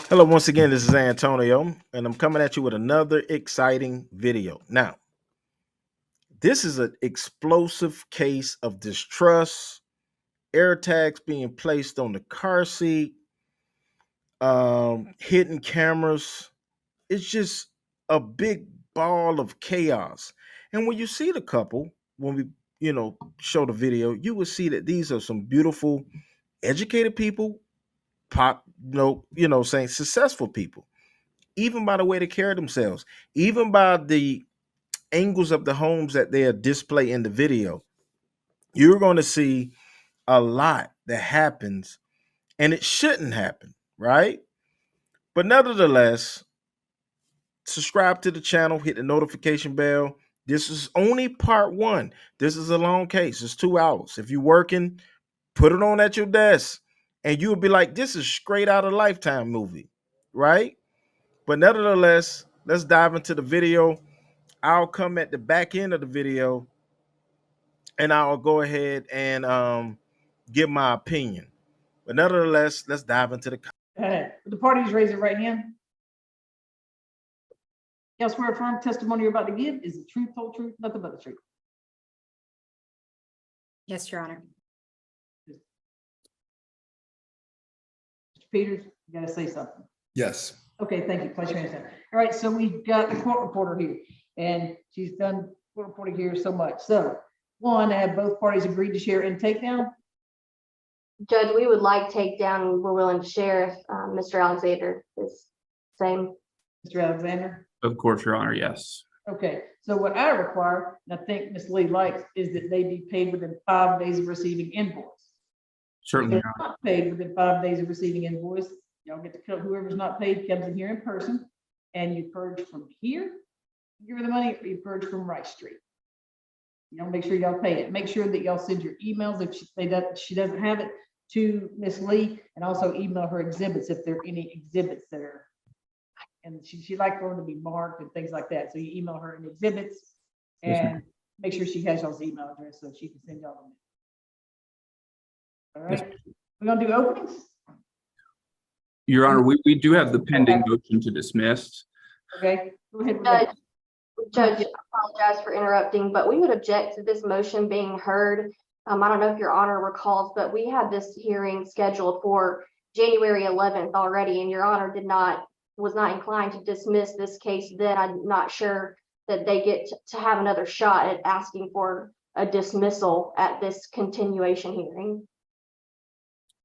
Hello, once again, this is Antonio, and I'm coming at you with another exciting video. Now, this is an explosive case of distrust, AirTags being placed on the car seat, hidden cameras. It's just a big ball of chaos. And when you see the couple, when we, show the video, you will see that these are some beautiful, educated people, saying successful people, even by the way they carry themselves, even by the angles of the homes that they are display in the video, you're going to see a lot that happens and it shouldn't happen, right? But nevertheless, subscribe to the channel, hit the notification bell. This is only part one. This is a long case. It's 2 hours. If you're working, put it on at your desk and you'll be like, this is straight out of Lifetime movie, right? But nevertheless, let's dive into the video. I'll come at the back end of the video and I'll go ahead and give my opinion. But nevertheless, let's dive into the. The parties raise their right hand. Y'all swear affirm testimony you're about to give is the truth, whole truth, nothing but the truth. Yes, Your Honor. Mr. Peters, you gotta say something. Yes. Okay, thank you. Place your hands down. All right, so we've got the court reporter here, and she's done court reporting here so much. So, one, have both parties agreed to share in takedown? Judge, we would like takedown. We're willing to share if Mr. Alexander is same. Mr. Alexander? Of course, Your Honor, yes. Okay, so what I require, and I think Ms. Lee likes, is that they be paid within 5 days of receiving invoice. Certainly, If they're not paid within 5 days of receiving invoice, y'all get to come, whoever's not paid comes in here in person, and you purge from here, give her the money, or you purge from Rice Street. You know, make sure y'all pay it. Make sure that y'all send your emails if she doesn't have it to Ms. Lee, and also email her exhibits if there are any exhibits that are, and she likes for them to be marked and things like that. So you email her any exhibits and make sure she has y'all's email address so she can send y'all them. All right, we're gonna do openings. Your Honor, we do have the pending motion to dismiss. Okay, go ahead. Judge, I apologize for interrupting, but we would object to this motion being heard. I don't know if Your Honor recalls, but we had this hearing scheduled for January 11th already, and Your Honor was not inclined to dismiss this case then. I'm not sure that they get to have another shot at asking for a dismissal at this continuation hearing.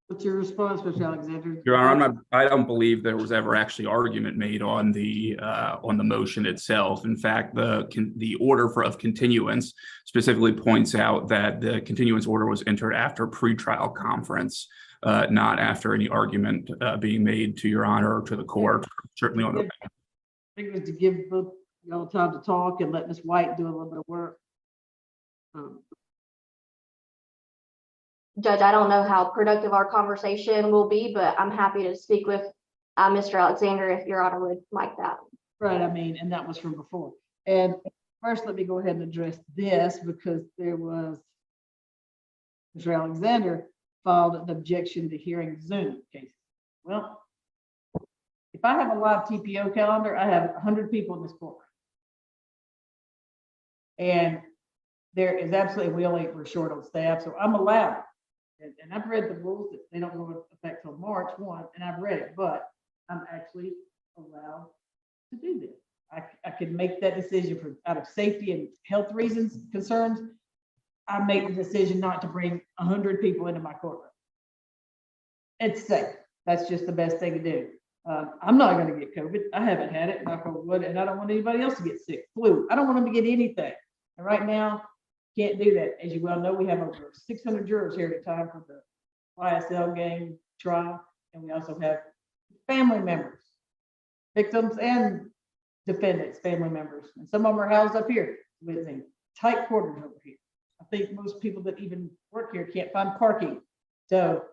What's your response, Mr. Alexander? Your Honor, I don't believe there was ever actually argument made on the motion itself. In fact, the order of continuance specifically points out that the continuance order was entered after pretrial conference, not after any argument being made to Your Honor or to the court. Certainly on the. I think it was to give both y'all time to talk and let Ms. White do a little bit of work. Judge, I don't know how productive our conversation will be, but I'm happy to speak with Mr. Alexander if Your Honor would like that. Right, I mean, and that was from before. And first, let me go ahead and address this because there was, Mr. Alexander filed an objection to hearing Zoom cases. Well, if I have a live TPO calendar, I have 100 people in this courtroom. And there is absolutely, we're short on staff, so I'm allowed. And I've read the rules that they don't go into effect till March 1, and I've read it, but I'm actually allowed to do this. I can make that decision out of safety and health reasons, concerns. I make the decision not to bring 100 people into my courtroom. It's safe. That's just the best thing to do. I'm not going to get COVID. I haven't had it, knock on wood, and I don't want anybody else to get sick. Flu. I don't want them to get anything. And right now, can't do that. As you well know, we have over 600 jurors here at a time for the YSL gang trial, and we also have family members, victims and defendants, family members, and some of them are housed up here with me, tight quarters over here. I think most people that even work here can't find parking. So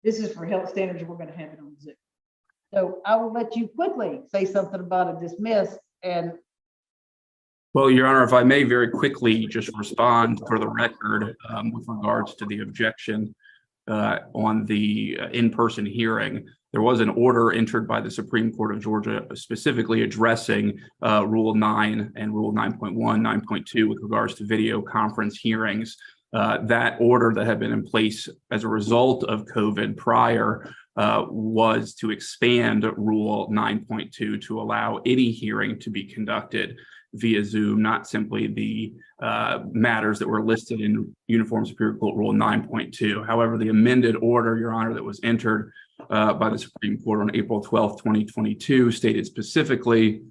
this is for health standards, and we're going to have it on Zoom. So I will let you quickly say something about a dismiss. And well, Your Honor, if I may very quickly just respond for the record with regards to the objection. on the in-person hearing, there was an order entered by the Supreme Court of Georgia specifically addressing Rule 9 and Rule 9.1, 9.2 with regards to video conference hearings. That order that had been in place as a result of COVID prior was to expand Rule 9.2 to allow any hearing to be conducted via Zoom, not simply the matters that were listed in Uniform Superior Court Rule 9.2. However, the amended order, Your Honor, that was entered by the Supreme Court on April 12th, 2022, stated specifically,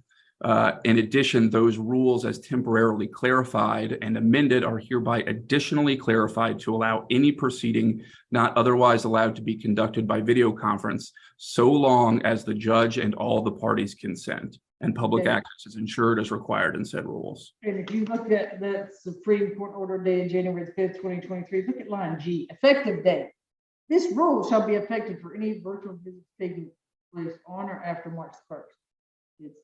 in addition, those rules as temporarily clarified and amended are hereby additionally clarified to allow any proceeding not otherwise allowed to be conducted by video conference so long as the judge and all the parties consent and public Okay. access is ensured as required in said rules. And if you look at the Supreme Court order dated January 5th, 2023, look at line G, effective date. This rule shall be effective for any virtual visits taking place on or after March 1st. It's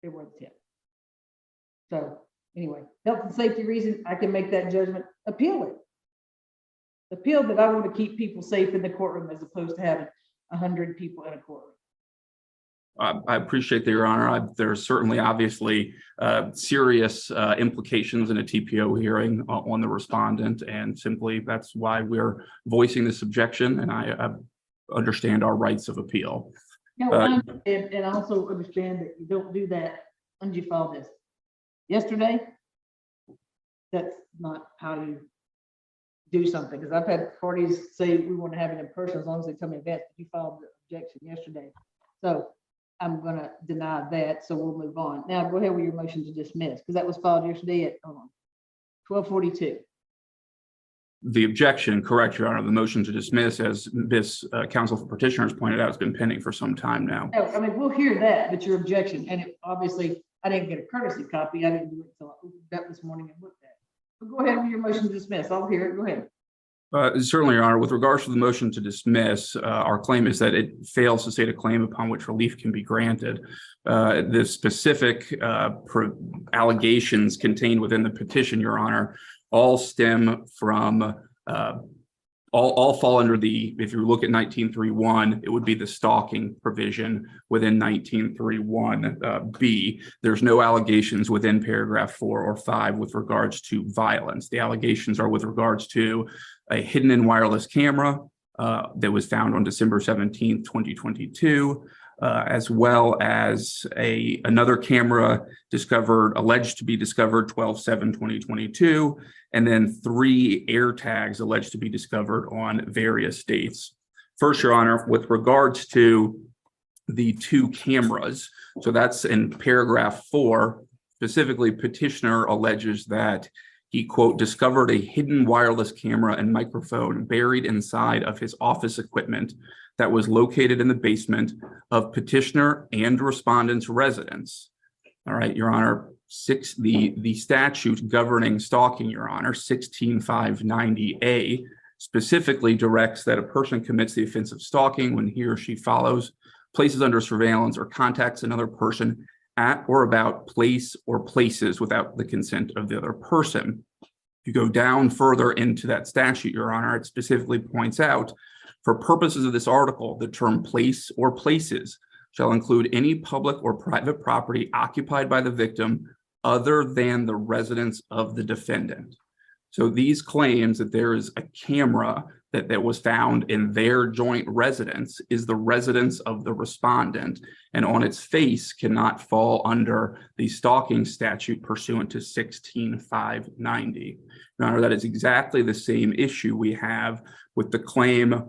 February 10th. So anyway, health and safety reason, I can make that judgment, appeal it. Appeal that I want to keep people safe in the courtroom as opposed to having 100 people in a courtroom. I appreciate that, Your Honor. There's certainly obviously serious implications in a TPO hearing on the respondent, and simply that's why we're voicing this objection, and I understand our rights of appeal. No, and also understand that you don't do that until you file this. Yesterday, that's not how you do something, because I've had parties say we want to have it in person as long as they tell me in advance, but you filed the objection yesterday. So I'm going to deny that, so we'll move on. Now go ahead with your motion to dismiss, because that was filed yesterday at 12:42. The objection, correct, Your Honor. The motion to dismiss, as this counsel for petitioners pointed out, has been pending for some time now. No, I mean, we'll hear that, but your objection, and it, obviously, I didn't get a courtesy copy. I didn't do it until I opened it up this morning and looked at it. But go ahead with your motion to dismiss. I'll hear it. Go ahead. Certainly, Your Honor. With regards to the motion to dismiss, our claim is that it fails to state a claim upon which relief can be granted. The specific allegations contained within the petition, Your Honor, all stem from all fall under the, if you look at 19.3.1, it would be the stalking provision within 19.3.1 B. There's no allegations within paragraph 4 or 5 with regards to violence. The allegations are with regards to a hidden and wireless camera that was found on December 17th, 2022, as well as another camera alleged to be discovered 12/7/2022, and then 3 AirTags alleged to be discovered on various dates. First, Your Honor, with regards to the 2 cameras, so that's in paragraph 4, specifically petitioner alleges that he, quote, discovered a hidden wireless camera and microphone buried inside of his office equipment that was located in the basement of petitioner and respondent's residence. All right, Your Honor, the statute governing stalking, Your Honor, 16.590A, specifically directs that a person commits the offense of stalking when he or she follows, places under surveillance, or contacts another person at or about place or places without the consent of the other person. If you go down further into that statute, Your Honor, it specifically points out, for purposes of this article, the term place or places shall include any public or private property occupied by the victim other than the residence of the defendant. So these claims that there is a camera that was found in their joint residence is the residence of the respondent, and on its face cannot fall under the stalking statute pursuant to 16.590. Your Honor, that is exactly the same issue we have with the claim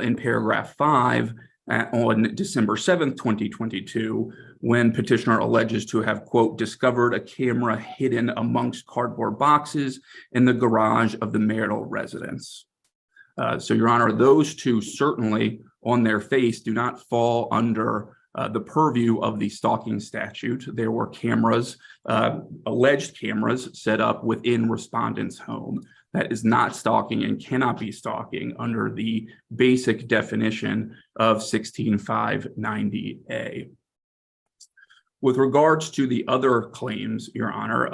in paragraph 5 on December 7th, 2022, when petitioner alleges to have, quote, discovered a camera hidden amongst cardboard boxes in the garage of the marital residence. So, Your Honor, those 2 certainly on their face do not fall under the purview of the stalking statute. There were cameras, alleged cameras set up within respondent's home. That is not stalking and cannot be stalking under the basic definition of 16.590A. With regards to the other claims, Your Honor,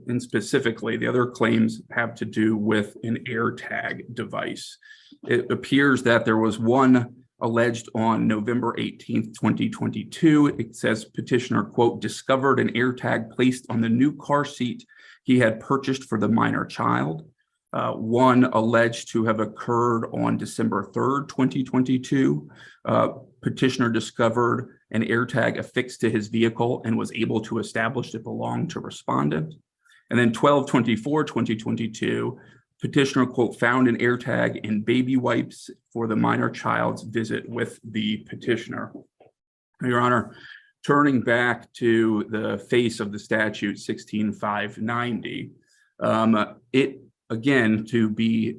and specifically the other claims have to do with an AirTag device. It appears that there was one alleged on November 18th, 2022. It says petitioner, quote, discovered an AirTag placed on the new car seat he had purchased for the minor child. One alleged to have occurred on December 3rd, 2022. Petitioner discovered an AirTag affixed to his vehicle and was able to establish it belonged to respondent. And then 12/24/2022, petitioner, quote, found an AirTag in baby wipes for the minor child's visit with the petitioner. Your Honor, turning back to the face of the statute 16-590, it, again, to be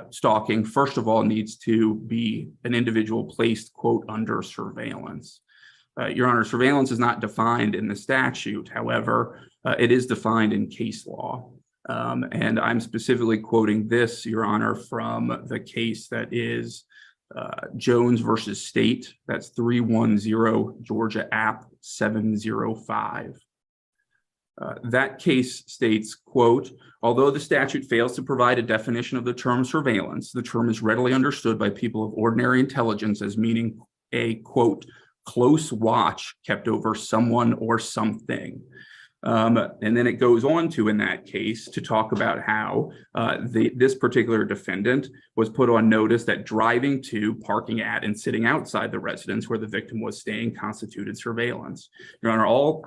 stalking, first of all, needs to be an individual placed, quote, under surveillance. Your Honor, surveillance is not defined in the statute. However, it is defined in case law. And I'm specifically quoting this, Your Honor, from the case that is Jones versus State. That's 310 Georgia App 705. That case states, quote, although the statute fails to provide a definition of the term surveillance, the term is readily understood by people of ordinary intelligence as meaning a, quote, close watch kept over someone or something. And then it goes on to, in that case, to talk about how this particular defendant was put on notice that driving to, parking at, and sitting outside the residence where the victim was staying constituted surveillance. Your Honor, all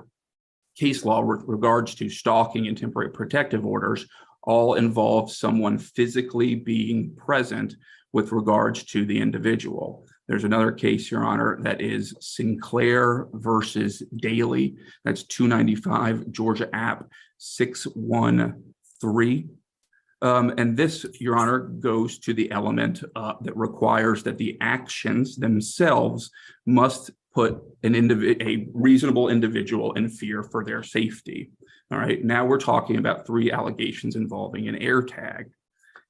case law with regards to stalking and temporary protective orders all involve someone physically being present with regards to the individual. There's another case, Your Honor, that is Sinclair versus Daly. That's 295 Georgia App 613. And this, Your Honor, goes to the element that requires that the actions themselves must put a reasonable individual in fear for their safety. All right, now we're talking about 3 allegations involving an AirTag.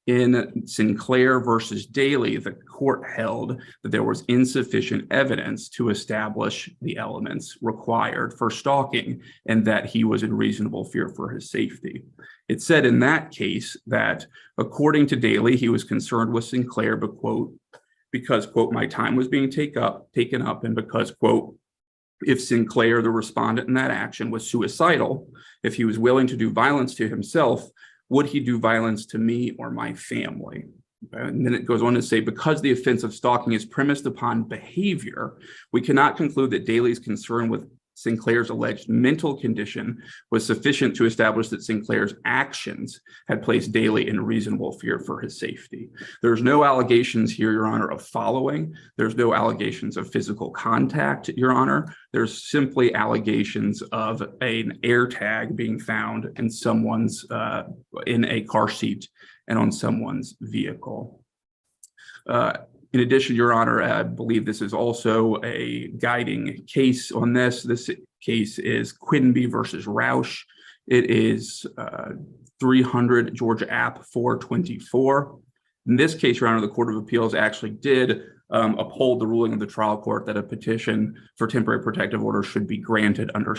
In Sinclair versus Daly, the court held that there was insufficient evidence to establish the elements required for stalking and that he was in reasonable fear for his safety. It said in that case that, according to Daly, he was concerned with Sinclair, but, quote, because, quote, my time was being taken up, and because, quote, if Sinclair, the respondent in that action, was suicidal, if he was willing to do violence to himself, would he do violence to me or my family? And then it goes on to say, because the offense of stalking is premised upon behavior, we cannot conclude that Daly's concern with Sinclair's alleged mental condition was sufficient to establish that Sinclair's actions had placed Daly in reasonable fear for his safety. There's no allegations here, Your Honor, of following. There's no allegations of physical contact, Your Honor. There's simply allegations of an AirTag being found in someone's, in a car seat and on someone's vehicle. In addition, Your Honor, I believe this is also a guiding case on this. This case is Quinby versus Roush. It is 300 Georgia App 424. In this case, Your Honor, the Court of Appeals actually did uphold the ruling of the trial court that a petition for temporary protective order should be granted under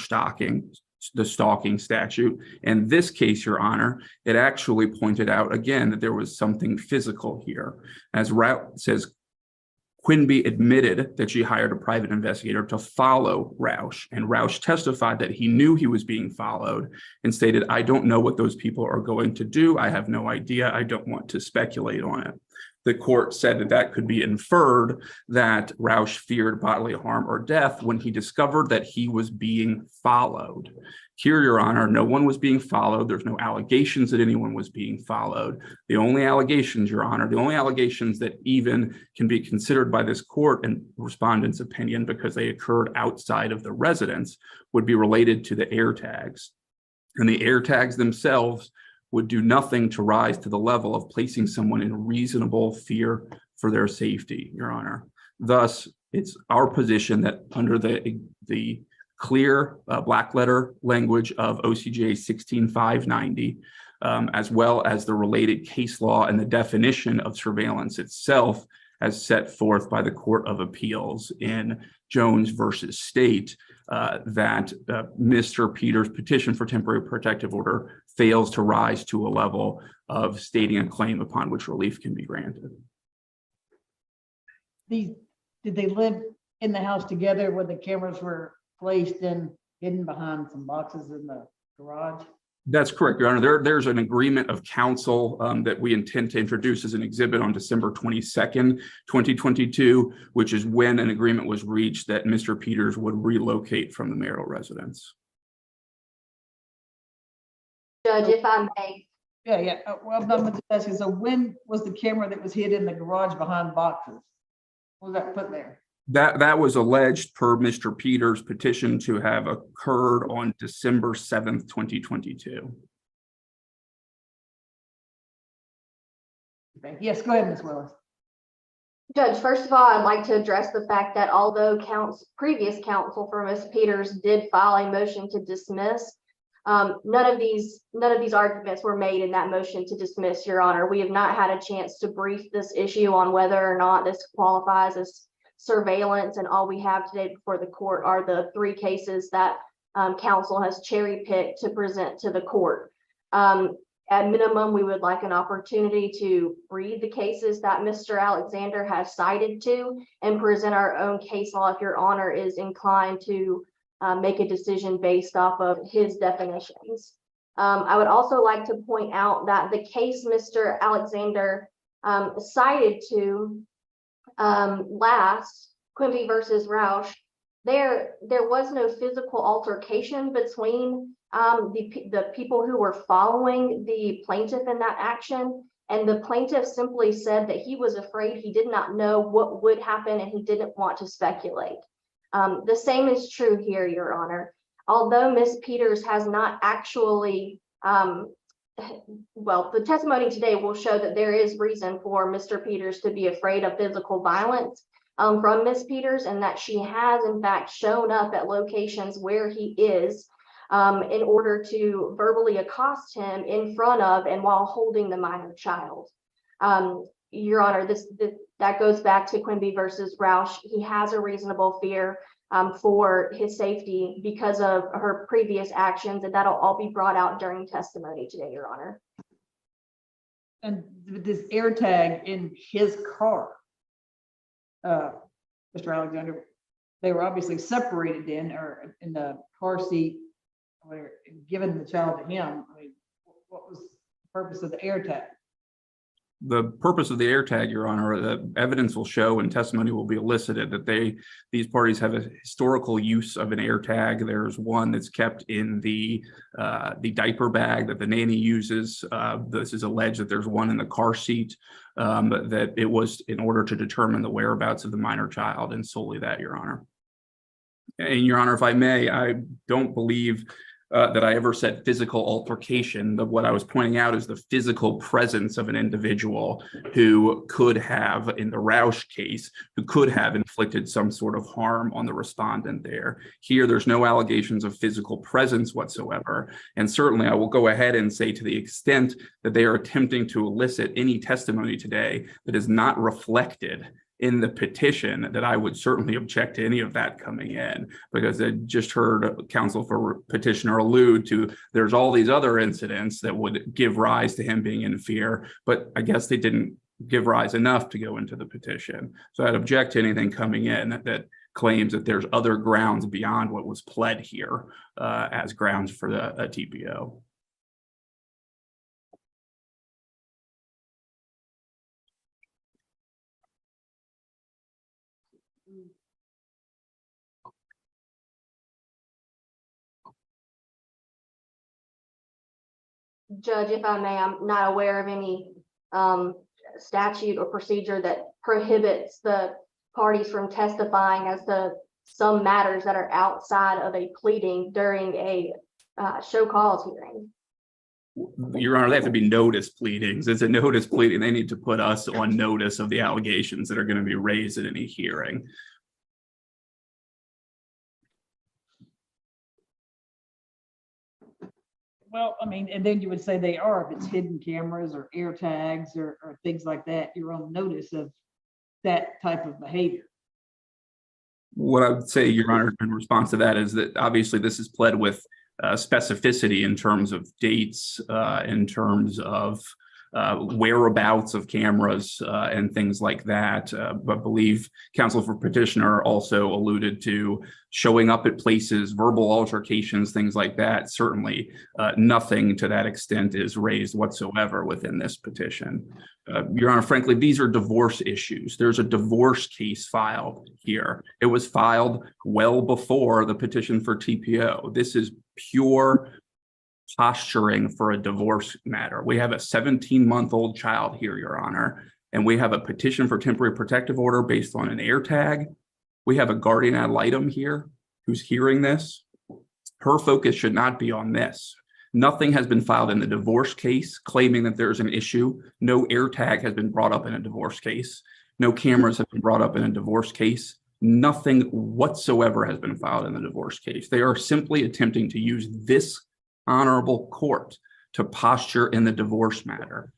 the stalking statute. In this case, Your Honor, it actually pointed out again that there was something physical here. As Roush says, Quinby admitted that she hired a private investigator to follow Roush, and Roush testified that he knew he was being followed and stated, I don't know what those people are going to do. I have no idea. I don't want to speculate on it. The court said that that could be inferred that Roush feared bodily harm or death when he discovered that he was being followed. Here, Your Honor, no one was being followed. There's no allegations that anyone was being followed. The only allegations, Your Honor, the only allegations that even can be considered by this court in respondent's opinion because they occurred outside of the residence would be related to the AirTags. And the AirTags themselves would do nothing to rise to the level of placing someone in reasonable fear for their safety, Your Honor. Thus, it's our position that under the clear black letter language of OCGA 16-590, as well as the related case law and the definition of surveillance itself, as set forth by the Court of Appeals in Jones versus State, that Mr. Peters' petition for temporary protective order fails to rise to a level of stating a claim upon which relief can be granted. Did they live in the house together when the cameras were placed and hidden behind some boxes in the garage? That's correct, Your Honor. There's an agreement of counsel that we intend to introduce as an exhibit on December 22nd, 2022, which is when an agreement was reached that Mr. Peters would relocate from the marital residence. Judge, if I may, Yeah. Well, I'm just asking, so when was the camera that was hid in the garage behind boxes? What was that put there? That was alleged per Mr. Peters' petition to have occurred on December 7th, 2022. Okay. Yes, go ahead, Ms. Willis. Judge, first of all, I'd like to address the fact that although previous counsel for Ms. Peters did file a motion to dismiss, none of these arguments were made in that motion to dismiss, Your Honor. We have not had a chance to brief this issue on whether or not this qualifies as surveillance, and all we have today before the court are the 3 cases that counsel has cherry picked to present to the court. At minimum, we would like an opportunity to read the cases that Mr. Alexander has cited to and present our own case law if Your Honor is inclined to make a decision based off of his definitions. I would also like to point out that the case Mr. Alexander cited to last, Quimby versus Roush, there was no physical altercation between the people who were following the plaintiff in that action, and the plaintiff simply said that he was afraid, he did not know what would happen, and he didn't want to speculate. The same is true here, Your Honor. Although Ms. Peters has not actually well, the testimony today will show that there is reason for Mr. Peters to be afraid of physical violence from Ms. Peters, and that she has in fact shown up at locations where he is in order to verbally accost him in front of and while holding the minor child. Your Honor, that goes back to Quimby versus Roush. He has a reasonable fear for his safety because of her previous actions, and that'll all be brought out during testimony today, Your Honor. And this AirTag in his car, Mr. Alexander, they were obviously separated then, or in the car seat, or given the child to him. I mean, what was the purpose of the AirTag? The purpose of the AirTag, Your Honor, the evidence will show and testimony will be elicited that these parties have a historical use of an AirTag. There's one that's kept in the diaper bag that the nanny uses. This is alleged that there's one in the car seat, that it was in order to determine the whereabouts of the minor child, and solely that, Your Honor. And Your Honor, if I may, I don't believe that I ever said physical altercation. What I was pointing out is the physical presence of an individual who could have, in the Roush case, who could have inflicted some sort of harm on the respondent there. Here, there's no allegations of physical presence whatsoever. And certainly I will go ahead and say, to the extent that they are attempting to elicit any testimony today that is not reflected in the petition, that I would certainly object to any of that coming in, because I just heard counsel for petitioner allude to there's all these other incidents that would give rise to him being in fear, but I guess they didn't give rise enough to go into the petition. So I'd object to anything coming in that claims that there's other grounds beyond what was pled here as grounds for the TPO. Judge, if I may, I'm not aware of any statute or procedure that prohibits the parties from testifying as to some matters that are outside of a pleading during a show cause hearing. Your Honor, they have to be notice pleadings. It's a notice pleading. They need to put us on notice of the allegations that are going to be raised at any hearing. Well, I mean, and then you would say they are, if it's hidden cameras or AirTags or things like that, you're on notice of that type of behavior. What I would say, Your Honor, in response to that is that obviously this is pled with specificity in terms of dates, in terms of whereabouts of cameras and things like that. But I believe counsel for petitioner also alluded to showing up at places, verbal altercations, things like that. Certainly nothing to that extent is raised whatsoever within this petition. Your Honor, frankly, these are divorce issues. There's a divorce case filed here. It was filed well before the petition for TPO. This is pure posturing for a divorce matter. We have a 17-month-old child here, Your Honor, and we have a petition for temporary protective order based on an AirTag. We have a guardian ad litem here who's hearing this. Her focus should not be on this. Nothing has been filed in the divorce case claiming that there's an issue. No AirTag has been brought up in a divorce case. No cameras have been brought up in a divorce case. Nothing whatsoever has been filed in the divorce case. They are simply attempting to use this honorable court to posture in the divorce matter.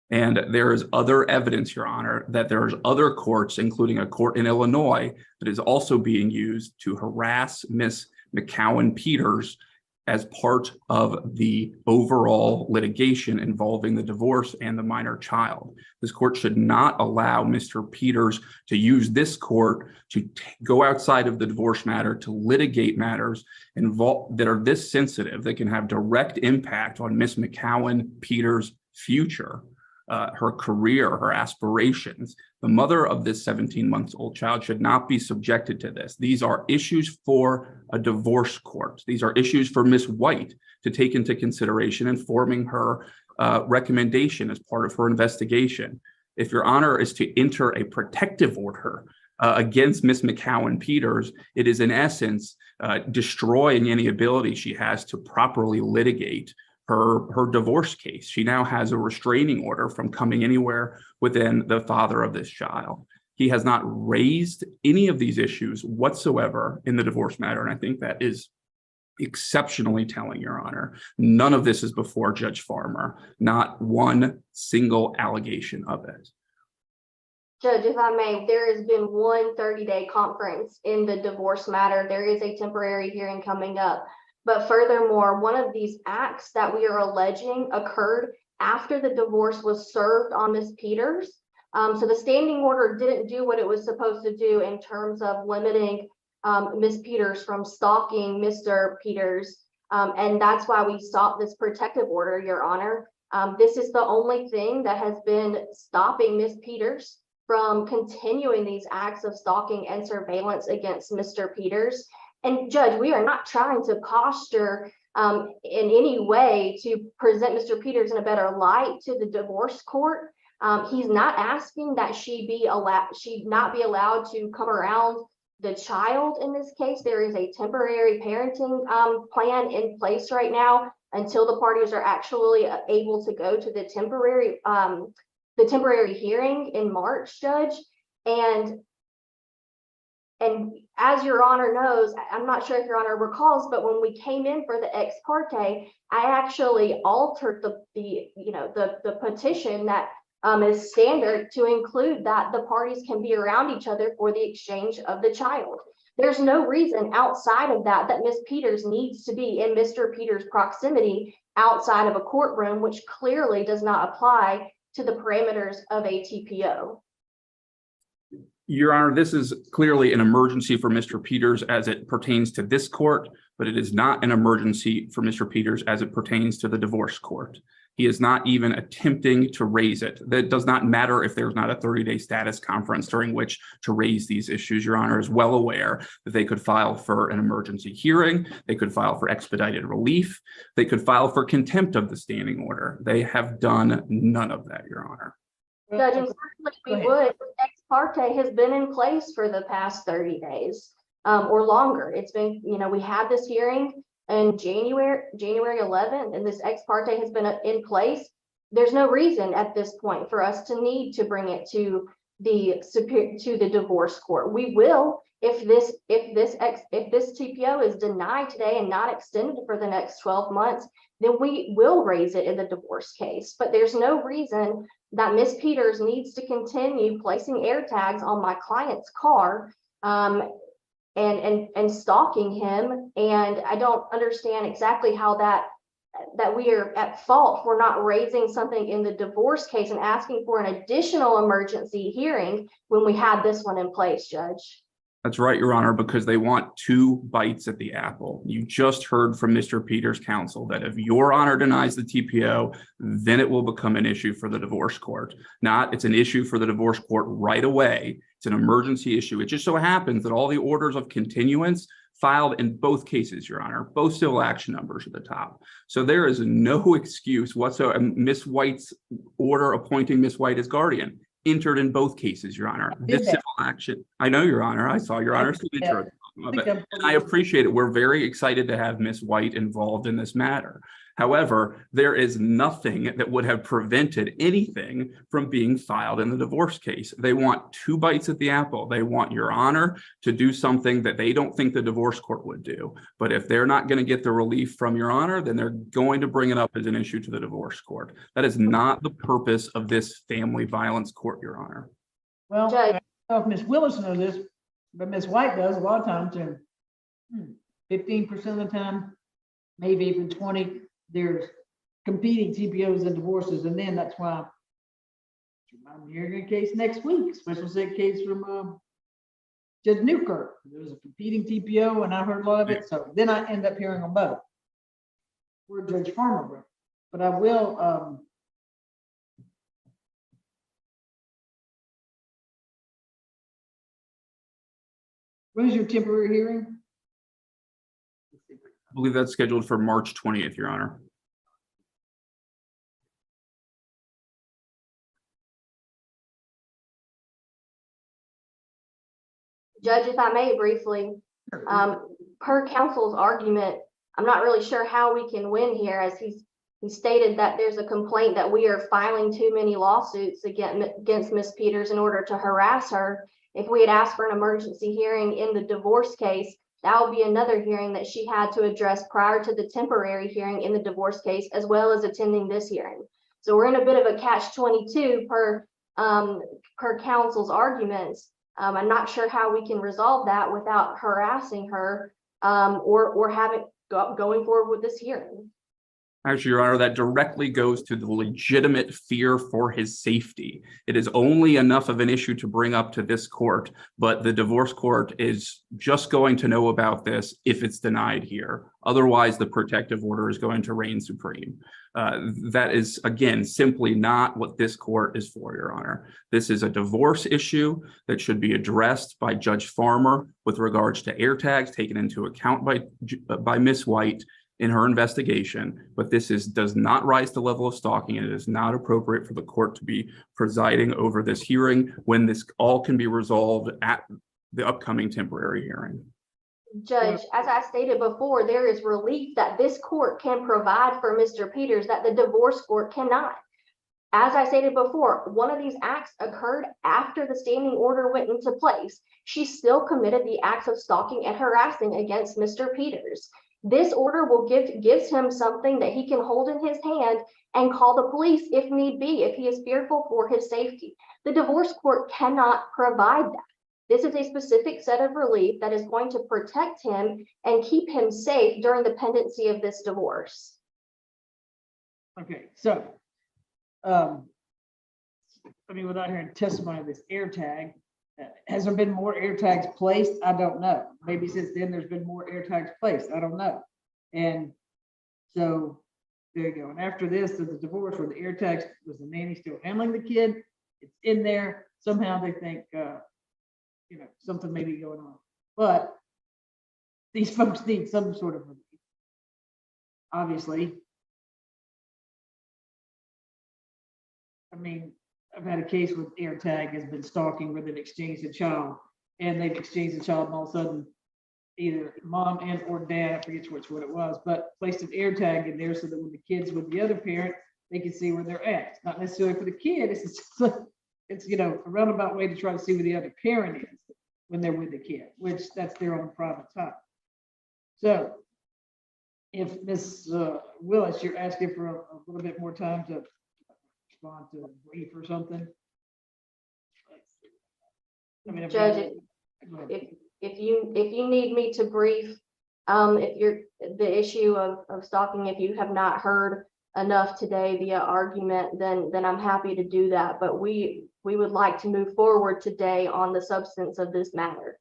And there is other evidence, Your Honor, that there's other courts, including a court in Illinois, that is also being used to harass Miss McCowan Peters as part of the overall litigation involving the divorce and the minor child. This court should not allow Mr. Peters to use this court to go outside of the divorce matter to litigate matters that are this sensitive, that can have direct impact on Miss McCowan Peters' future, her career, her aspirations. The mother of this 17-month-old child should not be subjected to this. These are issues for a divorce court. These are issues for Miss White to take into consideration in forming her recommendation as part of her investigation. If Your Honor is to enter a protective order against Miss McCowan Peters, it is in essence destroying any ability she has to properly litigate her divorce case. She now has a restraining order from coming anywhere within the father of this child. He has not raised any of these issues whatsoever in the divorce matter, and I think that is exceptionally telling, Your Honor. None of this is before Judge Farmer, not one single allegation of it. Judge, if I may, there has been one 30-day conference in the divorce matter. There is a temporary hearing coming up. But furthermore, one of these acts that we are alleging occurred after the divorce was served on Ms. Peters. So the standing order didn't do what it was supposed to do in terms of limiting Ms. Peters from stalking Mr. Peters. And that's why we sought this protective order, Your Honor. This is the only thing that has been stopping Ms. Peters from continuing these acts of stalking and surveillance against Mr. Peters. And Judge, we are not trying to posture in any way to present Mr. Peters in a better light to the divorce court. He's not asking that she not be allowed to come around the child in this case. There is a temporary parenting plan in place right now until the parties are actually able to go to the temporary hearing in March, Judge. And as Your Honor knows, I'm not sure if Your Honor recalls, but when we came in for the ex parte, I actually altered the petition that is standard to include that the parties can be around each other for the exchange of the child. There's no reason outside of that Ms. Peters needs to be in Mr. Peters' proximity outside of a courtroom, which clearly does not apply to the parameters of a TPO. Your Honor, this is clearly an emergency for Mr. Peters as it pertains to this court, but it is not an emergency for Mr. Peters as it pertains to the divorce court. He is not even attempting to raise it. That does not matter if there's not a 30-day status conference during which to raise these issues. Your Honor is well aware that they could file for an emergency hearing. They could file for expedited relief. They could file for contempt of the standing order. They have done none of that, Your Honor. Judge, and certainly we would. Ex parte has been in place for the past 30 days or longer. It's been, we had this hearing in January 11th, and this ex parte has been in place. There's no reason at this point for us to need to bring it to the divorce court. We will, if this TPO is denied today and not extended for the next 12 months, then we will raise it in the divorce case. But there's no reason that Ms. Peters needs to continue placing AirTags on my client's car and stalking him. And I don't understand exactly how that we are at fault for not raising something in the divorce case and asking for an additional emergency hearing when we had this one in place, Judge. That's right, Your Honor, because they want 2 bites at the apple. You just heard from Mr. Peters' counsel that if Your Honor denies the TPO, then it will become an issue for the divorce court. Not, it's an issue for the divorce court right away. It's an emergency issue. It just so happens that all the orders of continuance filed in both cases, Your Honor, both civil action numbers at the top. So there is no excuse whatsoever. Ms. White's order appointing Ms. White as guardian entered in both cases, Your Honor. This civil action, I know, Your Honor, I saw Your Honor's signature. And I appreciate it. We're very excited to have Ms. White involved in this matter. However, there is nothing that would have prevented anything from being filed in the divorce case. They want 2 bites at the apple. They want Your Honor to do something that they don't think the divorce court would do. But if they're not going to get the relief from Your Honor, then they're going to bring it up as an issue to the divorce court. That is not the purpose of this family violence court, Your Honor. Well, Judge. I don't know if Ms. Willis knows this, but Ms. White does a lot of times, and 15% of the time, maybe even 20, there's competing TPOs and divorces, and then that's why I'm hearing a case next week, special set case from Judge Newkirk. There's a competing TPO, and I heard a lot of it, so then I end up hearing them both. We're Judge Farmer, bro. But I will. When is your temporary hearing? I believe that's scheduled for March 20th, Your Honor. Judge, if I may briefly, per counsel's argument, I'm not really sure how we can win here, as he stated that there's a complaint that we are filing too many lawsuits against Ms. Peters in order to harass her. If we had asked for an emergency hearing in the divorce case, that would be another hearing that she had to address prior to the temporary hearing in the divorce case, as well as attending this hearing. So we're in a bit of a catch-22 per counsel's arguments. I'm not sure how we can resolve that without harassing her or having going forward with this hearing. Actually, Your Honor, that directly goes to the legitimate fear for his safety. It is only enough of an issue to bring up to this court, but the divorce court is just going to know about this if it's denied here. Otherwise, the protective order is going to reign supreme. That is, again, simply not what this court is for, Your Honor. This is a divorce issue that should be addressed by Judge Farmer with regards to AirTags taken into account by Ms. White in her investigation, but this does not rise to the level of stalking, and it is not appropriate for the court to be presiding over this hearing when this all can be resolved at the upcoming temporary hearing. Judge, as I stated before, there is relief that this court can provide for Mr. Peters that the divorce court cannot. As I stated before, one of these acts occurred after the standing order went into place. She still committed the acts of stalking and harassing against Mr. Peters. This order will gives him something that he can hold in his hand and call the police if need be, if he is fearful for his safety. The divorce court cannot provide that. This is a specific set of relief that is going to protect him and keep him safe during the pendency of this divorce. Okay, so, I mean, without hearing testimony of this AirTag, has there been more AirTags placed? I don't know. Maybe since then there's been more AirTags placed. I don't know. And so there you go. And after this, there's a divorce where the AirTags, was the nanny still handling the kid? It's in there. Somehow they think, you know, something may be going on. But these folks need some sort of relief. Obviously. I mean, I've had a case with AirTag has been stalking where they've exchanged a child, and they've exchanged the child, and all of a sudden, either mom and or dad, I forget what it was, but placed an AirTag in there so that when the kid's with the other parent, they can see where they're at. It's not necessarily for the kid. It's you know, a roundabout way to try to see where the other parent is when they're with the kid, which that's their own private time. So if Ms. Willis, you're asking for a little bit more time to respond to a brief or something. I mean, Judge, go ahead. if you need me to brief, if you're the issue of stalking, if you have not heard enough today via argument, then I'm happy to do that. But we would like to move forward today on the substance of this matter.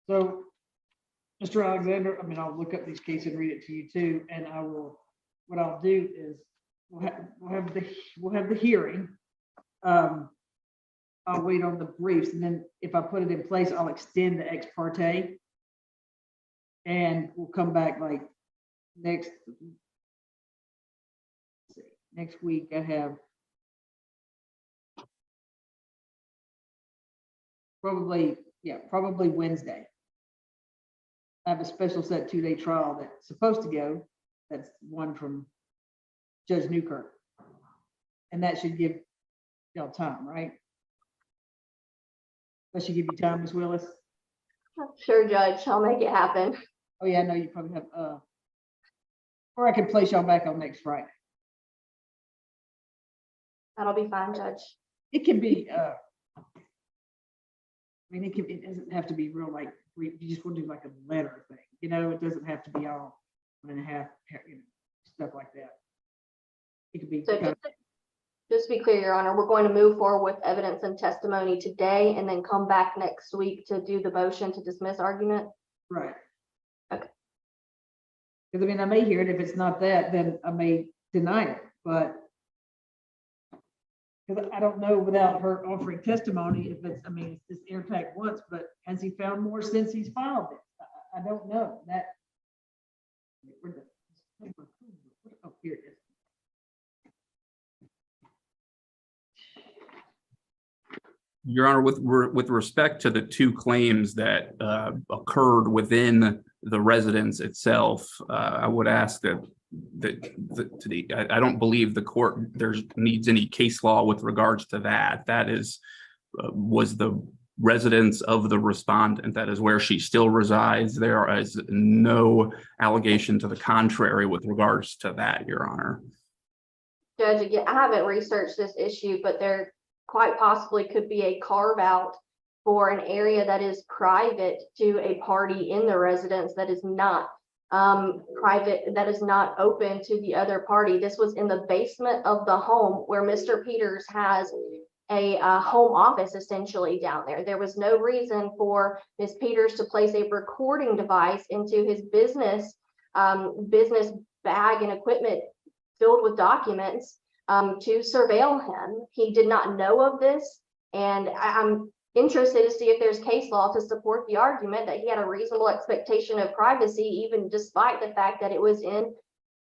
So, Mr. Alexander, I mean, I'll look up these cases and read it to you too, and I will. What I'll do is we'll have the hearing. I'll wait on the briefs, and then if I put it in place, I'll extend the ex parte, and we'll come back like next week. I have probably Wednesday. I have a special set 2-day trial that's supposed to go. That's one from Judge Newkirk. And that should give y'all time, right? That should give you time, Ms. Willis. Sure, Judge, I'll make it happen. Oh yeah, I know you probably have, or I can place y'all back on next Friday. That'll be fine, Judge. It can be, I mean, it doesn't have to be real, like, you just want to do like a letter thing, you know, it doesn't have to be all 1.5, you know, stuff like that. It could be. So just to be clear, Your Honor, we're going to move forward with evidence and testimony today and then come back next week to do the motion to dismiss argument. Right. Okay. Because I mean, I may hear it. If it's not that, then I may deny it. But because I don't know without her offering testimony if it's, I mean, it's this AirTag once, but has he found more since he's filed it? I don't know that. Oh, here it is. Your Honor, with respect to the two claims that occurred within the residence itself, I would ask that I don't believe the court needs any case law with regards to that. That was the residence of the respondent. That is where she still resides. There is no allegation to the contrary with regards to that, Your Honor. Judge, again, I haven't researched this issue, but there quite possibly could be a carve out for an area that is private to a party in the residence that is not private, that is not open to the other party. This was in the basement of the home where Mr. Peters has a home office essentially down there. There was no reason for Ms. Peters to place a recording device into his business bag and equipment filled with documents to surveil him. He did not know of this, and I'm interested to see if there's case law to support the argument that he had a reasonable expectation of privacy, even despite the fact that it was in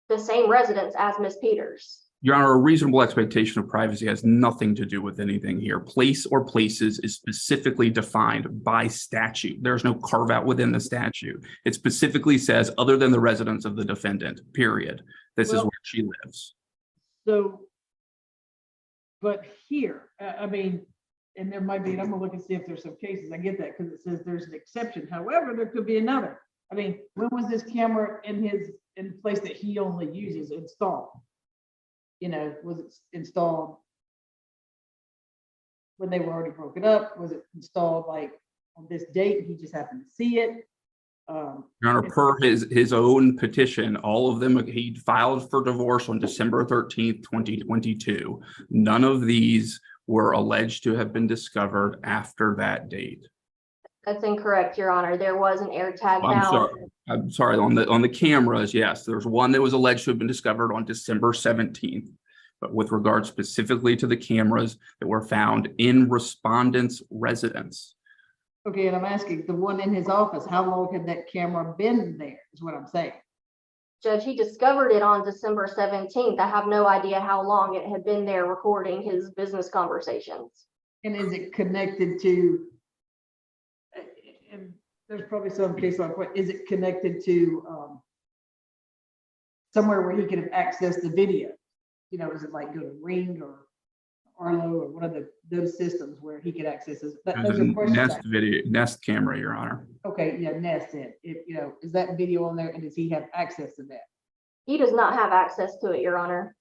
the same residence as Ms. Peters. Your Honor, a reasonable expectation of privacy has nothing to do with anything here. Place or places is specifically defined by statute. There's no carve out within the statute. It specifically says other than the residence of the defendant, period. This is where she lives. So, but here, I mean, and there might be, and I'm gonna look and see if there's some cases. I get that because it says there's an exception. However, there could be another. I mean, when was this camera in the place that he only uses installed? You know, was it installed when they were already broken up? Was it installed like on this date and he just happened to see it? Your Honor, per his own petition, all of them, he filed for divorce on December 13th, 2022. None of these were alleged to have been discovered after that date. That's incorrect, Your Honor. There was an AirTag. I'm sorry. On the cameras, yes, there's one that was alleged to have been discovered on December 17th. But with regard specifically to the cameras that were found in respondent's residence. Okay, and I'm asking the one in his office, how long had that camera been there, is what I'm saying. Judge, he discovered it on December 17th. I have no idea how long it had been there recording his business conversations. And is it connected to, and there's probably some case like what, is it connected to somewhere where he could have accessed the video? You know, is it like go to Ring or Arlo or one of those systems where he could access this. It was Those a are questions. Nest camera, Your Honor. Okay, yeah, Nest it. Is that video on there and does he have access to that? He does not have access to it, Your Honor.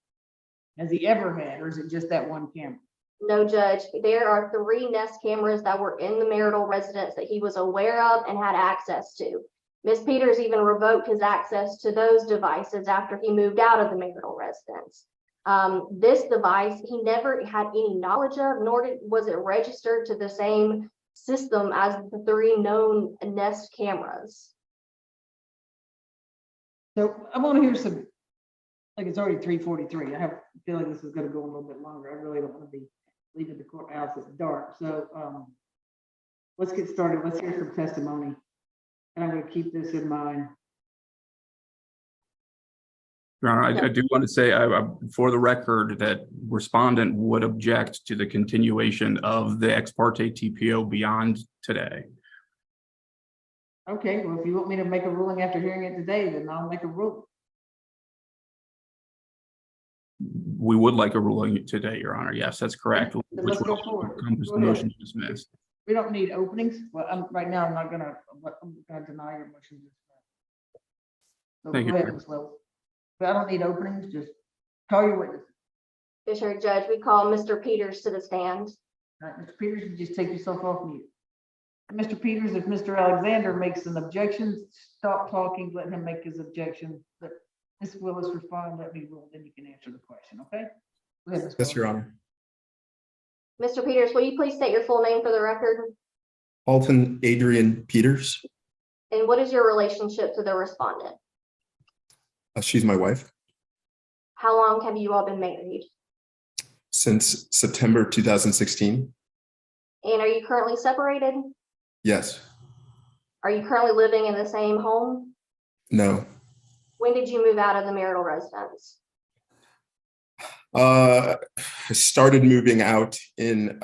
Has he ever had, or is it just that one camera? No, Judge. There are 3 Nest cameras that were in the marital residence that he was aware of and had access to. Ms. Peters even revoked his access to those devices after he moved out of the marital residence. This device, he never had any knowledge of, nor was it registered to the same system as the 3 known Nest cameras. So I want to hear some, like it's already 3:43. I have a feeling this is going to go a little bit longer. I really don't want to be leaving the courthouse at dark. So let's get started. Let's hear some testimony. And I'm going to keep this in mind. Your Honor, I do want to say, for the record, that respondent would object to the continuation of the ex parte TPO beyond today. Okay, well, if you want me to make a ruling after hearing it today, then I'll make a ruling. We would like a ruling today, Your Honor. Yes, that's correct. Then Which let's would go forward. encompass Go the ahead. motion to dismiss. We don't need openings. Well, right now, I'm gonna deny your motion. So Thank go you. ahead, Ms. Wells. But I don't need openings, just call your witness. Yes, sir, Judge. We call Mr. Peters to the stand. All right, Mr. Peters, you just take yourself off mute. Mr. Peters, if Mr. Alexander makes an objection, stop talking, let him make his objection. Let Ms. Willis respond, let me rule, then you can answer the question, okay? Go ahead, Ms. Yes, Your Willis. Honor. Mr. Peters, will you please state your full name for the record? Alton Adrian Peters. And what is your relationship to the respondent? She's my wife How long have you all been married? since September 2016. And are you currently separated? Yes. Are you currently living in the same home? No. When did you move out of the marital residence? I started moving out in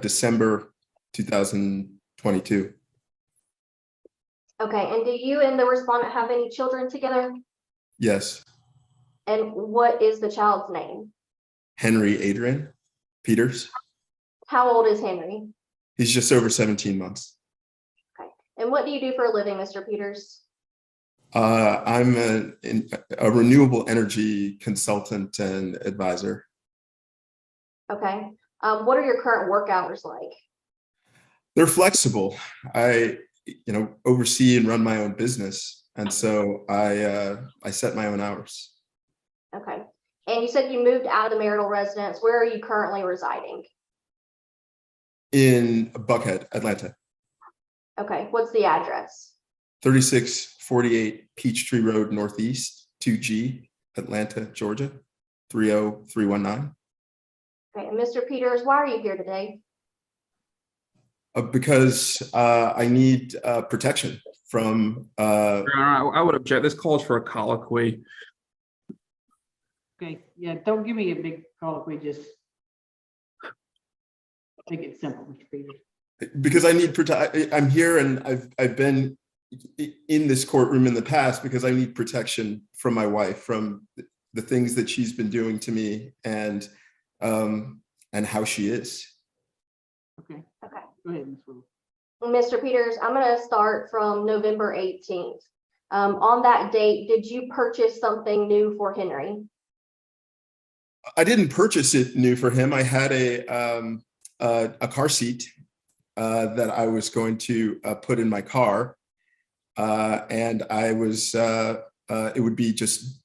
December 2022. Okay, and do you and the respondent have any children together? Yes. And what is the child's name? Henry Adrian Peters. How old is Henry? He's just over 17 months. And what do you do for a living, Mr. Peters? I'm a renewable energy consultant and advisor. Okay. What are your current work hours like? They're flexible. I oversee and run my own business, and so I set my own hours. Okay. And you said you moved out of the marital residence. Where are you currently residing? In Buckhead, Atlanta. Okay. What's the address? 3648 Peachtree Road Northeast, 2G, Atlanta, Georgia, 30319. Okay. And Mr. Peters, why are you here today? Because I need protection from. Your Honor, I would object. This calls for a colloquy. Okay, yeah, don't give me a big colloquy, just make it simple, Mr. Peters. Because I need I'm here, and I've been in this courtroom in the past because I need protection from my wife, from the things that she's been doing to me, and how she is. Okay, Okay. go ahead, Ms. Willis. Mr. Peters, I'm going to start from November 18th. On that date, did you purchase something new for Henry? I didn't purchase it new for him. I had a car seat that I was going to put in my car, and I was it would be just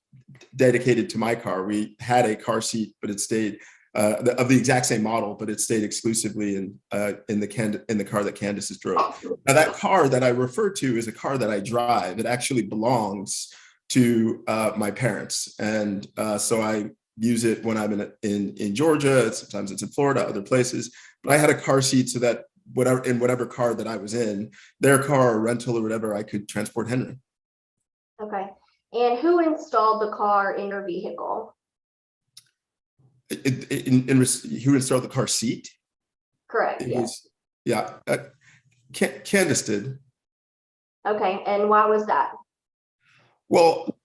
dedicated to my car. We had a car seat, but it stayed of the exact same model, but it stayed exclusively in the car that Candace drove. Now, that car that I refer to is a car that I drive. It actually belongs to my parents, and so I use it when I'm in Georgia. Sometimes it's in Florida, other places. But I had a car seat so that whatever car that I was in, their car or rental or whatever, I could transport Henry. Okay. And who installed the car in your vehicle? Who installed the car seat? Correct. It Yes. was, Candace did. Okay. And why was that? Well,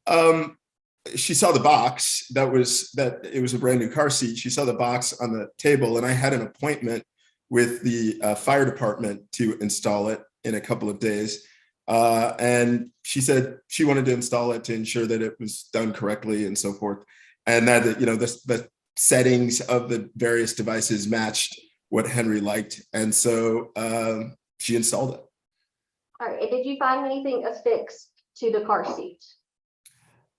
she saw the box that it was a brand new car seat. She saw the box on the table, and I had an appointment with the fire department to install it in a couple of days. And she said she wanted to install it to ensure that it was done correctly and so forth. And that, you know, the settings of the various devices matched what Henry liked. And so she installed it. All right, and did you find anything affixed to the car seat?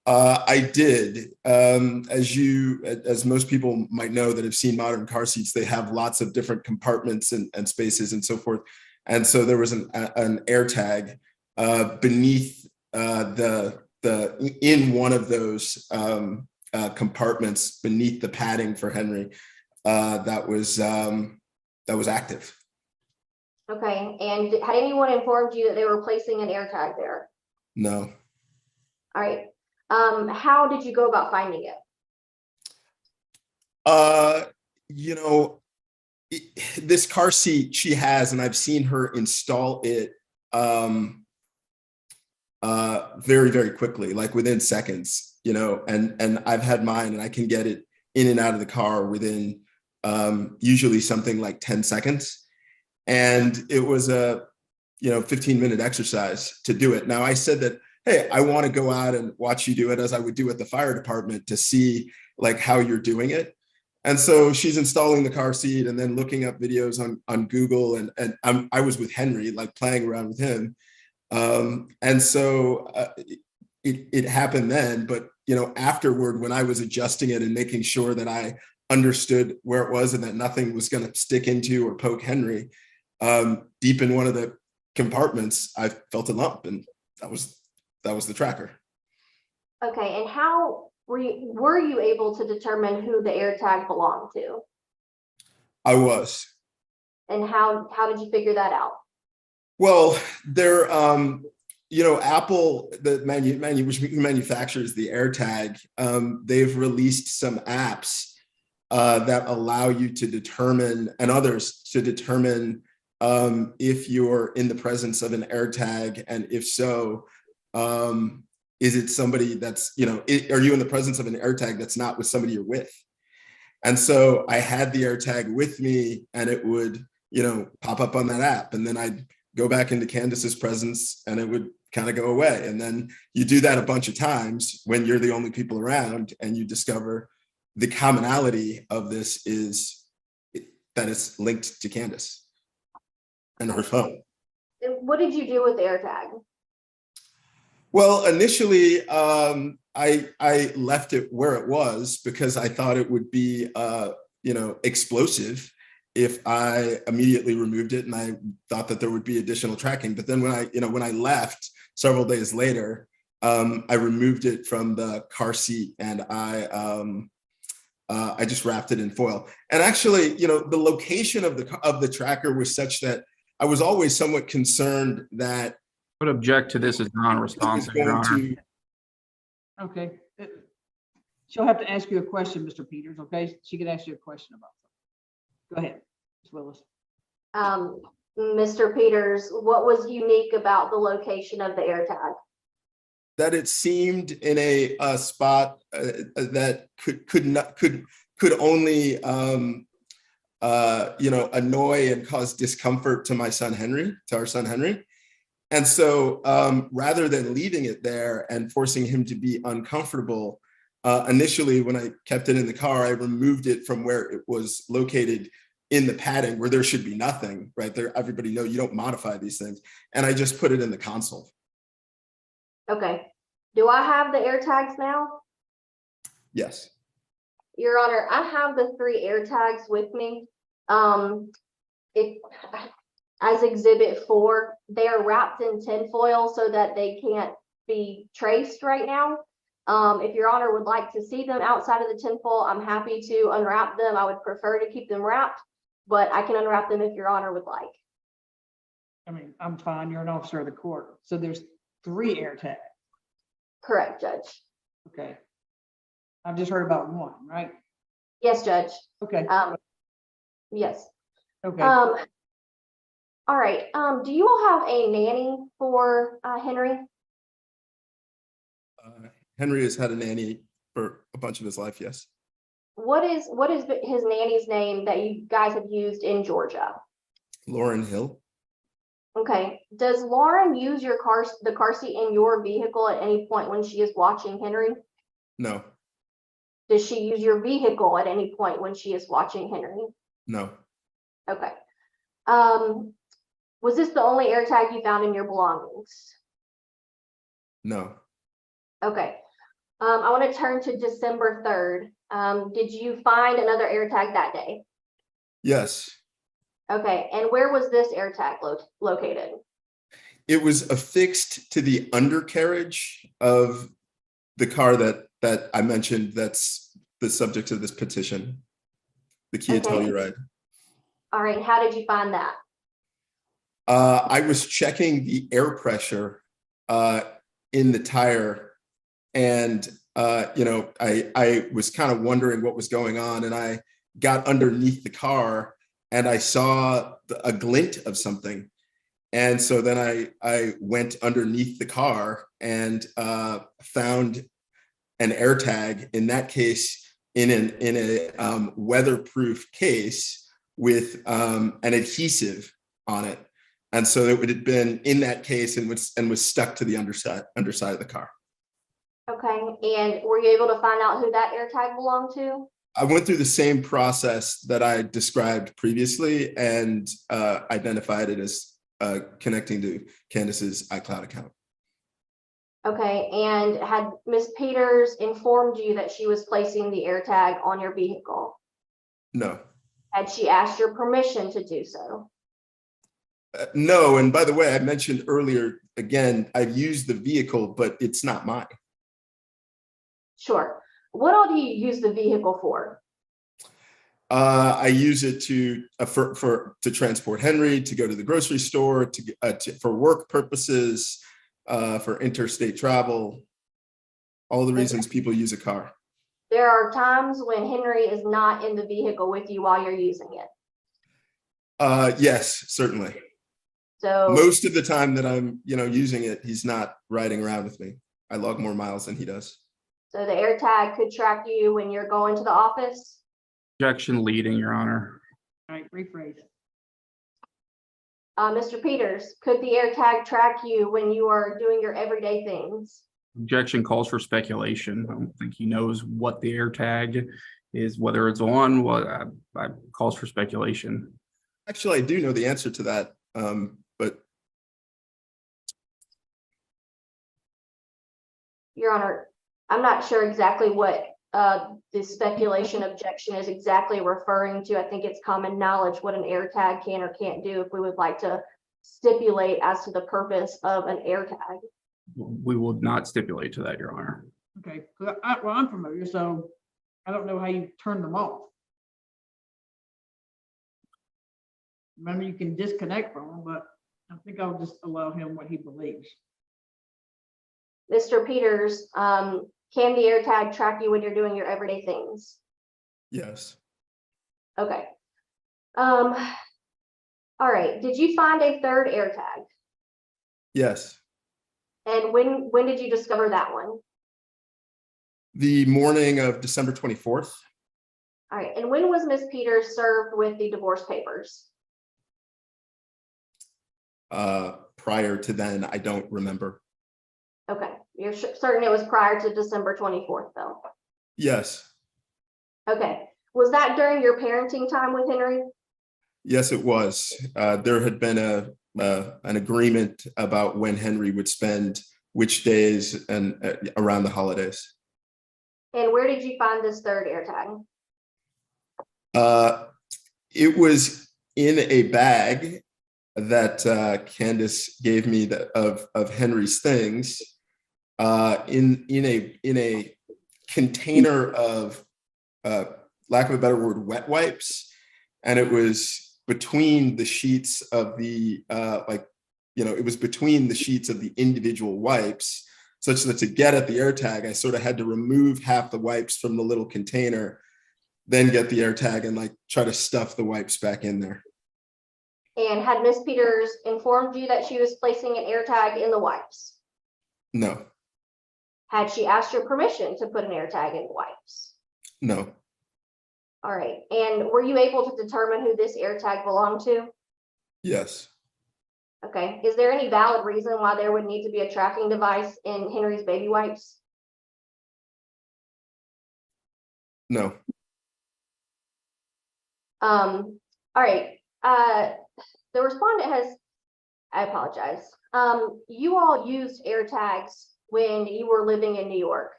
I did. As most people might know that have seen modern car seats, they have lots of different compartments and spaces and so forth. And so there was an AirTag beneath in one of those compartments beneath the padding for Henry that was active. Okay, and had anyone informed you that they were placing an AirTag there? No. All right. How did you go about finding it? You know, this car seat she has, and I've seen her install it very, very quickly, like within seconds, you know, and I've had mine and I can get it in and out of the car within usually something like 10 seconds. And it was a, 15-minute exercise to do it. Now I said that, hey, I want to go out and watch you do it as I would do at the fire department to see like how you're doing it. And so she's installing the car seat and then looking up videos on Google, and I was with Henry, like playing around with him. And so it happened then, but afterward, when I was adjusting it and making sure that I understood where it was and that nothing was going to stick into or poke Henry, deep in one of the compartments, I felt a lump, and that was the tracker. Okay, and how were you able to determine who the AirTag belonged to? I was. And how did you figure that out? Well, they're Apple, which manufactures the AirTag, they've released some apps that allow you to determine, and others to determine, if you're in the presence of an AirTag, and if so, is it somebody that's, are you in the presence of an AirTag that's not with somebody you're with? And so I had the AirTag with me, and it would, pop up on that app, and then I'd go back into Candace's presence and it would kind of go away. And then you do that a bunch of times when you're the only people around, and you discover the commonality of this is that it's linked to Candace and her phone. And what did you do with the AirTag? Well, initially, I left it where it was because I thought it would be, explosive if I immediately removed it, and I thought that there would be additional tracking. But then when I left several days later, I removed it from the car seat, and I just wrapped it in foil. And actually, the location of the tracker was such that I was always somewhat concerned that I would object to this as non-responsive, Your Honor. Okay. She'll have to ask you a question, Mr. Peters, okay? She can ask you a question about something. Go ahead, Ms. Willis. Mr. Peters, what was unique about the location of the AirTag? that it seemed in a spot that could only annoy and cause discomfort to our son Henry. And so rather than leaving it there and forcing him to be uncomfortable, initially when I kept it in the car, I removed it from where it was located in the padding where there should be nothing right there. Everybody knows you don't modify these things. And I just put it in the console. Okay. Do I have the AirTags now? Yes. Your Honor, I have the 3 AirTags with me. As Exhibit 4, they are wrapped in tinfoil so that they can't be traced right now. If Your Honor would like to see them outside of the tinfoil, I'm happy to unwrap them. I would prefer to keep them wrapped, but I can unwrap them if Your Honor would like. I mean, I'm fine. You're an officer of the court. So there's 3 AirTags. Correct, Judge. Okay. I've just heard about 1, right? Yes, Judge. Okay. Yes. Okay. All right. Do you all have a nanny for Henry? Henry has had a nanny for a bunch of his life, yes. What is his nanny's name that you guys have used in Georgia? Lauren Hill. Okay, does Lauren use the car seat in your vehicle at any point when she is watching Henry? No, Does she use your vehicle at any point when she is watching Henry? no, Okay. Was this the only AirTag you found in your belongings? no. Okay. I want to turn to December 3rd. Did you find another AirTag that day? Yes. Okay, and where was this AirTag located? It was affixed to the undercarriage of the car that I mentioned that's the subject of this petition, the Kia Okay. Telluride. All right, how did you find that? I was checking the air pressure in the tire, and I was kind of wondering what was going on, and I got underneath the car and I saw a glint of something. And so then I went underneath the car and found an AirTag, in that case, in a weatherproof case with an adhesive on it. And so it had been in that case and was stuck to the underside of the car. Okay, and were you able to find out who that AirTag belonged to? I went through the same process that I described previously and identified it as connecting to Candace's iCloud account. Okay, and had Ms. Peters informed you that she was placing the AirTag on your vehicle? No. Had she asked your permission to do so? No, and by the way, I mentioned earlier, again, I've used the vehicle, but it's not mine. Sure. What all do you use the vehicle for? I use it to transport Henry, to go to the grocery store, for work purposes, for interstate travel, all the reasons people use a car. There are times when Henry is not in the vehicle with you while you're using it. Yes, certainly. So Most of the time that I'm, using it, he's not riding around with me. I log more miles than he does. So the AirTag could track you when you're going to the office? Objection leading, Your Honor. All right, rephrase it. Mr. Peters, could the AirTag track you when you are doing your everyday things? Objection calls for speculation. I don't think he knows what the AirTag is, whether it's on. Calls for speculation. Actually, I do know the answer to that, but Your Honor, I'm not sure exactly what the speculation objection is exactly referring to. I think it's common knowledge what an AirTag can or can't do. If we would like to stipulate as to the purpose of an AirTag. We will not stipulate to that, Your Honor. Okay, well, I'm familiar, so I don't know how you turn them off. Remember, you can disconnect from them, but I think I'll just allow him what he believes. Mr. Peters, can the AirTag track you when you're doing your everyday things? yes. Okay. All right. Did you find a third AirTag? Yes. And when did you discover that one? The morning of December 24th. All right. And when was Ms. Peters served with the divorce papers? Prior to then, I don't remember. Okay. You're certain it was prior to December 24th, though? Yes. Okay. Was that during your parenting time with Henry? Yes, it was. There had been an agreement about when Henry would spend which days and around the holidays. And where did you find this third AirTag? It was in a bag that Candace gave me of Henry's things, in a container of, lack of a better word, wet wipes, and it was between the sheets of the it was between the sheets of the individual wipes, such that to get at the AirTag, I sort of had to remove half the wipes from the little container, then get the AirTag and try to stuff the wipes back in there. And had Ms. Peters informed you that she was placing an AirTag in the wipes? No. Had she asked your permission to put an AirTag in the wipes? No. All right. And were you able to determine who this AirTag belonged to? Yes. Okay. Is there any valid reason why there would need to be a tracking device in Henry's baby wipes? No. All right. The respondent has, I apologize. You all used AirTags when you were living in New York.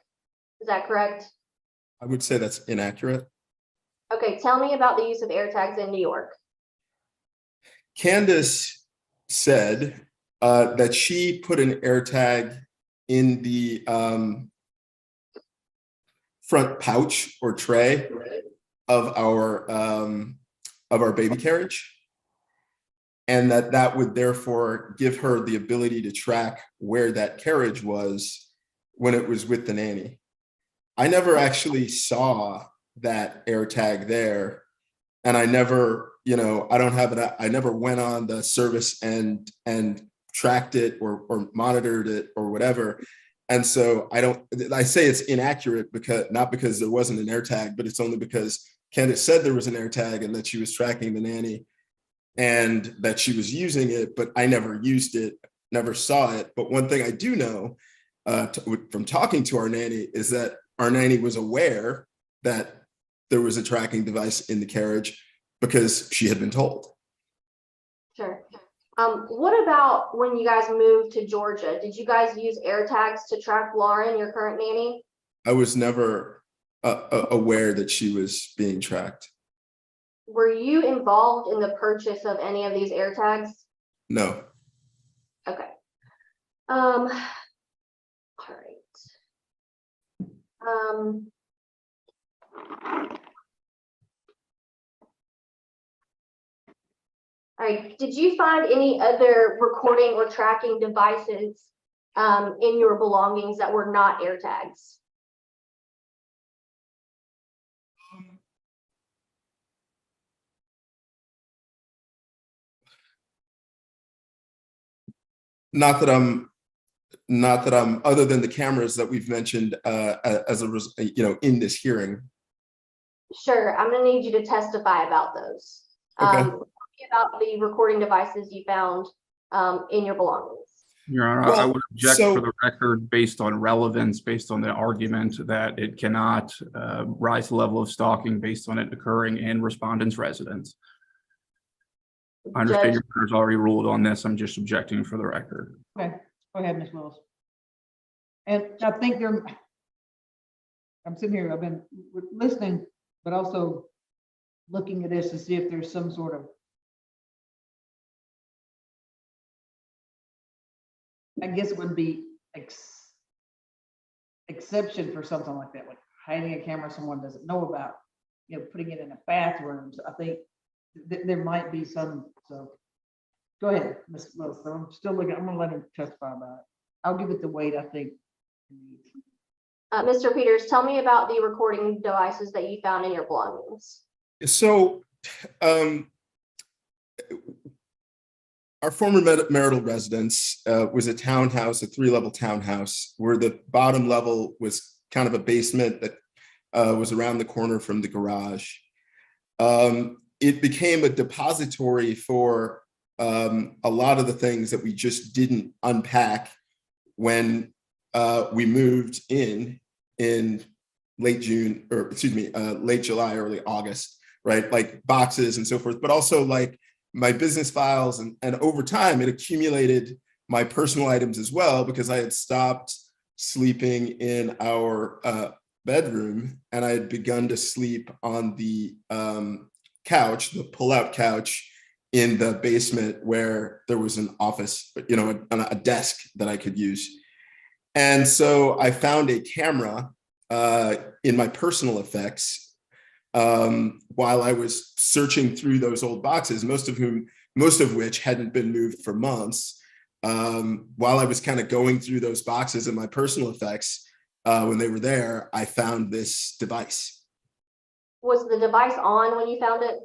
Is that correct? I would say that's inaccurate. Okay. Tell me about the use of AirTags in New York. Candace said that she put an AirTag in the front pouch or tray of our baby carriage, and that would therefore give her the ability to track where that carriage was when it was with the nanny. I never actually saw that AirTag there, and I never, I never went on the service and tracked it or monitored it or whatever. And so I say it's inaccurate not because there wasn't an AirTag, but it's only because Candace said there was an AirTag and that she was tracking the nanny and that she was using it, but I never used it, never saw it. But one thing I do know from talking to our nanny is that our nanny was aware that there was a tracking device in the carriage because she had been told. Sure. What about when you guys moved to Georgia? Did you guys use AirTags to track Lauren, your current nanny? I was never aware that she was being tracked. Were you involved in the purchase of any of these AirTags? No. Okay. All right. All right. Did you find any other recording or tracking devices in your belongings that were not AirTags? Not that I'm other than the cameras that we've mentioned as a in this hearing. Sure. I'm going to need you to testify about those. Okay. Tell me about the recording devices you found in your belongings. Your Honor, I would object for the record based on relevance, based on the argument that it cannot rise the level of stalking based on it occurring in respondent's residence. I understand your Honor's already ruled on this. I'm just objecting for the record. Okay, go ahead, Ms. Willis. And I think I'm sitting here, I've been listening, but also looking at this to see if there's some sort of, I guess it would be exception for something like that, like hiding a camera someone doesn't know about, putting it in a bathroom. So I think there might be some, so go ahead, Ms. Willis. I'm still looking, I'm gonna let him testify about it. I'll give it the weight I think. Mr. Peters, tell me about the recording devices that you found in your belongings. So our former marital residence was a townhouse, a 3-level townhouse, where the bottom level was kind of a basement that was around the corner from the garage. It became a depository for a lot of the things that we just didn't unpack when we moved in late June, or excuse me, late July, early August, right? Like boxes and so forth, but also like my business files, and over time it accumulated my personal items as well, because I had stopped sleeping in our bedroom and I had begun to sleep on the couch, the pull-out couch in the basement where there was an office, a desk that I could use. And so I found a camera in my personal effects while I was searching through those old boxes, most of which hadn't been moved for months. While I was kind of going through those boxes in my personal effects, when they were there, I found this device. Was the device on when you found it?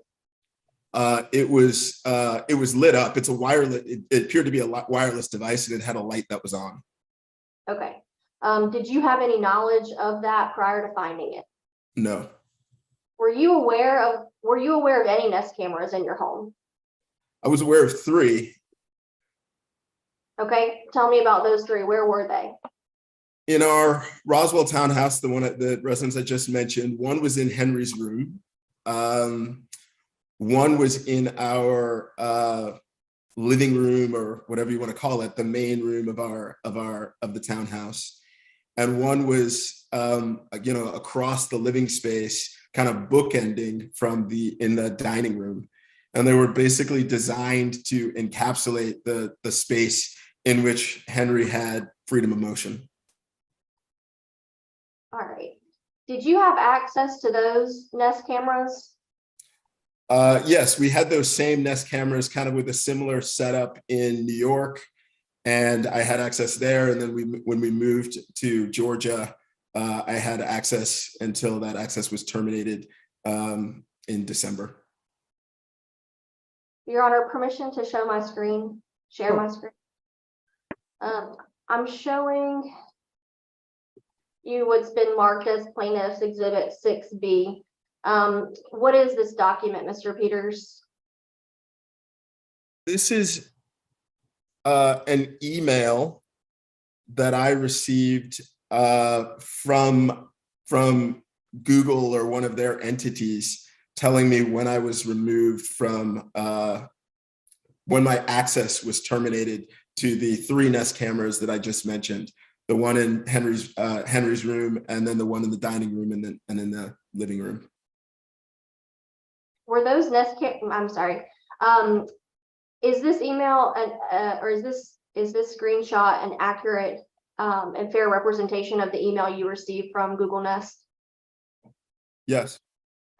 It was lit up. It's a wireless. It appeared to be a wireless device, and it had a light that was on. Okay. Did you have any knowledge of that prior to finding it? No. Were you aware of any Nest cameras in your home? I was aware of 3. Okay, tell me about those 3. Where were they? In our Roswell townhouse, the one at the residence I just mentioned, one was in Henry's room. One was in our living room, or whatever you want to call it, the main room of the townhouse. And one was across the living space, kind of bookending in the dining room. And they were basically designed to encapsulate the space in which Henry had freedom of motion. All right. Did you have access to those Nest cameras? Yes, we had those same Nest cameras kind of with a similar setup in New York, and I had access there. And then when we moved to Georgia, I had access until that access was terminated in December. Your Honor, permission to show my screen, share my screen. I'm showing you what's been marked as plaintiff's exhibit 6B. What is this document, Mr. Peters? This is an email that I received from Google or one of their entities telling me when I was removed from, when my access was terminated to the 3 Nest cameras that I just mentioned, the one in Henry's room, and then the one in the dining room, and in the living room. Were those Nest I'm sorry. Is this email or is this screenshot an accurate and fair representation of the email you received from Google Nest? Yes.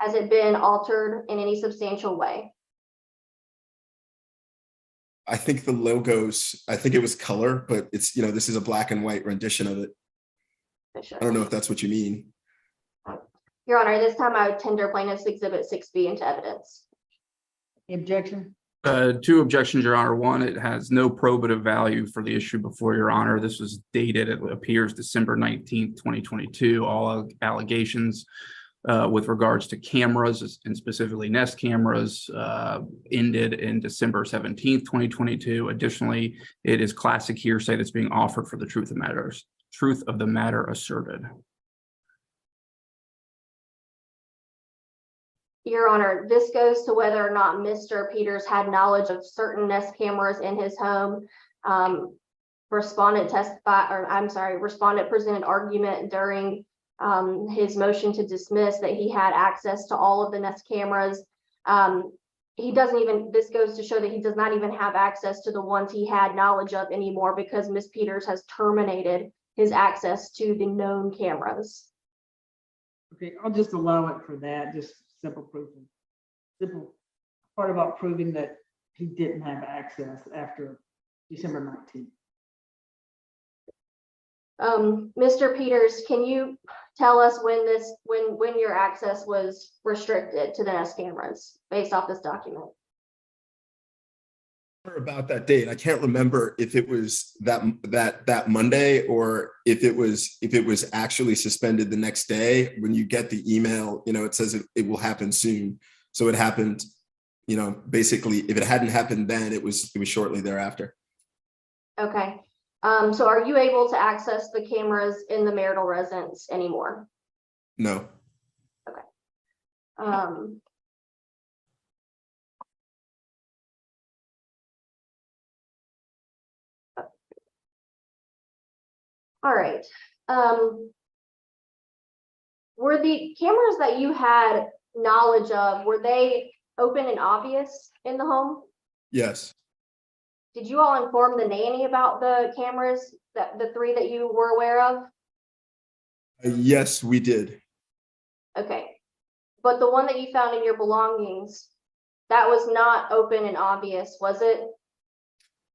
Has it been altered in any substantial way? I think the logos, I think it was color, but it's, this is a black and white rendition of it. Sure. I don't know if that's what you mean. Your Honor, this time I would tender plaintiff's exhibit 6B into evidence. The objection? 2 objections, Your Honor. 1, it has no probative value for the issue before Your Honor. This was dated, it appears, December 19th, 2022. All allegations with regards to cameras, and specifically Nest cameras, ended in December 17th, 2022. Additionally, it is classic hearsay that's being offered for the truth of the matter asserted. Your Honor, this goes to whether or not Mr. Peters had knowledge of certain Nest cameras in his home. Respondent presented argument during his motion to dismiss that he had access to all of the Nest cameras. This goes to show that he does not even have access to the ones he had knowledge of anymore, because Ms. Peters has terminated his access to the known cameras. Okay, I'll just allow it for that, just simple proof. Simple part about proving that he didn't have access after December 19th. Mr. Peters, can you tell us when your access was restricted to the Nest cameras based off this document? About that date, I can't remember if it was that Monday, or if it was actually suspended the next day. When you get the email, it says it will happen soon. So it happened, basically, if it hadn't happened then, it was shortly thereafter. Okay. So are you able to access the cameras in the marital residence anymore? No. Okay. All right. Were the cameras that you had knowledge of, were they open and obvious in the home? Yes. Did you all inform the nanny about the cameras, the 3 that you were aware of? Yes, we did. Okay. But the one that you found in your belongings, that was not open and obvious, was it?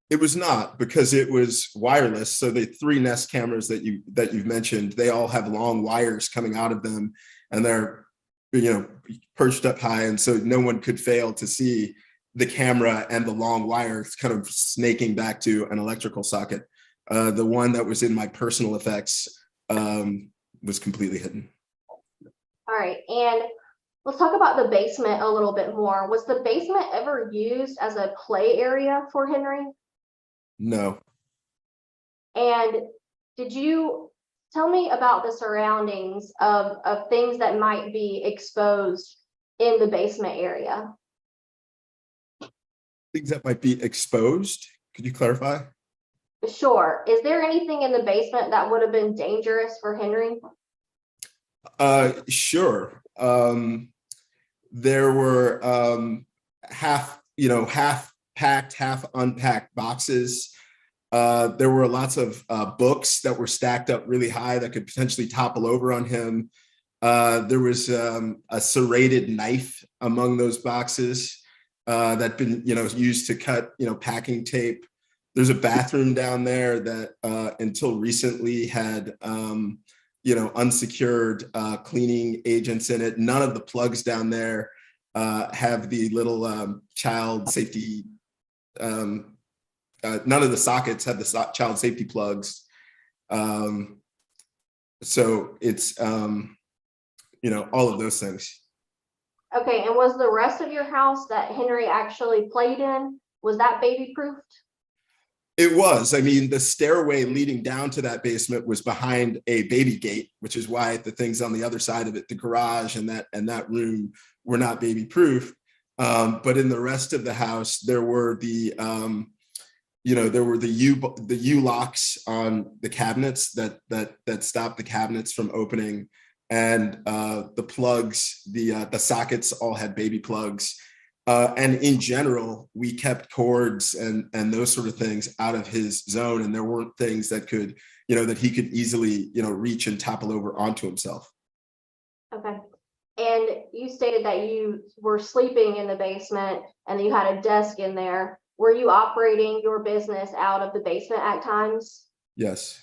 It was not, because it was wireless. So the 3 Nest cameras that you've mentioned, they all have long wires coming out of them, and they're perched up high, and so no one could fail to see the camera and the long wires kind of snaking back to an electrical socket. The one that was in my personal effects was completely hidden. All right, and let's talk about the basement a little bit more. Was the basement ever used as a play area for Henry? No. And did you tell me about the surroundings of things that might be exposed in the basement area? Things that might be exposed. Could you clarify? Sure. Is there anything in the basement that would have been dangerous for Henry? Sure. There were half packed, half unpacked boxes. There were lots of books that were stacked up really high that could potentially topple over on him. There was a serrated knife among those boxes that'd been used to cut packing tape. There's a bathroom down there that until recently had unsecured cleaning agents in it. None of the plugs down there have the little child safety. None of the sockets have the child safety plugs. So it's all of those things. Okay, and was the rest of your house that Henry actually played in, was that baby proofed? It was. I mean, the stairway leading down to that basement was behind a baby gate, which is why the things on the other side of it, the garage and that room, were not baby proof. But in the rest of the house, there were the U locks on the cabinets that stopped the cabinets from opening, and the plugs, the sockets all had baby plugs. And in general, we kept cords and those sort of things out of his zone, and there weren't things that could, that he could easily, reach and topple over onto himself. Okay. And you stated that you were sleeping in the basement and you had a desk in there. Were you operating your business out of the basement at times? Yes.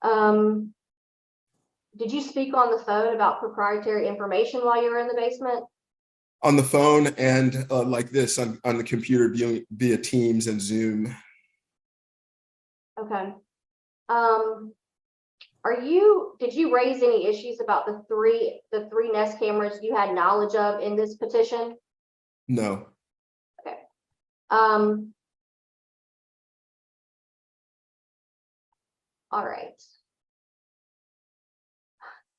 Did you speak on the phone about proprietary information while you were in the basement? On the phone and like this on the computer via Teams and Zoom. Okay. Did you raise any issues about the three Nest cameras you had knowledge of in this petition? No. Okay. All right.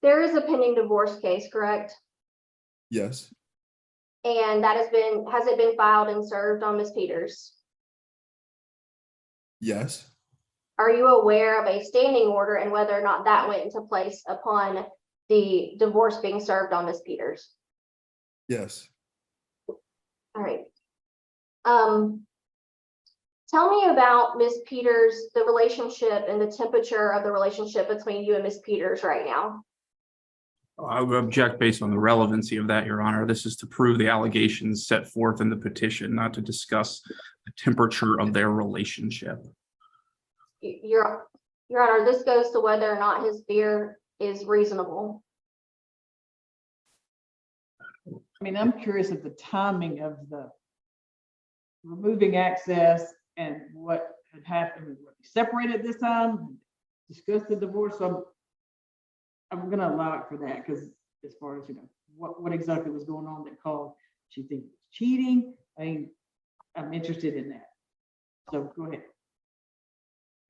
There is a pending divorce case, correct? Yes. And has it been filed and served on Ms. Peters? Yes. Are you aware of a standing order and whether or not that went into place upon the divorce being served on Ms. Peters? Yes. All right. Tell me about Ms. Peters, the relationship and the temperature of the relationship between you and Ms. Peters right now. I would object based on the relevancy of that, Your Honor. This is to prove the allegations set forth in the petition, not to discuss the temperature of their relationship. Your Honor, this goes to whether or not his fear is reasonable. I mean, I'm curious at the timing of the removing access and what had happened. Were they separated this time? Discussed the divorce. So I'm going to allow it for that, because as far as what exactly was going on that caused she think it was cheating. I mean, I'm interested in that. So go ahead.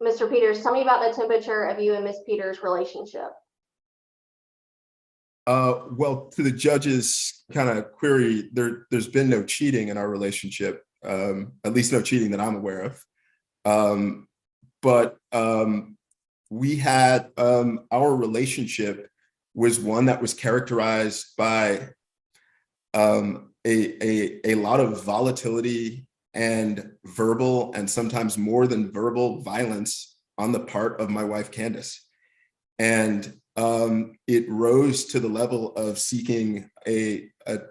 Mr. Peters, tell me about the temperature of you and Ms. Peters' relationship. Well, to the judge's kind of query, there's been no cheating in our relationship, at least no cheating that I'm aware of. But we had our relationship was one that was characterized by a lot of volatility and verbal, and sometimes more than verbal, violence on the part of my wife, Candace. And it rose to the level of seeking a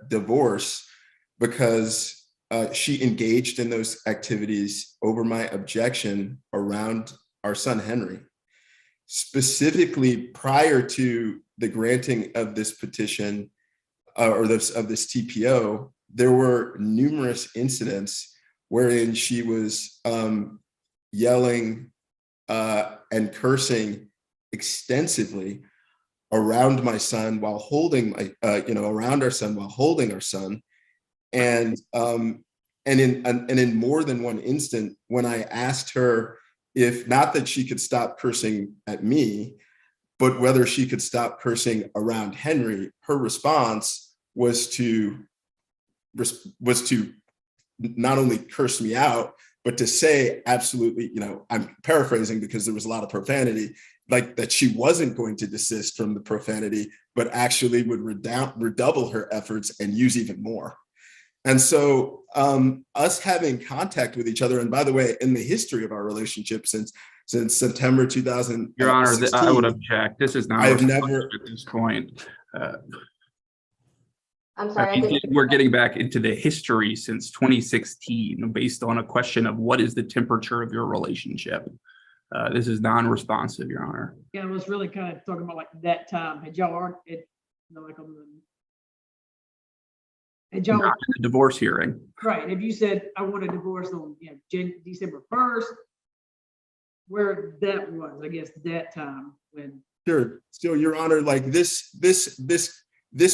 divorce because she engaged in those activities over my objection around our son, Henry. Specifically, prior to the granting of this petition of this TPO, there were numerous incidents wherein she was yelling and cursing extensively around my son while holding my, around our son while holding our son. And in more than one instant, when I asked her if not that she could stop cursing at me, but whether she could stop cursing around Henry, her response was to not only curse me out, but to say absolutely, I'm paraphrasing because there was a lot of profanity, like that she wasn't going to desist from the profanity, but actually would redouble her efforts and use even more. And so us having contact with each other, and by the way, in the history of our relationship since September 2016, Your Honor, I would object. This is not I have never at this point. I'm sorry. We're getting back into the history since 2016 based on a question of what is the temperature of your relationship. This is non-responsive, Your Honor. Yeah, I was really kind of talking about like that time. Had y'all not in The divorce hearing. right? If you said I want a divorce on December 1st, where that was, I guess that time when. Sure. So, Your Honor, like this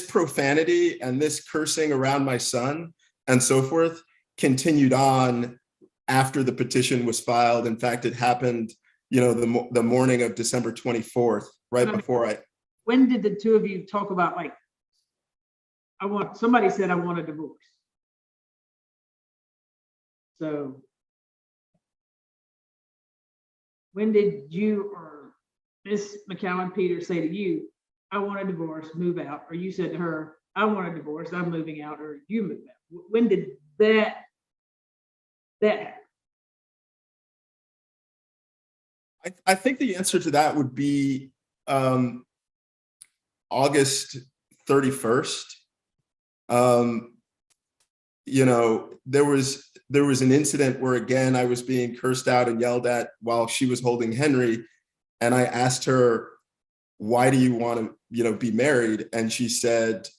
profanity and this cursing around my son and so forth continued on after the petition was filed. In fact, it happened, the morning of December 24th, right before I. When did the two of you talk about like, somebody said I want a divorce. So when did you or Miss McCowan Peters say to you, I want a divorce, move out, or you said to her, I want a divorce, I'm moving out, or you move out? When did that happen? I think the answer to that would be August 31st. There was an incident where, again, I was being cursed out and yelled at while she was holding Henry. And I asked her, why do you want to, be married? And she said,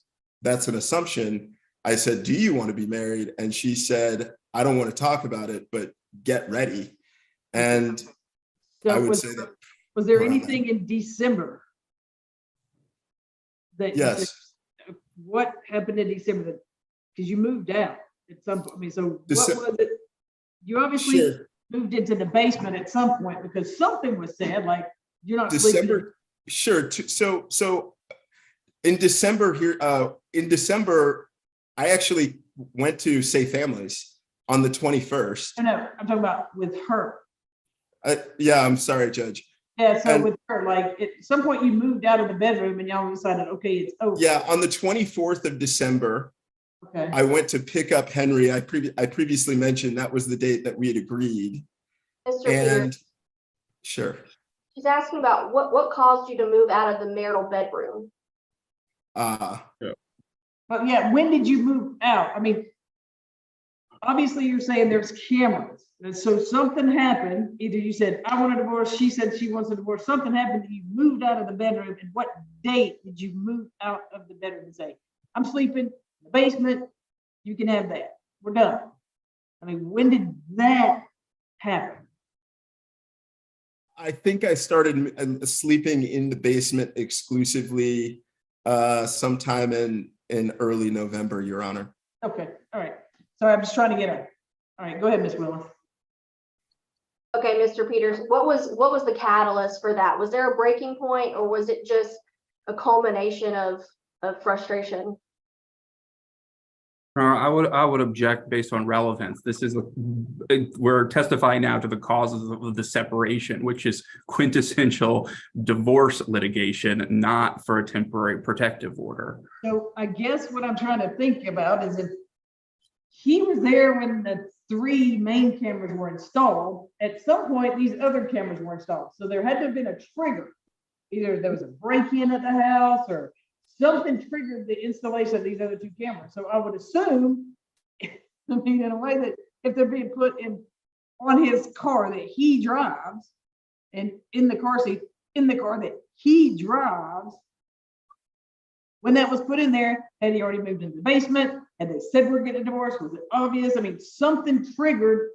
that's an assumption. I said, do you want to be married? And she said, I don't want to talk about it, but get ready. And So I would say that. Was there anything in December that Yes. you said, what happened in December? Because you moved out at some point. I mean, so what was it? You obviously moved into the basement at some point because something was said, like you're not sleeping. Sure. So in December here, I actually went to Safe Families on the 21st. No, I'm talking about with her. Yeah, I'm sorry, Judge. Yeah, so with her, like at some point you moved out of the bedroom and y'all decided, okay, it's over. Yeah, on the 24th of December, okay. I went to pick up Henry. I previously mentioned that was the date that we had agreed. Mr. And Peters, sure. she's asking about what caused you to move out of the marital bedroom? But yeah, when did you move out? I mean, obviously you're saying there's cameras. And so something happened. Either you said, I want a divorce. She said she wants a divorce. Something happened that you moved out of the bedroom. And what date did you move out of the bedroom and say, I'm sleeping in the basement. You can have that. We're done. I mean, when did that happen? I think I started sleeping in the basement exclusively sometime in early November, Your Honor. Okay. All right. Sorry, I'm just trying to get her. All right, go ahead, Ms. Willis. Okay, Mr. Peters, what was the catalyst for that? Was there a breaking point or was it just a culmination of frustration? I would object based on relevance. We're testifying now to the causes of the separation, which is quintessential divorce litigation, not for a temporary protective order. So I guess what I'm trying to think about is if he was there when the 3 main cameras were installed, at some point these other cameras were installed. So there had to have been a trigger. Either there was a break-in at the house or something triggered the installation of these other 2 cameras. So I would assume, I mean, in a way that if they're being put on his car that he drives and in the car seat, in the car that he drives, when that was put in there, had he already moved into the basement? Had they said we're getting a divorce? Was it obvious? I mean, something triggered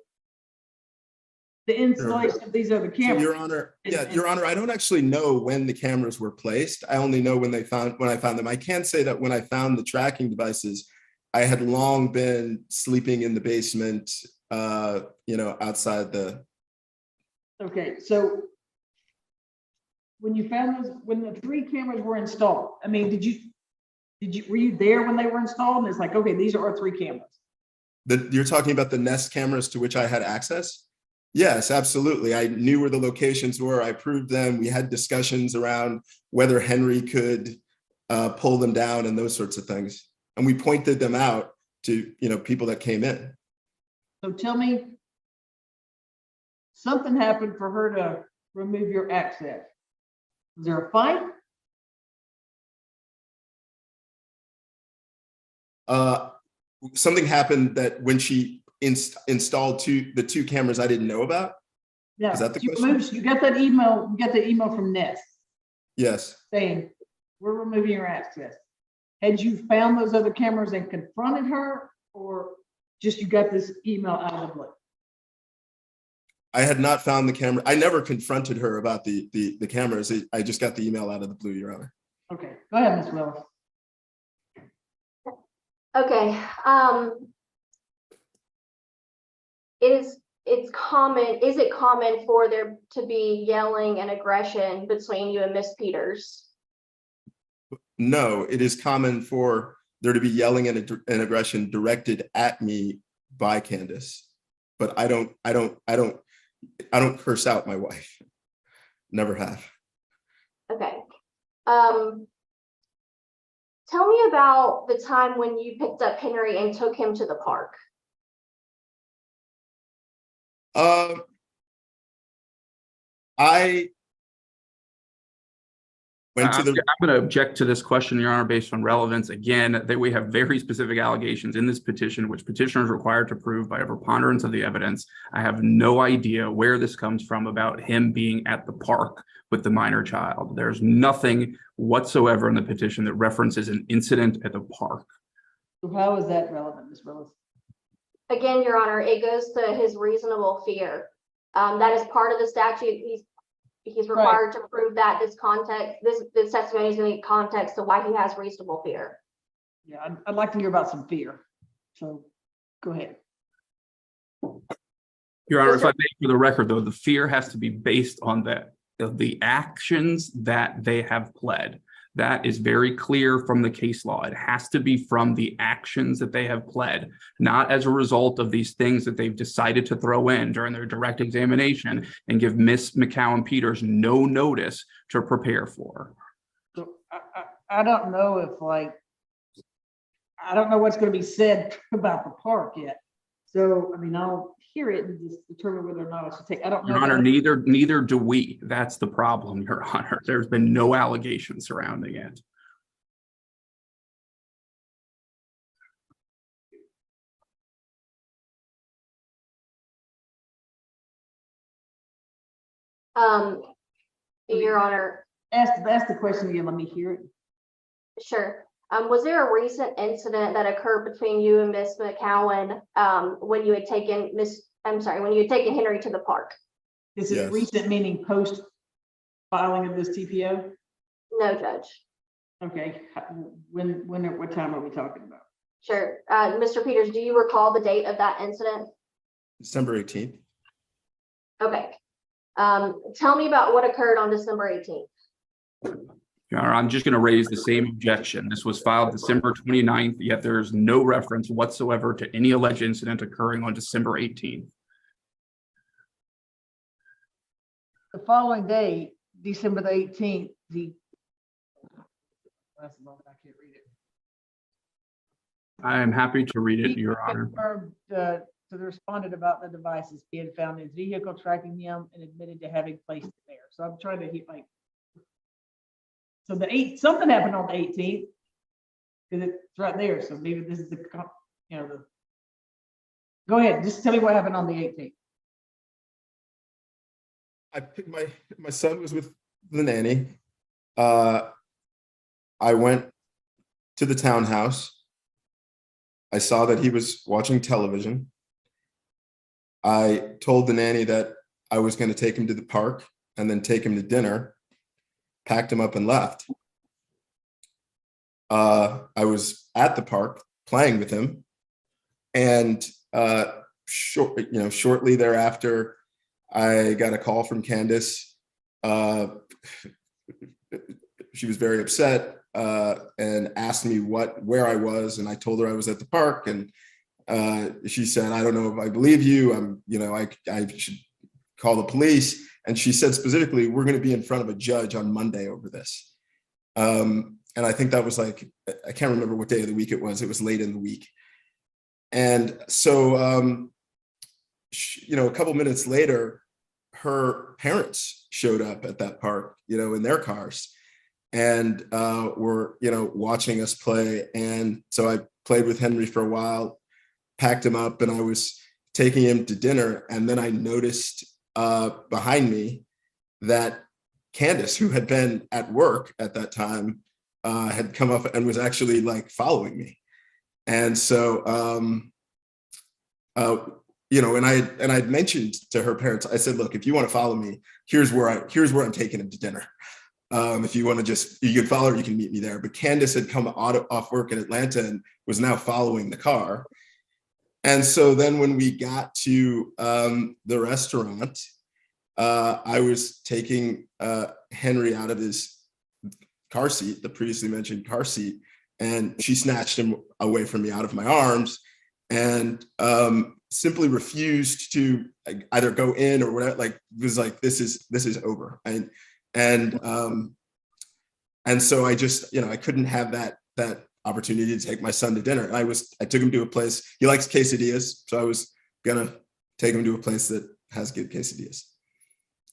the installation of these other So, cameras. Your Honor, yeah, And- Your Honor, I don't actually know when the cameras were placed. I only know when I found them. I can say that when I found the tracking devices, I had long been sleeping in the basement, outside the. Okay, so when you found those, when the 3 cameras were installed, I mean, were you there when they were installed? And it's like, okay, these are our 3 cameras. You're talking about the Nest cameras to which I had access? Yes, absolutely. I knew where the locations were. I proved them. We had discussions around whether Henry could pull them down and those sorts of things. And we pointed them out to, people that came in. So tell me, something happened for her to remove your access. Was there a fight? Something happened that when she installed the 2 cameras I didn't know about. Yeah. Is that the You question? moved- You got that email, from Nest Yes. saying, we're removing your access. Had you found those other cameras and confronted her, or just you got this email out of the blue? I had not found the camera. I never confronted her about the cameras. I just got the email out of the blue, Your Honor. Okay, go ahead, Ms. Willis. Okay, is it common for there to be yelling and aggression between you and Miss Peters? No, it is common for there to be yelling and aggression directed at me by Candace, but I don't curse out my wife. Never have. Okay. Tell me about the time when you picked up Henry and took him to the park. I went to I'm going to object to this question, Your Honor, based on relevance. Again, that we have very specific allegations in this petition, which petitioner is required to prove by a preponderance of the evidence. I have no idea where this comes from about him being at the park with the minor child. There's nothing whatsoever in the petition that references an incident at the park. So how is that relevant, Ms. Willis? Again, Your Honor, it goes to his reasonable fear. That is part of the statute. He's required to prove that this testimony is going to need context to why he has reasonable fear. Yeah, I'd like to hear about some fear. So go ahead. Your Honor, if I may, for the record, though, the fear has to be based on the actions that they have pled. That is very clear from the case law. It has to be from the actions that they have pled, not as a result of these things that they've decided to throw in during their direct examination and give Miss McCowan-Peters no notice to prepare for. So I don't know if I don't know what's going to be said about the park yet. So, I mean, I'll hear it and just determine whether or not I should take, I don't know. Your Honor, neither do we. That's the problem, Your Honor. There's been no allegation surrounding it. Your Honor. Ask the question again, let me hear it. Sure. Was there a recent incident that occurred between you and Miss McCowan when you had taken Henry to the park? Is it Yes. recent, meaning post filing of this TPO? No, Judge. Okay, what time are we talking about? Sure. Mr. Peters, do you recall the date of that incident? December 18th. Okay. Tell me about what occurred on December 18th. Your Honor, I'm just going to raise the same objection. This was filed December 29th, yet there's no reference whatsoever to any alleged incident occurring on December 18th. The following day, December the 18th, that's the moment I can't read it. I am happy to read it, Your Honor. Confirmed to the respondent about the devices being found in his vehicle, tracking him, and admitted to having placed it there. So I'm trying to hit so something happened on the 18th because it's right there. So maybe this is go ahead. Just tell me what happened on the 18th. I picked my son was with the nanny. I went to the townhouse. I saw that he was watching television. I told the nanny that I was going to take him to the park and then take him to dinner, packed him up and left. I was at the park playing with him, and shortly thereafter, I got a call from Candace. She was very upset and asked me where I was, and I told her I was at the park, and she said, "I don't know if I believe you. I should call the police." And she said specifically, "We're going to be in front of a judge on Monday over this." And I think that was like, I can't remember what day of the week it was. It was late in the week. And so, a couple minutes later, her parents showed up at that park, in their cars, and were, watching us play. And so I played with Henry for a while, packed him up, and I was taking him to dinner. And then I noticed behind me that Candace, who had been at work at that time, had come up and was actually like following me. And so, and I'd mentioned to her parents, I said, "Look, if you want to follow me, here's where I'm taking him to dinner. If you want to you can follow her, you can meet me there." But Candace had come off work in Atlanta and was now following the car. And so then when we got to the restaurant, I was taking Henry out of his car seat, the previously mentioned car seat, and she snatched him away from me out of my arms, and simply refused to either go in or whatever. Like, was like, this is over. And so I just, I couldn't have that opportunity to take my son to dinner. I took him to a place, he likes quesadillas, so I was gonna take him to a place that has good quesadillas.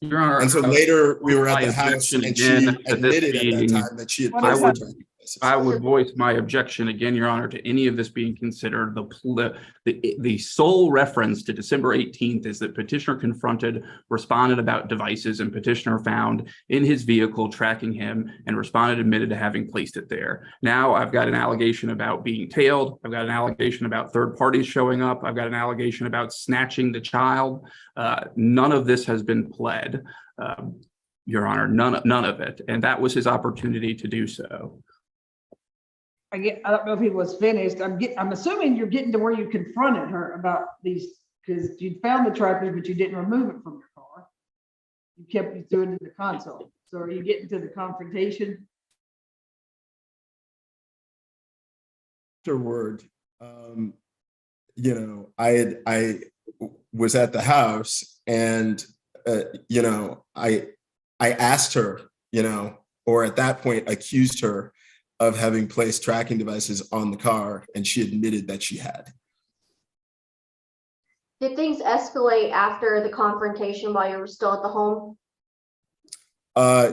Your Honor, And so later we were at the my house, objection and she again to this admitted at that being- time that she had What placed is the that? tracking devices. I would voice my objection again, Your Honor, to any of this being considered. The sole reference to December 18th is that petitioner confronted respondent about devices, and petitioner found in his vehicle tracking him, and respondent admitted to having placed it there. Now I've got an allegation about being tailed. I've got an allegation about third parties showing up. I've got an allegation about snatching the child. None of this has been pled, Your Honor, none of it. And that was his opportunity to do so. I don't know if he was finished. I'm assuming you're getting to where you confronted her about these, because you found the trackers, but you didn't remove it from your car. You threw it in the console. So are you getting to the confrontation? Afterward, I was at the house, and I asked her, or at that point accused her of having placed tracking devices on the car, and she admitted that she had. Did things escalate after the confrontation while you were still at the home?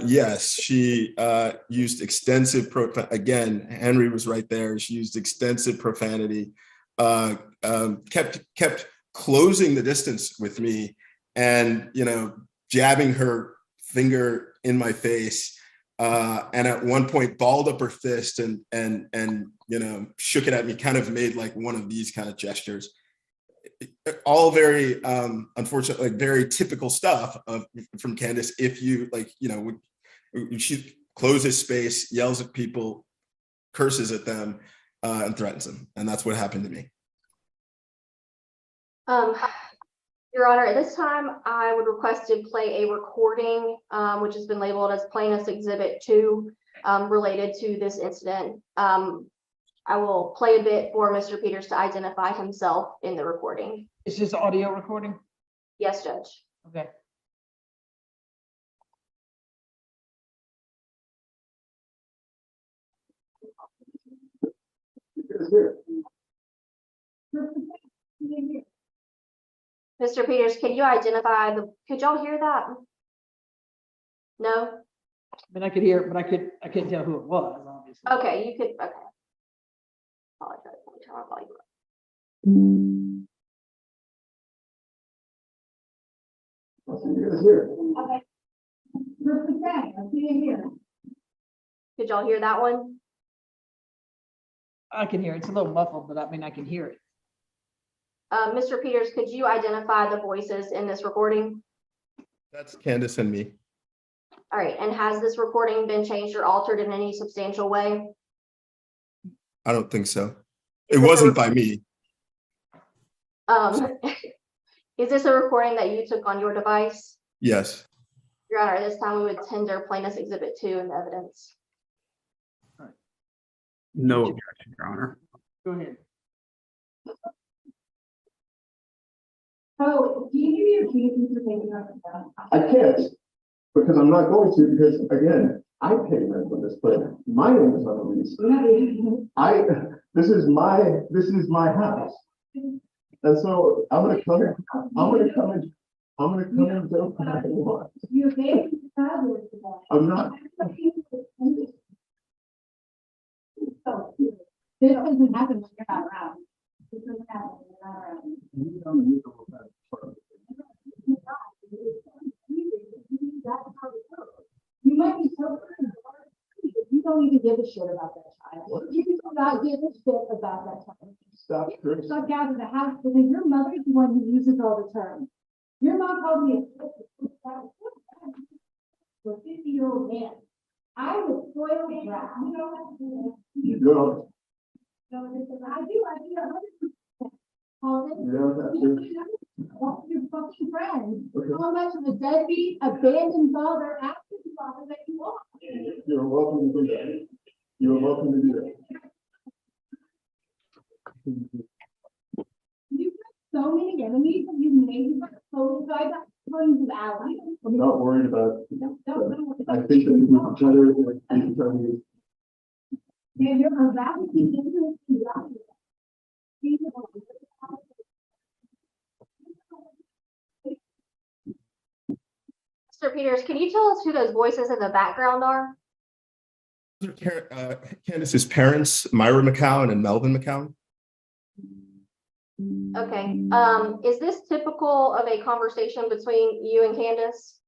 Yes, she used extensive again, Henry was right there. She used extensive profanity, kept closing the distance with me, and jabbing her finger in my face, and at one point balled up her fist and shook it at me, kind of made like one of these kind of gestures. All very unfortunately, like very typical stuff from Candace. If you she closes space, yells at people, curses at them, and threatens them, and that's what happened to me. Your Honor, at this time, I would request to play a recording, which has been labeled as Plaintiff's Exhibit 2, related to this incident. I will play a bit for Mr. Peters to identify himself in the recording. It's just audio recording? Yes, Judge. Okay. Mr. Peters, can you identify could y'all hear that? No? I mean, I could hear it, but I couldn't tell who it was, obviously. Okay, you could, okay. Apologize, let me turn my volume up. Okay. Could y'all hear that one? I can hear it. It's a little muffled, but I mean, I can hear it. Mr. Peters, could you identify the voices in this recording? That's Candace and me. All right, and has this recording been changed or altered in any substantial way? I don't think so. It Is this a wasn't by me. Is this a recording that you took on your device? Yes. Your Honor, at this time we would tender plaintiff's exhibit 2 in the evidence. No objection, Your Honor. Go ahead. So, do you give your cases for taking up the phone? I can't, because I'm not going to, because again, I pay rent for this place. My name is on the lease. This is my house. And so I'm gonna come in and do what I want. You gave the fabulous today. I'm not, So, this doesn't happen when you're not around. This doesn't happen when you're not around. You might be so but you don't even give a shit about that child. You do not give a shit about that child. stop, You Chris. stuck out of the house because your mother's the one who uses all the terms. Your mom called me a 50-year-old man. I was spoiled brat. You know, You don't, I do 100%. Call it. you don't have to. What's your fucking friend? Okay. How much of a deadbeat, abandoned father, absent father that you are? You're welcome to do that. You're welcome to do that. You've got so many enemies that you made, you've got so I got tons of allies. I'm not worried about, Don't I think that we each other, we each other. And you're a rabid business. Mr. Peters, can you tell us who those voices in the background are? Candace's parents, Myra McCown and Melvin McCown. Okay, is this typical of a conversation between you and Candace?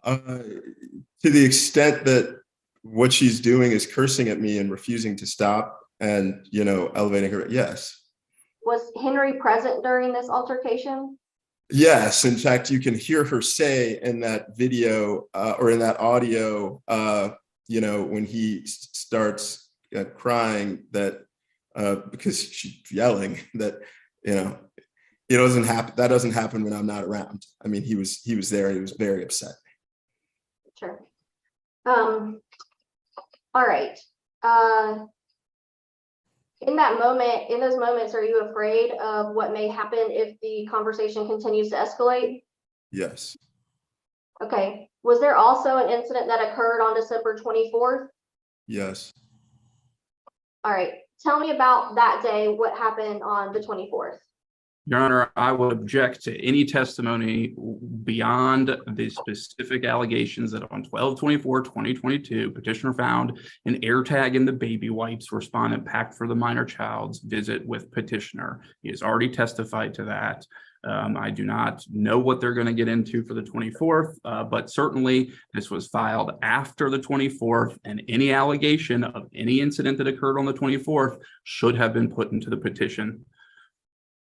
To the extent that what she's doing is cursing at me and refusing to stop and, you know, elevating her. Yes. Was Henry present during this altercation? Yes. In fact, you can hear her say in that video or in that audio, you know, when he starts crying that because she's yelling that, you know, it doesn't happen. That doesn't happen when I'm not around. I mean, he was there. He was very upset. Sure. All right. In that moment, in those moments, are you afraid of what may happen if the conversation continues to escalate? Yes. Okay. Was there also an incident that occurred on December 24th? Yes. All right. Tell me about that day. What happened on the 24th? Your Honor, I would object to any testimony beyond the specific allegations that on 12/24/2022, petitioner found an AirTag in the baby wipes respondent packed for the minor child's visit with petitioner. He has already testified to that. I do not know what they're going to get into for the 24th, but certainly this was filed after the 24th, and any allegation of any incident that occurred on the 24th should have been put into the petition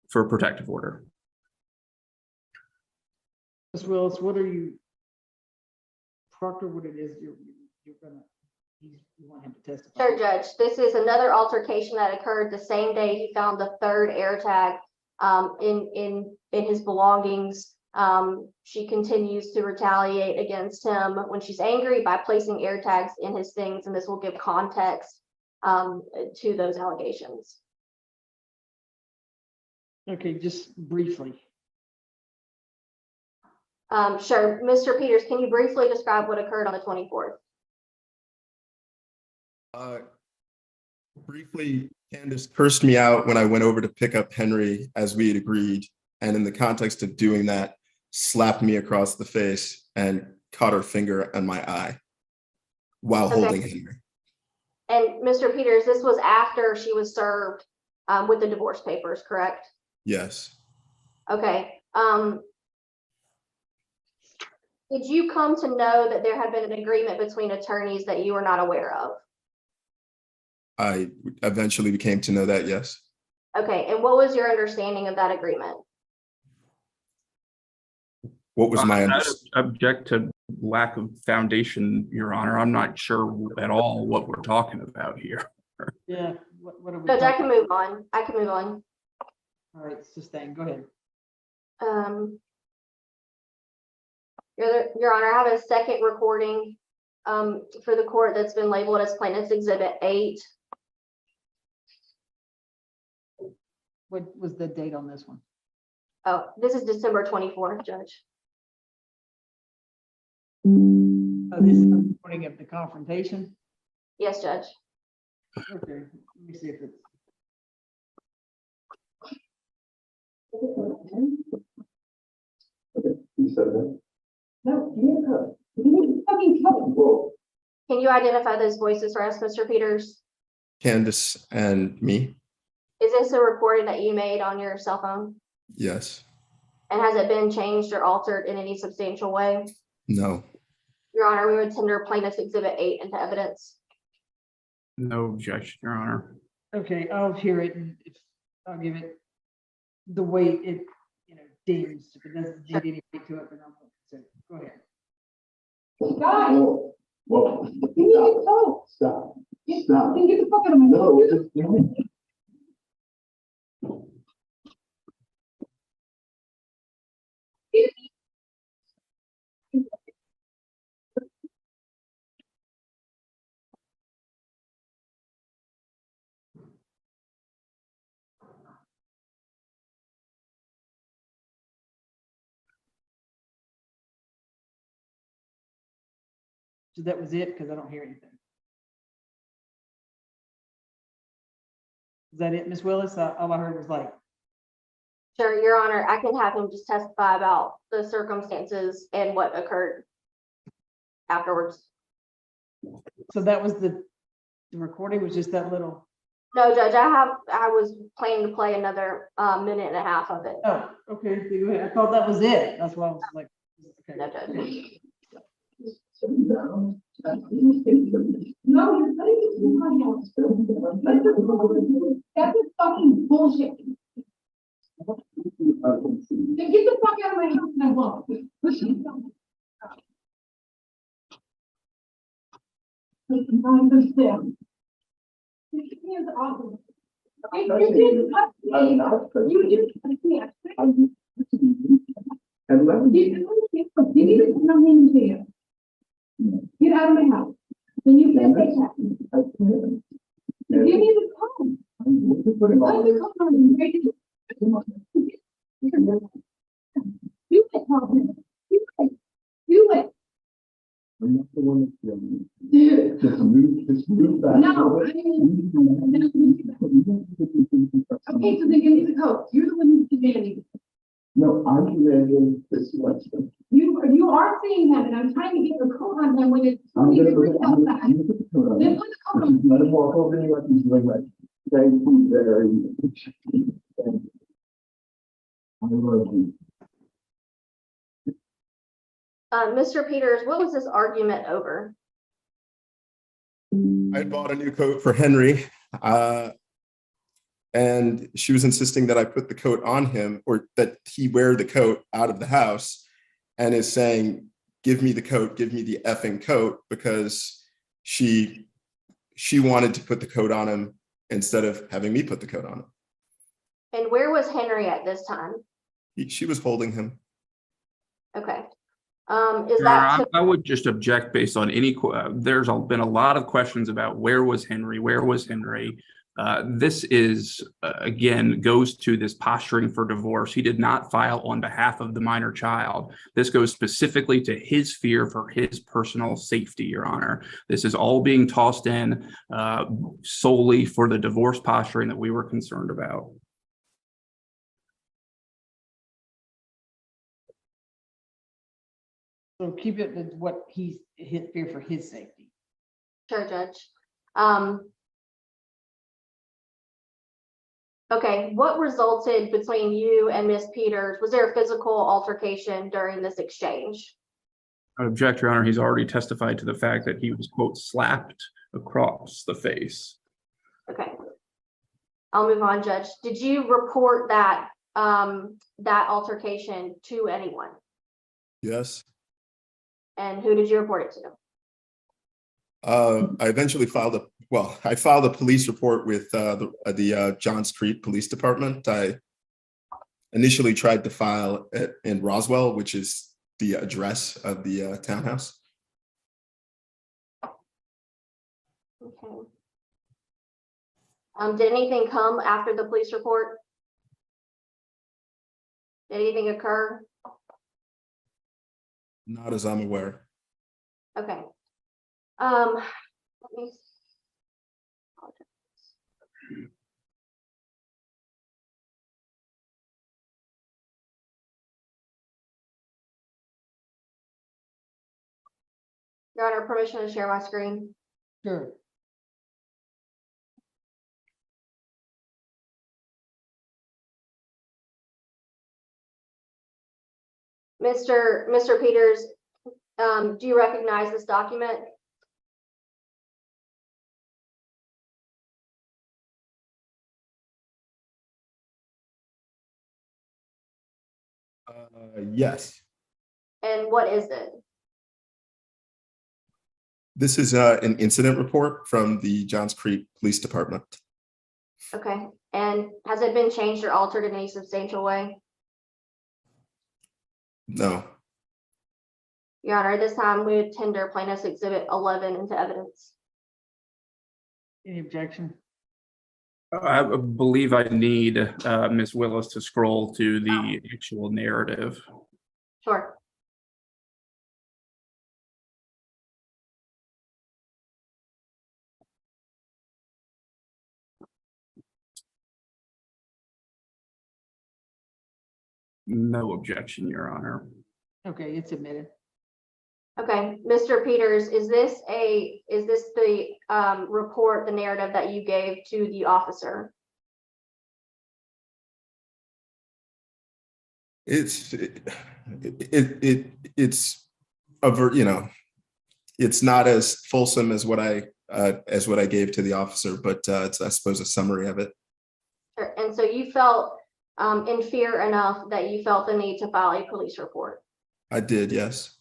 for a protective order. Ms. Willis, what are you, Proctor, what it is you want him to testify? Sure, Judge. This is another altercation that occurred the same day he found the third AirTag in his belongings. She continues to retaliate against him when she's angry by placing AirTags in his things, and this will give context to those allegations. Okay, just briefly. Sure. Mr. Peters, can you briefly describe what occurred on the 24th? Briefly, Candace cursed me out when I went over to pick up Henry as we had agreed. And in the context of doing that, slapped me across the face and caught her finger on my eye while holding Henry. And Mr. Peters, this was after she was served with the divorce papers, correct? Yes. Okay. Did you come to know that there had been an agreement between attorneys that you were not aware of? I eventually came to know that, yes. Okay, and what was your understanding of that agreement? What was my I'd understanding? object to lack of foundation, Your Honor. I'm not sure at all what we're talking about here. Yeah, what are we? Judge, I talking- can move on. I can move on. All right, sustain, go ahead. Your Honor, I have a second recording for the court that's been labeled as Plaintiff's Exhibit 8. What was the date on this one? Oh, this is December 24th, Judge. Oh, this is a recording of the confrontation. Yes, Judge. Okay, let me see if it's. Okay, you said that. No, give me the code. Give me the fucking code. Well, Can you identify those voices for us, Mr. Peters? Candace and me? Is this a recording that you made on your cell phone? Yes. And has it been changed or altered in any substantial way? No. Your Honor, we would tender Plaintiff's Exhibit 8 into evidence. No objection, Your Honor. Okay, I'll hear it and I'll give it the weight it, deems. If it doesn't need any weight to it, then I'll consider it. Go ahead. Guys, Well, give me the code. stop. Stop. Then get the fuck out of my No, house. just, no. So that was it, because I don't hear anything. Is that it, Ms. Willis? All I heard was like, Sure, Your Honor, I can have him just testify about the circumstances and what occurred afterwards. so that was the recording was just that little. No, Judge, I was planning to play another minute and a half of it. Oh, okay, so go ahead. I thought that was it. That's why I was like, okay. No, Judge. No, you're putting it in my house. That's a fucking bullshit. Then get the fuck out of my house and I won't. I understand. Your hands off of me. You didn't touch I'm me. not. You didn't touch me. And let me. You need to come in here. Get out of my house. Then you can't take that. I can't. Give me the code. I'm going to put it Let on. me come on and break it. You it, Robin. You it. You it. I'm not the one that's doing Dude. it. Just move back. No, I mean, okay, so then give me the code. You're the one who's demanding. No, I'm demanding this election. You are saying that, and I'm trying to get the code on him when it's. I'm gonna put Then I'm gonna put the code on. put the code on. Let him walk over and like he's doing right. Thank you very much. Thank you. I love you. Mr. Peters, what was this argument over? I had bought a new coat for Henry, and she was insisting that I put the coat on him or that he wear the coat out of the house, and is saying, give me the coat, give me the effing coat, because she wanted to put the coat on him instead of having me put the coat on him. And where was Henry at this time? She was holding him. Okay. Your Is that Honor, I would just object based on any, there's been a lot of questions about where was Henry? This is, again, goes to this posturing for divorce. He did not file on behalf of the minor child. This goes specifically to his fear for his personal safety, Your Honor. This is all being tossed in solely for the divorce posturing that we were concerned about. So keep it with what he's hit fear for his safety. Sure, Judge? Okay, what resulted between you and Miss Peters? Was there a physical altercation during this exchange? I object, Your Honor. He's already testified to the fact that he was, quote, slapped across the face. Okay. I'll move on, Judge. Did you report that altercation to anyone? Yes. And who did you report it to? I eventually filed I filed a police report with the Johns Creek Police Department. I initially tried to file it in Roswell, which is the address of the townhouse. Okay. Did anything come after the police report? Did anything occur? Not as I'm aware. Okay. Let me. Your Honor, permission to share my screen. Sure. Mr. Peters, do you recognize this document? Yes. And what is it? This is an incident report from the Johns Creek Police Department. Okay, and has it been changed or altered in any substantial way? No. Your Honor, this time we would tender plaintiff's exhibit 11 into evidence. Any objection? I believe I need Ms. Willis to scroll to the actual narrative. Sure. No objection, Your Honor. Okay, it's admitted. Okay, Mr. Peters, is this the report, the narrative that you gave to the officer? It's it's not as fulsome as what I gave to the officer, but it's, I suppose, a summary of it. Sure. And so you felt in fear enough that you felt the need to file a police report? I did, yes.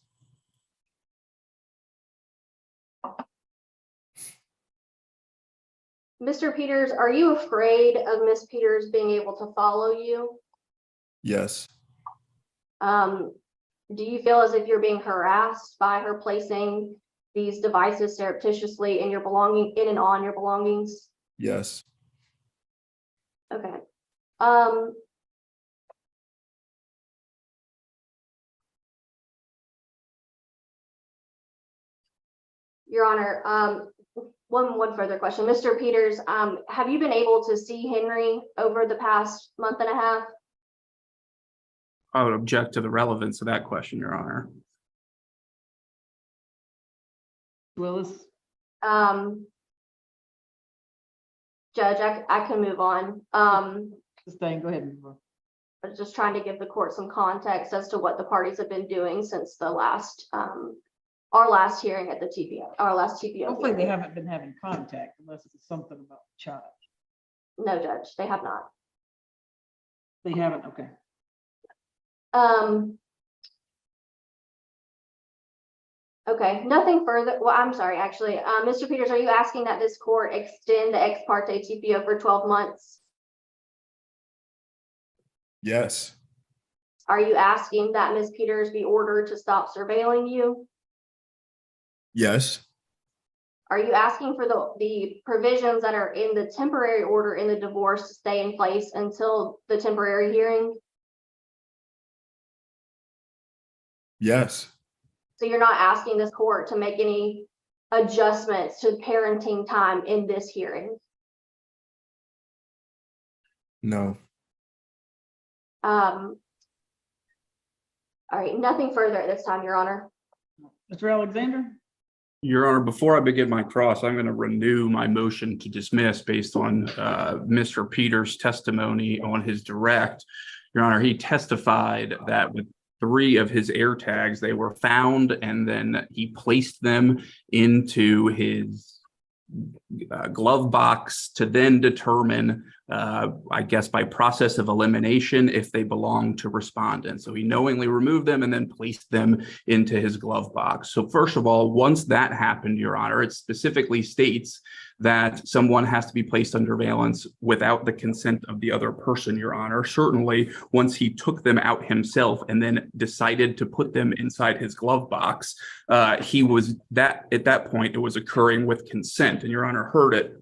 Mr. Peters, are you afraid of Ms. Peters being able to follow you? Yes. Do you feel as if you're being harassed by her placing these devices surreptitiously in and on your belongings? Yes. Okay. Your Honor, one further question. Mr. Peters, have you been able to see Henry over the past month and a half? I would object to the relevance of that question, Your Honor. Willis? Judge, I can move on. Sustain, go ahead. I was just trying to give the court some context as to what the parties have been doing since the last, our last hearing at the TPO, our last TPO. Hopefully they hearing. haven't been having contact unless it's something about the child. No, Judge, they have not. They haven't, okay. Okay, nothing further. Well, I'm sorry, actually, Mr. Peters, are you asking that this court extend the ex parte TPO for 12 months? Yes. Are you asking that Ms. Peters be ordered to stop surveilling you? Yes. Are you asking for the provisions that are in the temporary order in the divorce to stay in place until the temporary hearing? Yes. So you're not asking this court to make any adjustments to parenting time in this hearing? No. All right, nothing further at this time, Your Honor. Mr. Alexander? Your Honor, before I begin my cross, I'm going to renew my motion to dismiss based on Mr. Peters' testimony on his direct. Your Honor, he testified that with 3 of his AirTags, they were found and then he placed them into his glove box to then determine I guess by process of elimination if they belong to respondent. So he knowingly removed them and then placed them into his glove box. So first of all, once that happened, Your Honor, it specifically states that someone has to be placed under surveillance without the consent of the other person, Your Honor. Certainly, once he took them out himself and then decided to put them inside his glove box, he was that at that point, it was occurring with consent. And Your Honor heard it,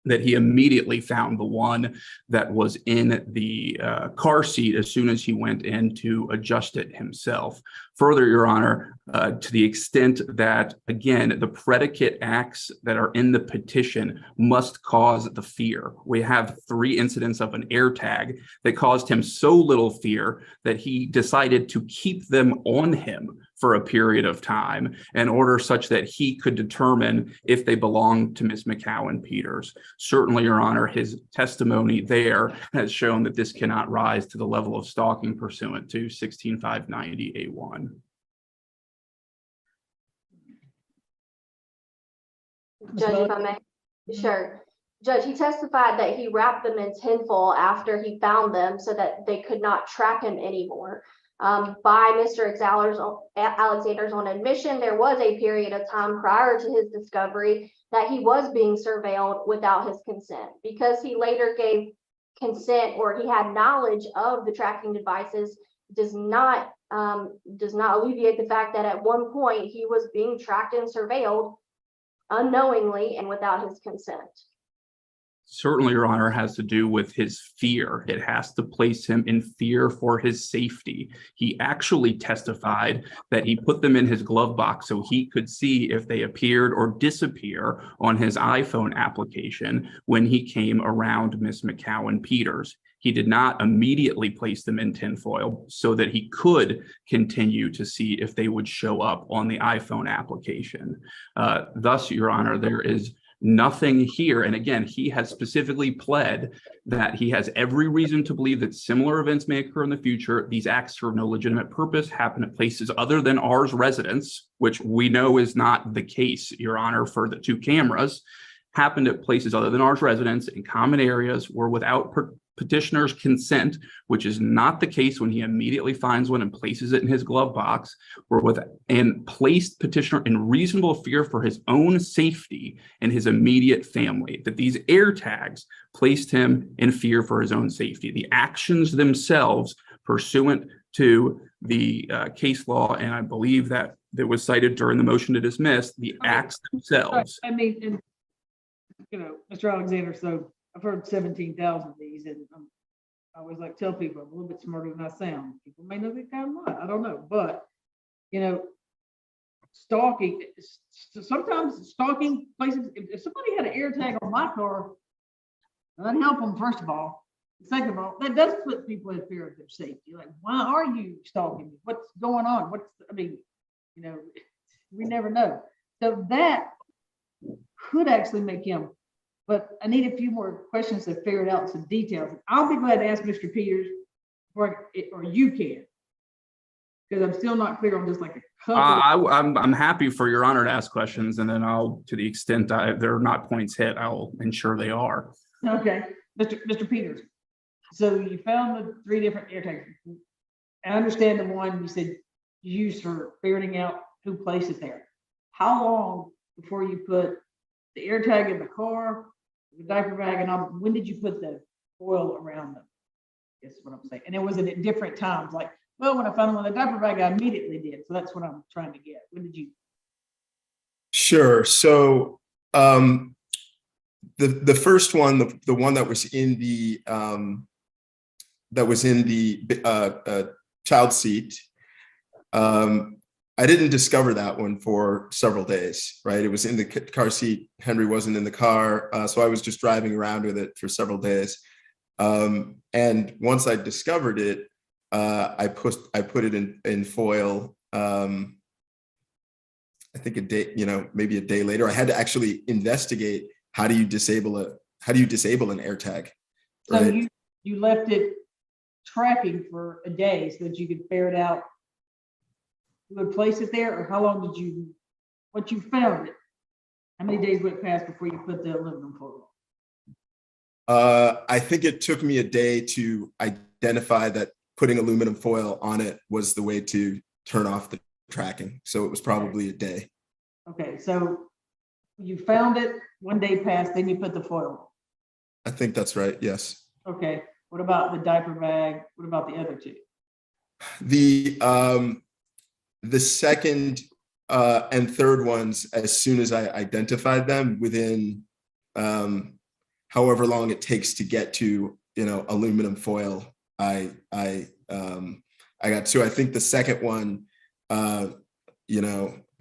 that he immediately found the one that was in the car seat as soon as he went in to adjust it himself. Further, Your Honor, to the extent that, again, the predicate acts that are in the petition must cause the fear. We have 3 incidents of an AirTag that caused him so little fear that he decided to keep them on him for a period of time in order such that he could determine if they belonged to Ms. McCowan-Peters. Certainly, Your Honor, his testimony there has shown that this cannot rise to the level of stalking pursuant to 16590A1. Judge, if I may. Sure. Judge, he testified that he wrapped them in tinfoil after he found them so that they could not track him anymore. By Mr. Alexander's own admission, there was a period of time prior to his discovery that he was being surveilled without his consent. Because he later gave consent or he had knowledge of the tracking devices does not alleviate the fact that at one point he was being tracked and surveilled unknowingly and without his consent. Certainly, Your Honor, has to do with his fear. It has to place him in fear for his safety. He actually testified that he put them in his glove box so he could see if they appeared or disappear on his iPhone application when he came around Ms. McCowan-Peters. He did not immediately place them in tinfoil so that he could continue to see if they would show up on the iPhone application. Thus, Your Honor, there is nothing here. And again, he has specifically pled that he has every reason to believe that similar events may occur in the future. These acts serve no legitimate purpose, happen at places other than ours residence, which we know is not the case, Your Honor, for the 2 cameras, happened at places other than ours residence in common areas were without petitioner's consent, which is not the case when he immediately finds one and places it in his glove box, and placed petitioner in reasonable fear for his own safety and his immediate family, that these AirTags placed him in fear for his own safety. The actions themselves pursuant to the case law, and I believe that was cited during the motion to dismiss, the acts themselves. I mean, and, you know, Mr. Alexander, so I've heard 17,000 of these, and I always like tell people I'm a little bit smarter than I sound. People may know that I'm not, I don't know, but you know, stalking. Sometimes stalking places. If somebody had an AirTag on my car, that'd help them. First of all, second of all, that does put people in fear of their safety. Like, why are you stalking me? What's going on? I mean, you know, we never know. So that could actually make him. But I need a few more questions to figure it out, some details. I'll be glad to ask Mr. Peters, or you can, because I'm still not clear on just like a couple. I'm happy for Your Honor to ask questions, and then I'll, to the extent there are not points hit, I'll ensure they are. Okay, Mr. Peters. So you found the 3 different AirTags. I understand the one you said you used for ferreting out who placed it there. How long before you put the AirTag in the car, the diaper bag, and when did you put the foil around them? Guess what I'm saying. And it was at different times. Like, well, when I found them in the diaper bag, I immediately did. So that's what I'm trying to get. When did you? Sure. So the first one, the one that was in the child seat, I didn't discover that one for several days, right? It was in the car seat. Henry wasn't in the car. So I was just driving around with it for several days. And once I discovered it, I put it in foil. I think a day, maybe a day later. I had to actually investigate how do you disable an AirTag. So right? you left it tracking for a day so that you could ferret out who would place it there, or how long did you, once you found it, how many days went past before you put the aluminum foil on? I think it took me a day to identify that putting aluminum foil on it was the way to turn off the tracking. So it was probably a day. Okay, so you found it, 1 day passed, then you put the foil I think that's right. Yes. on. Okay, what about the diaper bag? What about the other two? The second and third ones, as soon as I identified them, within however long it takes to get to, aluminum foil, I got to. I think the second one, I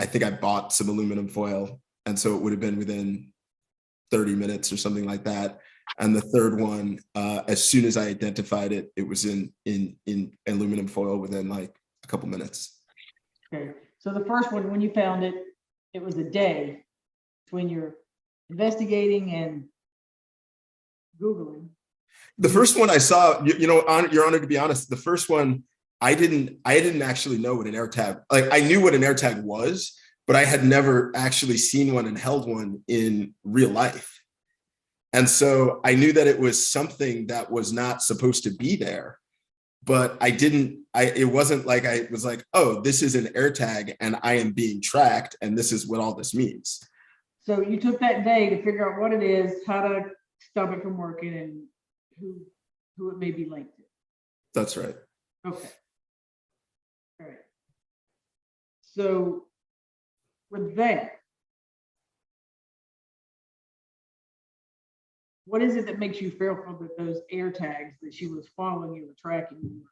think I bought some aluminum foil, and so it would have been within 30 minutes or something like that. And the third one, as soon as I identified it, it was in aluminum foil within like a couple minutes. Okay, so the first one, when you found it, it was a day between your investigating and Googling. The first one I saw, Your Honor, to be honest, the first one, I didn't actually know what an AirTag, like I knew what an AirTag was, but I had never actually seen one and held one in real life. And so I knew that it was something that was not supposed to be there, but it wasn't like I was like, oh, this is an AirTag and I am being tracked and this is what all this means. So you took that day to figure out what it is, how to stop it from working, and who it may be linked to. That's right. Okay. All right. So with that, what is it that makes you fearful that those AirTags that she was following you or tracking you,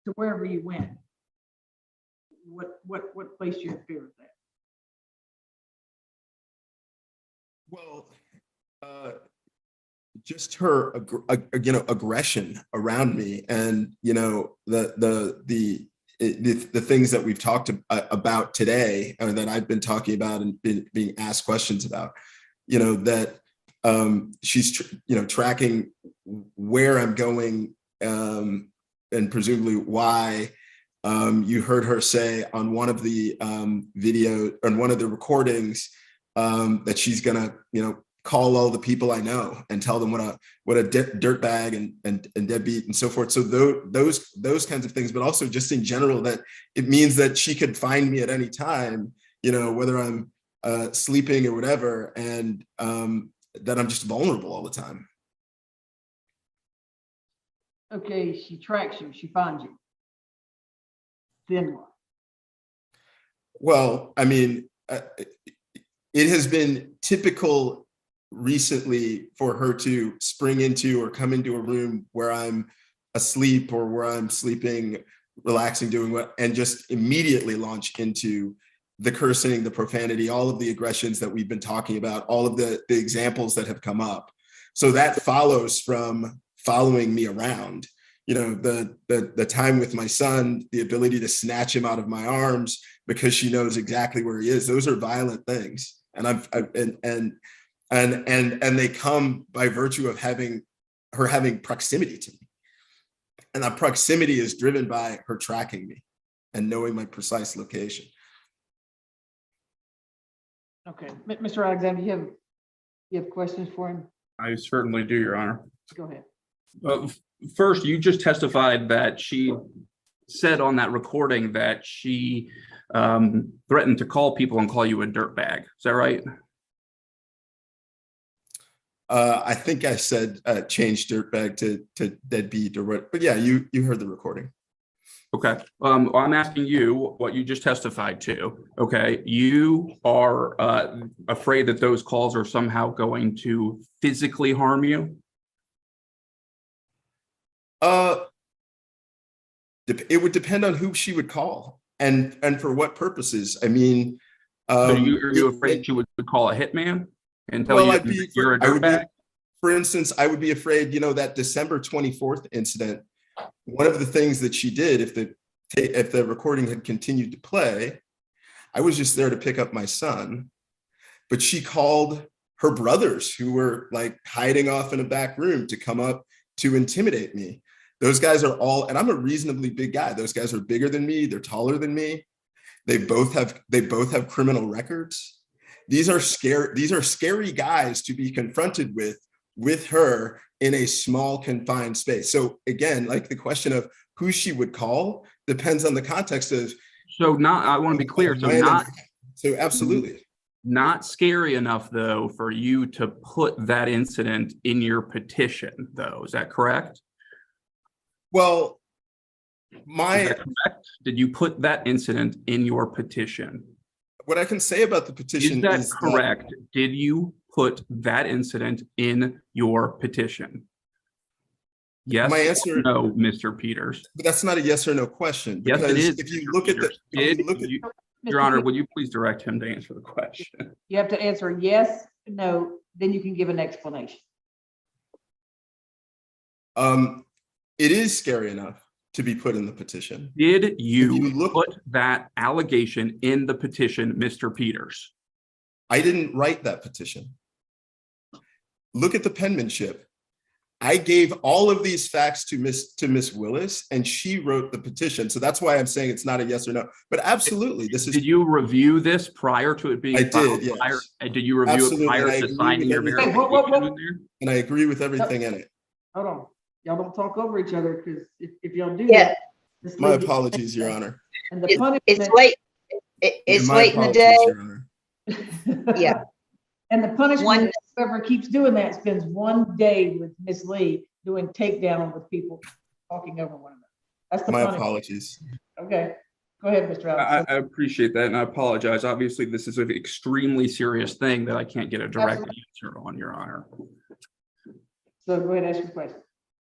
to wherever you went? What placed you in fear of that? Well, just her, aggression around me, and the things that we've talked about today, or that I've been talking about and being asked questions about, that she's tracking where I'm going, and presumably why. You heard her say on one of the on one of the recordings, that she's gonna call all the people I know and tell them what a dirtbag and deadbeat and so forth. So those kinds of things, but also just in general, that it means that she could find me at any time, whether I'm sleeping or whatever, and that I'm just vulnerable all the time. Okay, she tracks you, she finds you. Then what? Well, I mean, it has been typical recently for her to spring into or come into a room where I'm asleep or where I'm sleeping, relaxing, doing what, and just immediately launch into the cursing, the profanity, all of the aggressions that we've been talking about, all of the examples that have come up. So that follows from following me around. The time with my son, the ability to snatch him out of my arms because she knows exactly where he is. Those are violent things. And and they come by virtue of having proximity to me. And that proximity is driven by her tracking me and knowing my precise location. Okay, Mr. Alexander, you have questions for him? I certainly do, Your Honor. Go ahead. First, you just testified that she said on that recording that she threatened to call people and call you a dirtbag. Is that right? I think I said change dirtbag to deadbeat or what, but yeah, you heard the recording. Okay. I'm asking you what you just testified to. Okay. You are afraid that those calls are somehow going to physically harm you? It would depend on who she would call and for what purposes. I mean, So are you afraid she would call a hitman and tell you you're a dirtbag? For instance, I would be afraid, that December 24th incident, one of the things that she did, if the recording had continued to play, I was just there to pick up my son, but she called her brothers who were like hiding off in a back room to come up to intimidate me. Those guys are all, and I'm a reasonably big guy. Those guys are bigger than me. They're taller than me. They both have criminal records. These are scary guys to be confronted with with her in a small confined space. So again, like the question of who she would call depends on the context of. So I want to be clear. So absolutely. Not scary enough though for you to put that incident in your petition though. Is that correct? Well, Is that correct? Did you put that incident in your petition? What I can say about the petition is that correct? Did you put that incident in your petition? Yes. My answer, no, Mr. Peters. But that's not a yes or no question. Yes, it is. If you look at the, Your Honor, would you please direct him to answer the question? You have to answer yes, no, then you can give an explanation. it is scary enough to be put in the petition. Did you put that allegation in the petition, Mr. Peters? I didn't write that petition. Look at the penmanship. I gave all of these facts to Miss Willis, and she wrote the petition. So that's why I'm saying it's not a yes or no. But absolutely, this is. Did you review this prior to it being? I did. Yes. Did you review it prior to signing your verification? And I agree with everything in it. Hold on, y'all don't talk over each other, because if y'all do that. My apologies, Your Honor. And the punishment. It's late. It's late in the day. Yeah. And the punishment, whoever keeps doing that spends one day with Miss Lee doing takedown with people talking over one another. That's the punishment. Apologies. Okay, go ahead, Mr. Alex. I appreciate that, and I apologize. Obviously, this is an extremely serious thing that I can't get a direct answer on, Your Honor. So go ahead and ask your question.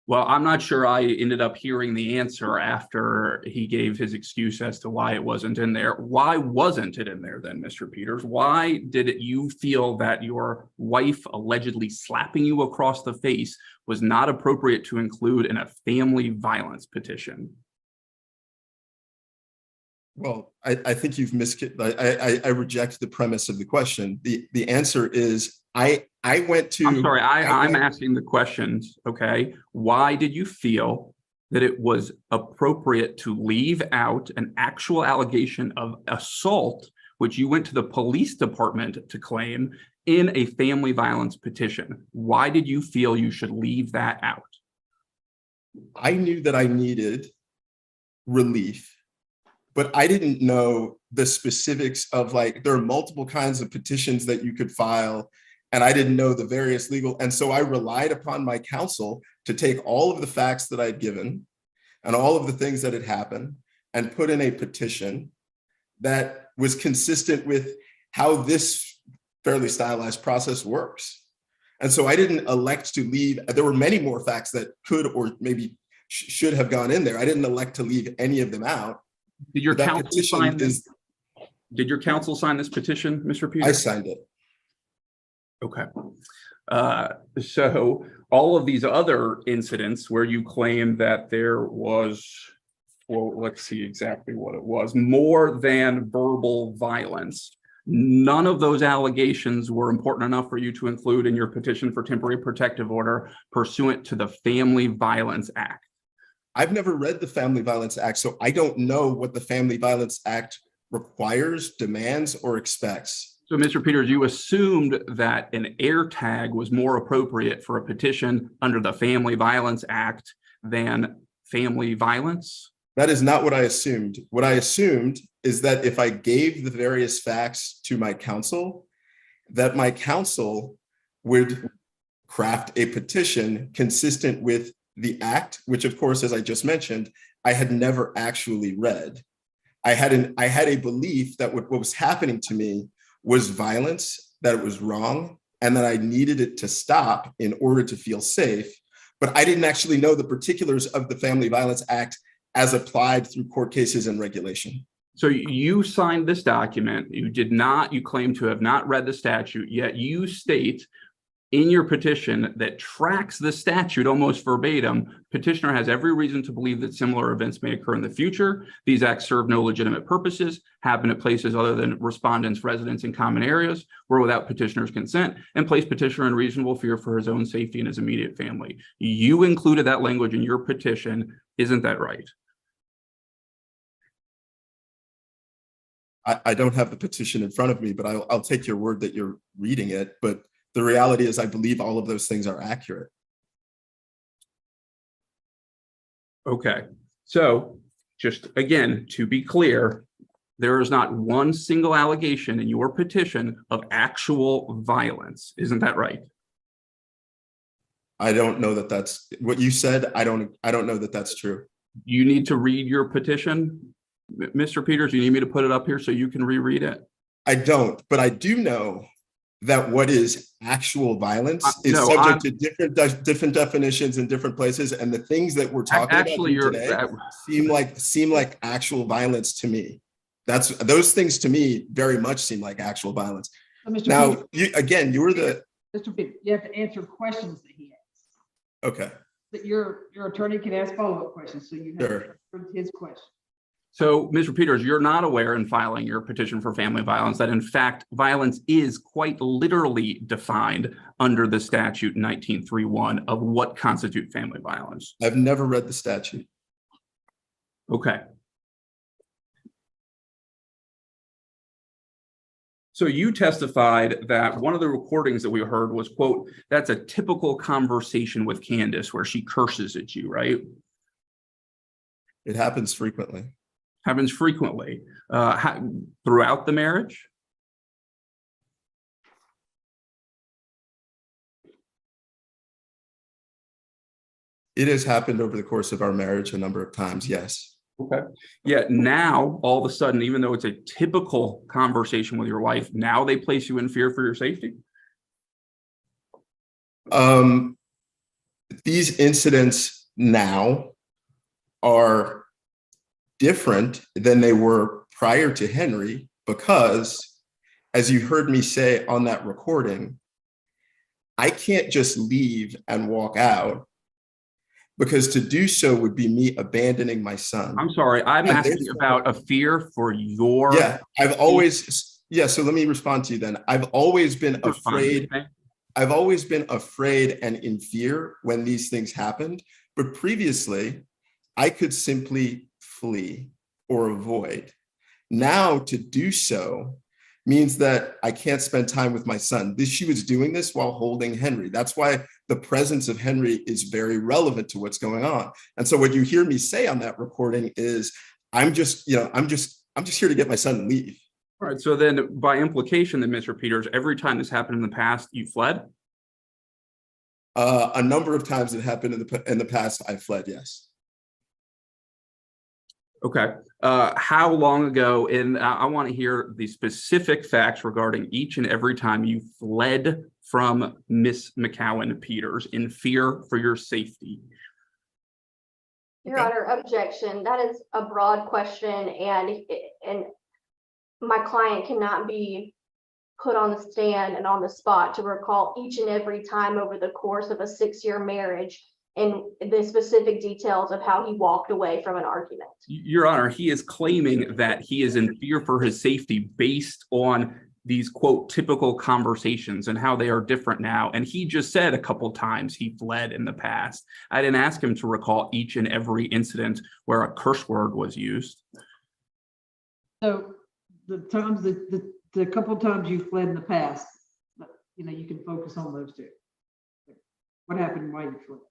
Well, I'm not sure I ended up hearing the answer after he gave his excuse as to why it wasn't in there. Why wasn't it in there then, Mr. Peters? Why did you feel that your wife allegedly slapping you across the face was not appropriate to include in a family violence petition? Well, I think you've I reject the premise of the question. The answer is I went to. I'm sorry, I'm asking the questions, okay? Why did you feel that it was appropriate to leave out an actual allegation of assault, which you went to the police department to claim, in a family violence petition? Why did you feel you should leave that out? I knew that I needed relief, but I didn't know the specifics of, like, there are multiple kinds of petitions that you could file, and I didn't know the various legal. And so I relied upon my counsel to take all of the facts that I'd given and all of the things that had happened and put in a petition that was consistent with how this fairly stylized process works. And so I didn't elect to leave. There were many more facts that could or maybe should have gone in there. I didn't elect to leave any of them out. Did your counsel sign this? Did your counsel sign this petition, Mr. Peters? I signed it. Okay. So all of these other incidents where you claim that there was, well, let's see exactly what it was, more than verbal violence, none of those allegations were important enough for you to include in your petition for temporary protective order pursuant to the Family Violence Act. I've never read the Family Violence Act, so I don't know what the Family Violence Act requires, demands, or expects. So, Mr. Peters, you assumed that an AirTag was more appropriate for a petition under the Family Violence Act than family violence? That is not what I assumed. What I assumed is that if I gave the various facts to my counsel, that my counsel would craft a petition consistent with the act, which, of course, as I just mentioned, I had never actually read. I had a belief that what was happening to me was violence, that it was wrong, and that I needed it to stop in order to feel safe. But I didn't actually know the particulars of the Family Violence Act as applied through court cases and regulation. So you signed this document, you claim to have not read the statute, yet you state in your petition that tracks the statute almost verbatim, petitioner has every reason to believe that similar events may occur in the future. These acts serve no legitimate purposes, happen at places other than respondents' residence in common areas, were without petitioner's consent, and place petitioner in reasonable fear for his own safety and his immediate family. You included that language in your petition. Isn't that right? I don't have the petition in front of me, but I'll take your word that you're reading it. But the reality is I believe all of those things are accurate. Okay, so just again, to be clear, there is not one single allegation in your petition of actual violence. Isn't that right? I don't know that that's what you said. I don't know that that's true. You need to read your petition, Mr. Peters. You need me to put it up here so you can reread it? I don't, but I do know that what is actual violence is no, subject to different definitions in different places, and the things that we're talking actually, about today seem like actual violence to me. Those things to me very much seem like actual violence. So, Mr. Now, Peters, you were the Mr. Peters, you have to answer questions that he asks. okay. That your attorney can ask follow-up questions, so you have to answer his question. So, Mr. Peters, you're not aware in filing your petition for family violence that in fact, violence is quite literally defined under the statute 1931 of what constitutes family violence. I've never read the statute. Okay. So you testified that one of the recordings that we heard was, quote, that's a typical conversation with Candace where she curses at you, right? It happens frequently. Happens frequently. Throughout the marriage? It has happened over the course of our marriage a number of times, yes. Okay. Yet now, all of a sudden, even though it's a typical conversation with your wife, now they place you in fear for your safety? These incidents now are different than they were prior to Henry because, as you heard me say on that recording, I can't just leave and walk out because to do so would be me abandoning my son. I'm sorry, I'm asking about a fear for your... Yeah, so let me respond to you then. I've always been afraid. I've always been afraid and in fear when these things happened, but previously I could simply flee or avoid. Now to do so means that I can't spend time with my son. She was doing this while holding Henry. That's why the presence of Henry is very relevant to what's going on. And so what you hear me say on that recording is, I'm just here to get my son and leave. All right, so then by implication then, Mr. Peters, every time this happened in the past, you fled? A number of times it happened in the past, I fled, yes. Okay. How long ago, and I want to hear the specific facts regarding each and every time you fled from Miss McCowan Peters in fear for your safety. Your Honor, objection. That is a broad question, and my client cannot be put on the stand and on the spot to recall each and every time over the course of a 6-year marriage and the specific details of how he walked away from an argument. Your Honor, he is claiming that he is in fear for his safety based on these, quote, typical conversations and how they are different now. And he just said a couple times he fled in the past. I didn't ask him to recall each and every incident where a curse word was used. So the times the couple times you fled in the past, you can focus on those two. What happened while you fled?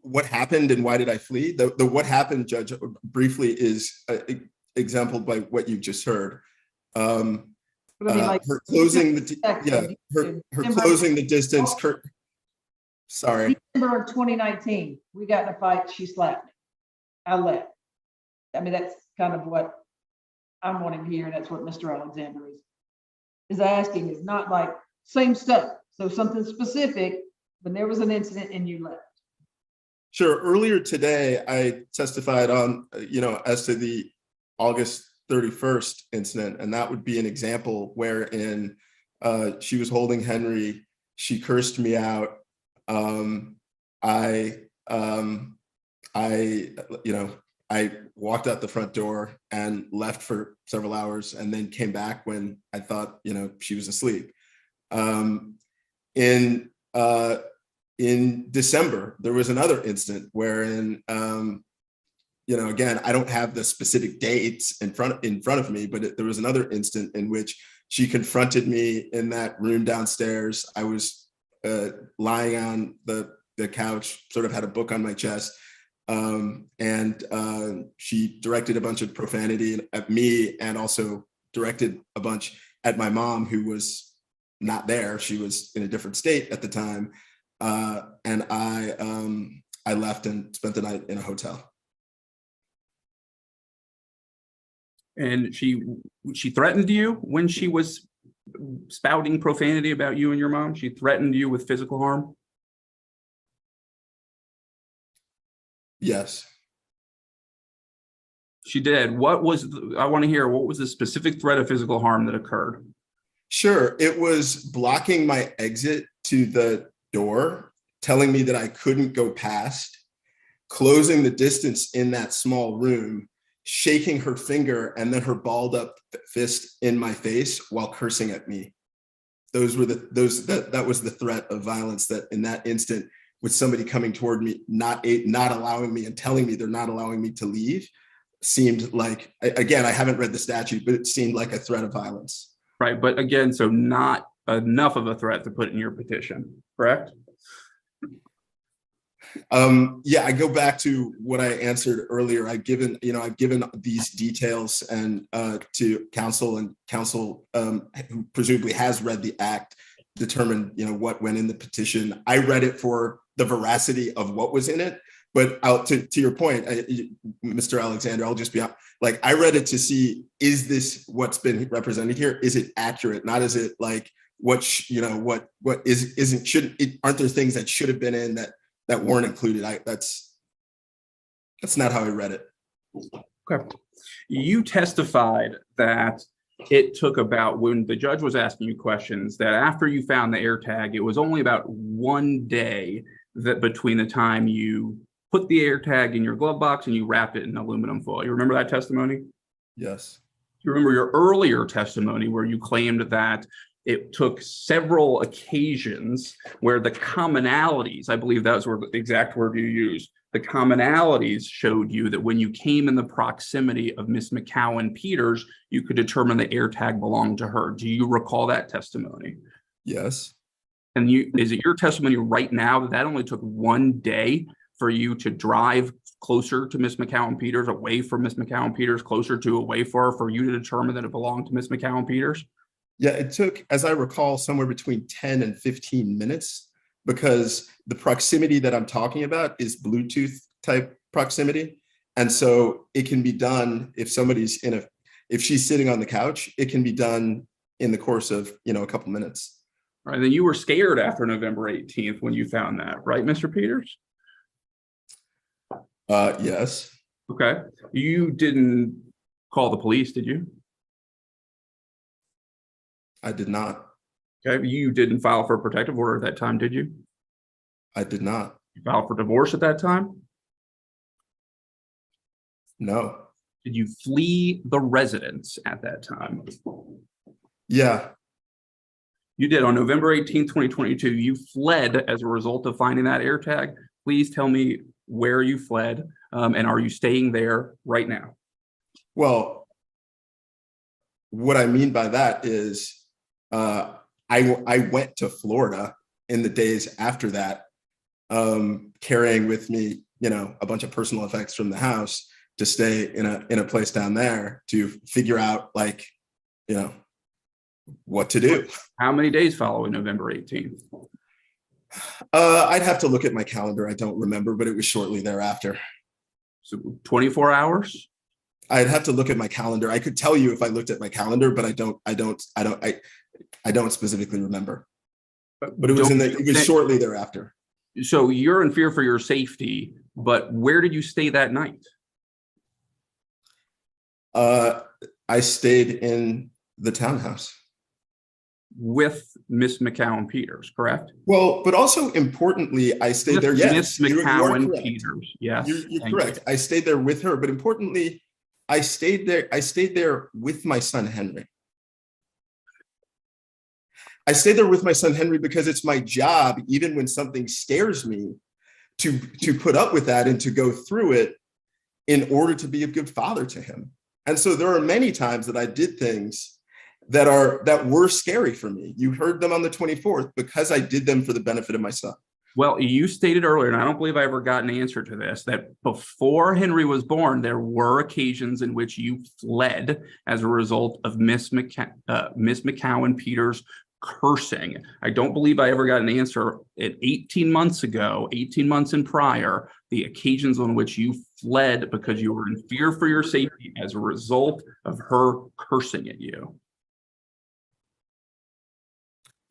What happened and why did I flee? The what happened, Judge, briefly is exampled by what you just heard. Her closing the distance. Sorry. December of 2019, we got in a fight. She slapped me. I left. I mean, that's kind of what I'm wanting to hear. And that's what Mr. Alexander is asking. Is not like same stuff. So something specific, but there was an incident and you left. Sure. Earlier today, I testified on, as to the August 31st incident, and that would be an example wherein she was holding Henry. She cursed me out. I walked out the front door and left for several hours, and then came back when I thought, she was asleep. In December, there was another incident wherein, again, I don't have the specific dates in front of me, but there was another instant in which she confronted me in that room downstairs. I was lying on the couch, sort of had a book on my chest. And she directed a bunch of profanity at me, and also directed a bunch at my mom, who was not there. She was in a different state at the time. And I left and spent the night in a hotel. And she threatened you when she was spouting profanity about you and your mom? She threatened you with physical harm? Yes. She did. I want to hear, what was the specific threat of physical harm that occurred? Sure. It was blocking my exit to the door, telling me that I couldn't go past, closing the distance in that small room, shaking her finger and then her balled up fist in my face while cursing at me. That was the threat of violence, that in that instant, with somebody coming toward me, not allowing me and telling me they're not allowing me to leave, seemed like, again, I haven't read the statute, but it seemed like a threat of violence. Right, but again, so not enough of a threat to put in your petition, correct? Yeah, I go back to what I answered earlier. I've given these details and to counsel, and counsel who presumably has read the act, determined what went in the petition. I read it for the veracity of what was in it, but to your point, Mr. Alexander, I'll just be like, I read it to see, is this what's been represented here? Is it accurate? Not is it like aren't there things that should have been in that weren't included? That's not how I read it. Okay. You testified that it took about, when the judge was asking you questions, that after you found the AirTag, it was only about 1 day that between the time you put the AirTag in your glove box and you wrapped it in aluminum foil. You remember that testimony? Yes. You remember your earlier testimony where you claimed that it took several occasions where the commonalities, I believe that was the exact word you used, the commonalities showed you that when you came in the proximity of Miss McCowan Peters, you could determine the AirTag belonged to her. Do you recall that testimony? Yes. And is it your testimony right now that only took 1 day for you to drive closer to Miss McCowan Peters, away from Miss McCowan Peters, closer to away for you to determine that it belonged to Miss McCowan Peters? Yeah, it took, as I recall, somewhere between 10 and 15 minutes, because the proximity that I'm talking about is Bluetooth type proximity. And so it can be done if somebody's if she's sitting on the couch, it can be done in the course of, a couple minutes. All right, then you were scared after November 18th when you found that, right, Mr. Peters? Yes. Okay. You didn't call the police, did you? I did not. Okay. You didn't file for a protective order at that time, did you? I did not. You filed for divorce at that time? No. Did you flee the residence at that time? Yeah. You did. On November 18th, 2022, you fled as a result of finding that AirTag. Please tell me where you fled, and are you staying there right now? Well, what I mean by that is I went to Florida in the days after that, carrying with me, a bunch of personal effects from the house to stay in a place down there to figure out what to do. How many days following November 18th? I'd have to look at my calendar. I don't remember, but it was shortly thereafter. So 24 hours? I'd have to look at my calendar. I could tell you if I looked at my calendar, but I don't specifically remember. But it was shortly thereafter. So you're in fear for your safety, but where did you stay that night? I stayed in the townhouse with Miss McCowan Peters, correct? Well, but also importantly, I stayed there. Yes, Miss McCowan Peters. Yes, you're correct. I stayed there with her, but importantly, I stayed there with my son Henry. I stayed there with my son Henry because it's my job, even when something scares me, to put up with that and to go through it in order to be a good father to him. And so there are many times that I did things that were scary for me. You heard them on the 24th because I did them for the benefit of my son. Well, you stated earlier, and I don't believe I ever got an answer to this, that before Henry was born, there were occasions in which you fled as a result of Miss McCowan Peters cursing. I don't believe I ever got an answer at 18 months ago, 18 months and prior, the occasions on which you fled because you were in fear for your safety as a result of her cursing at you.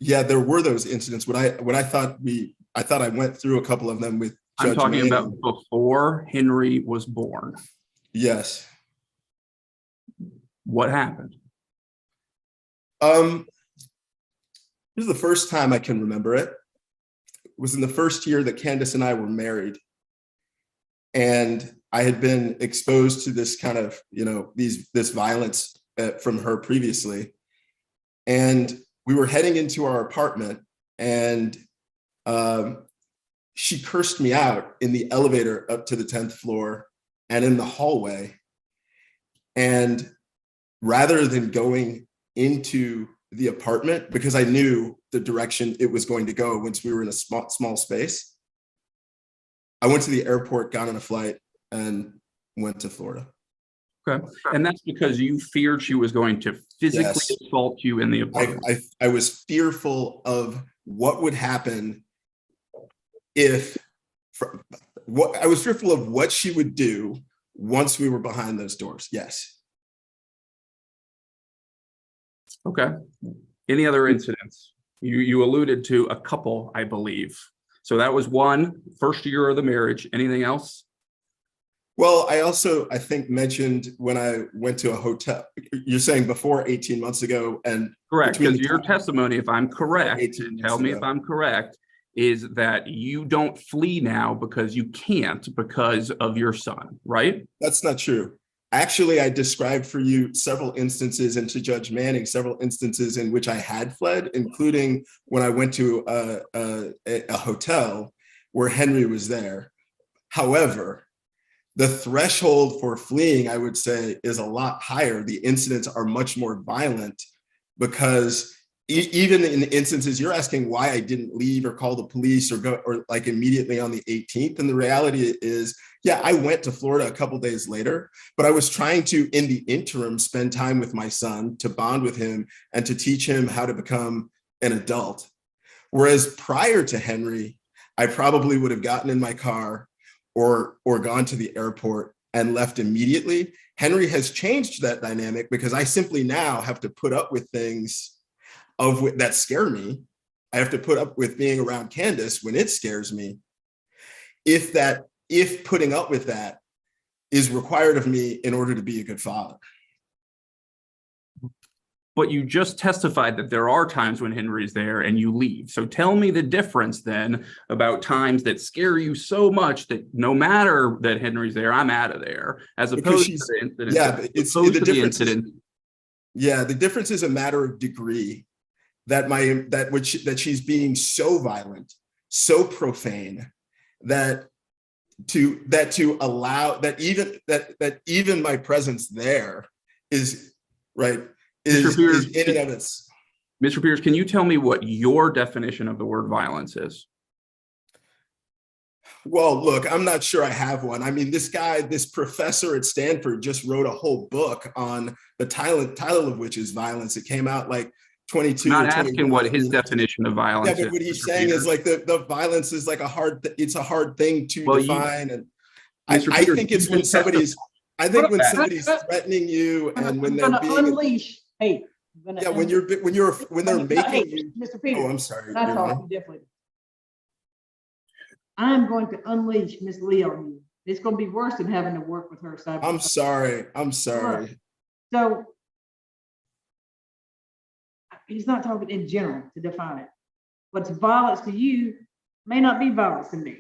Yeah, there were those incidents. I thought I went through a couple of them with Judge I'm talking Manning. about before Henry was born. Yes. What happened? This is the first time I can remember it. It was in the first year that Candace and I were married. And I had been exposed to this kind of, this violence from her previously. And we were heading into our apartment, and she cursed me out in the elevator up to the 10th floor and in the hallway. And rather than going into the apartment, because I knew the direction it was going to go once we were in a small space, I went to the airport, got on a flight, and went to Florida. Okay. And that's because you feared she was going to physically assault you in the apartment. I was fearful of what would happen I was fearful of what she would do once we were behind those doors. Yes. Okay. Any other incidents? You alluded to a couple, I believe. So that was one, first year of the marriage. Anything else? Well, I think mentioned when I went to a hotel. You're saying before 18 months ago, and correct, because your testimony, if I'm correct, tell me if I'm correct, is that you don't flee now because you can't because of your son, right? That's not true. Actually, I described for you several instances, and to Judge Manning, several instances in which I had fled, including when I went to a hotel where Henry was there. However, the threshold for fleeing, I would say, is a lot higher. The incidents are much more violent because even in instances, you're asking why I didn't leave or call the police or go or like immediately on the 18th. And the reality is, yeah, I went to Florida a couple days later, but I was trying to, in the interim, spend time with my son, to bond with him and to teach him how to become an adult. Whereas prior to Henry, I probably would have gotten in my car or gone to the airport and left immediately. Henry has changed that dynamic because I simply now have to put up with things that scare me. I have to put up with being around Candace when it scares me. If putting up with that is required of me in order to be a good father. But you just testified that there are times when Henry's there and you leave. So tell me the difference then about times that scare you so much that no matter that Henry's there, I'm out of there, as opposed to the incident. Yeah, the difference is a matter of degree. That she's being so violent, so profane, that even my presence there is right. Is in and of its. Mr. Pierce, can you tell me what your definition of the word violence is? Well, look, I'm not sure I have one. I mean, this professor at Stanford just wrote a whole book on the title of which is Violence. It came out like 22. I'm not asking what his definition of violence is. Yeah, but what he's saying is like the violence is like it's a hard thing to define. And I think it's when somebody's threatening you and when they're being unleash hate. When they're making you. Mr. Peters, oh, I'm sorry. Not talking differently. I'm going to unleash Miss Lee on you. It's going to be worse than having to work with her side. I'm sorry. So he's not talking in general to define it. What's violence to you may not be violence to me.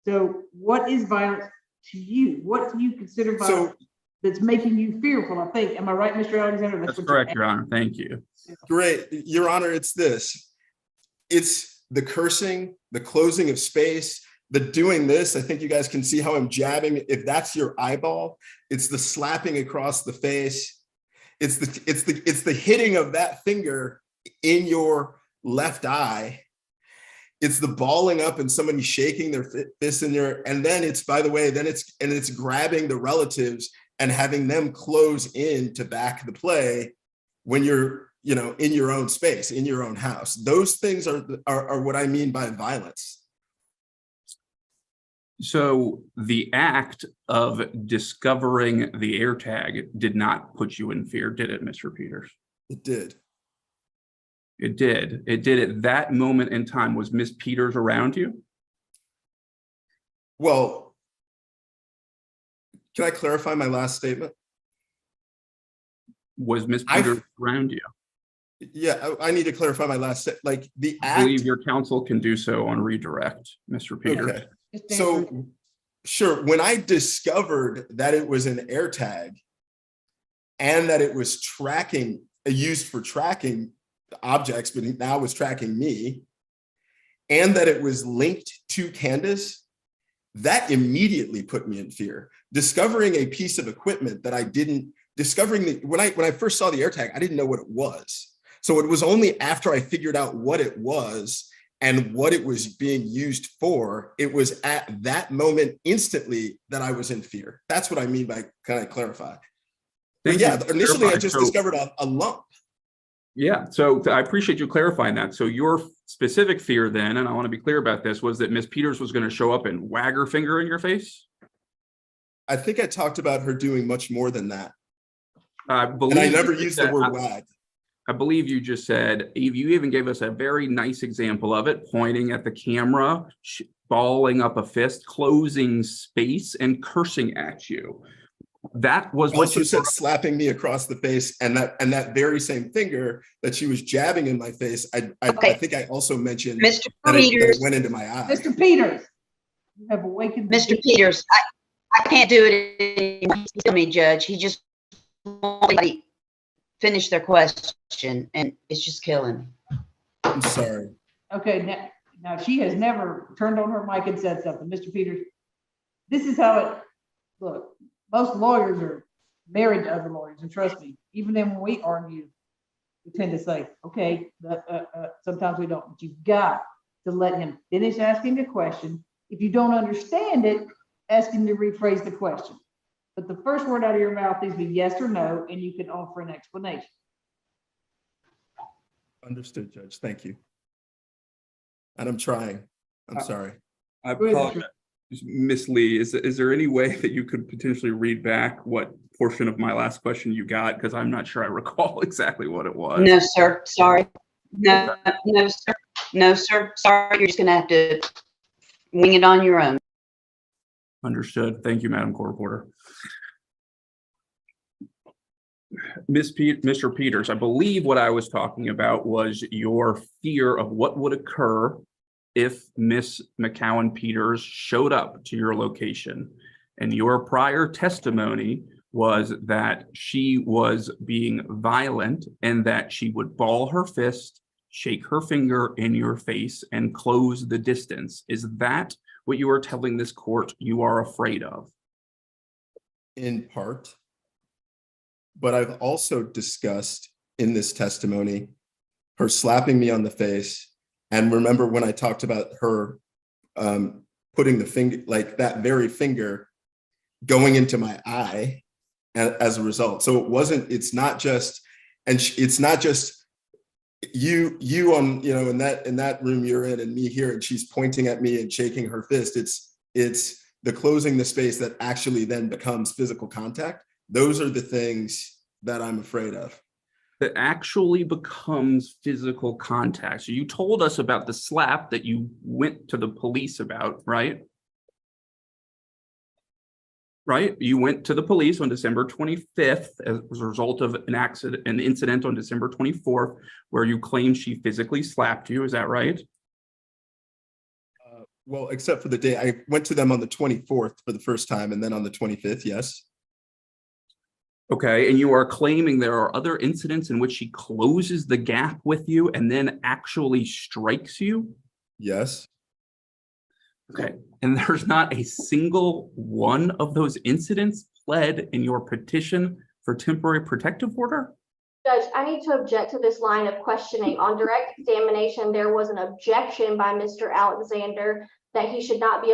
So what is violence to you? What do you consider violence that's making you fearful? I think. Am I right, Mr. Alexander? That's correct, Your Honor. Thank you. Great, Your Honor. It's this. It's the cursing, the closing of space, doing this, I think you guys can see how I'm jabbing. If that's your eyeball, it's the slapping across the face. It's the hitting of that finger in your left eye. It's the balling up and somebody shaking their fist in your, and then it's, by the way, then it's grabbing the relatives and having them close in to back the play when you're, you know, in your own space, in your own house. Those things are what I mean by violence. So the act of discovering the AirTag did not put you in fear, did it, Mr. Peters? It did. It did. It did at that moment in time. Was Miss Peters around you? Well, can I clarify my last statement? Was Miss Peters around you? Yeah, I need to clarify my last like the act. I believe your counsel can do so on redirect, Mr. Peters. Okay. So, sure, when I discovered that it was an AirTag and that it was tracking, used for tracking objects, but now was tracking me, and that it was linked to Candace, that immediately put me in fear. Discovering a piece of equipment that I didn't, when I first saw the AirTag, I didn't know what it was. So it was only after I figured out what it was and what it was being used for, it was at that moment instantly that I was in fear. That's what I mean by, can I clarify? But yeah, initially I just discovered a lump. Yeah, so I appreciate you clarifying that. So your specific fear then, and I want to be clear about this, was that Miss Peters was going to show up and wag her finger in your face? I think I talked about her doing much more than that. And I never used the word wag. I believe you just said, you even gave us a very nice example of it, pointing at the camera, balling up a fist, closing space, and cursing at you. That was what you said, slapping me across the face, and that very same finger that she was jabbing in my face. I think I also mentioned Mr. that Peters, it went into my eye. Mr. Peters, you have awakened. Mr. Peters, I can't do it anymore. He's telling me, Judge. He just won't finish their question, and it's just killing me. I'm sorry. Okay, now she has never turned on her mic and said something. Mr. Peters, this is how it, look, most lawyers are married to other lawyers, and trust me, even then when we argue, we tend to say, okay, sometimes we don't, but you've got to let him finish asking the question. If you don't understand it, ask him to rephrase the question. But the first word out of your mouth needs to be yes or no, and you can offer an explanation. Understood, Judge. Thank you. And I'm trying. I'm sorry. I apologize. Miss Lee, is there any way that you could potentially read back what portion of my last question you got? Because I'm not sure I recall exactly what it was. No, sir. Sorry. No, sir. No, sir. Sorry. You're just going to have to wing it on your own. Understood. Thank you, Madam Court Reporter. Mr. Peters, I believe what I was talking about was your fear of what would occur if Miss McCowan Peters showed up to your location. And your prior testimony was that she was being violent and that she would ball her fist, shake her finger in your face, and close the distance. Is that what you are telling this court you are afraid of? In part. But I've also discussed in this testimony her slapping me on the face. And remember when I talked about her putting the finger, like that very finger going into my eye as a result. So it's not just you on, you know, in that room you're in and me here, and she's pointing at me and shaking her fist. It's the closing the space that actually then becomes physical contact. Those are the things that I'm afraid of. That actually becomes physical contact. So you told us about the slap that you went to the police about, right? Right? You went to the police on December 25th as a result of an incident on December 24th, where you claim she physically slapped you. Is that right? Well, except for the day I went to them on the 24th for the first time, and then on the 25th, yes. Okay, and you are claiming there are other incidents in which she closes the gap with you and then actually strikes you? Yes. Okay, and there's not a single one of those incidents pled in your petition for temporary protective order? Judge, I need to object to this line of questioning. On direct examination, there was an objection by Mr. Alexander that he should not be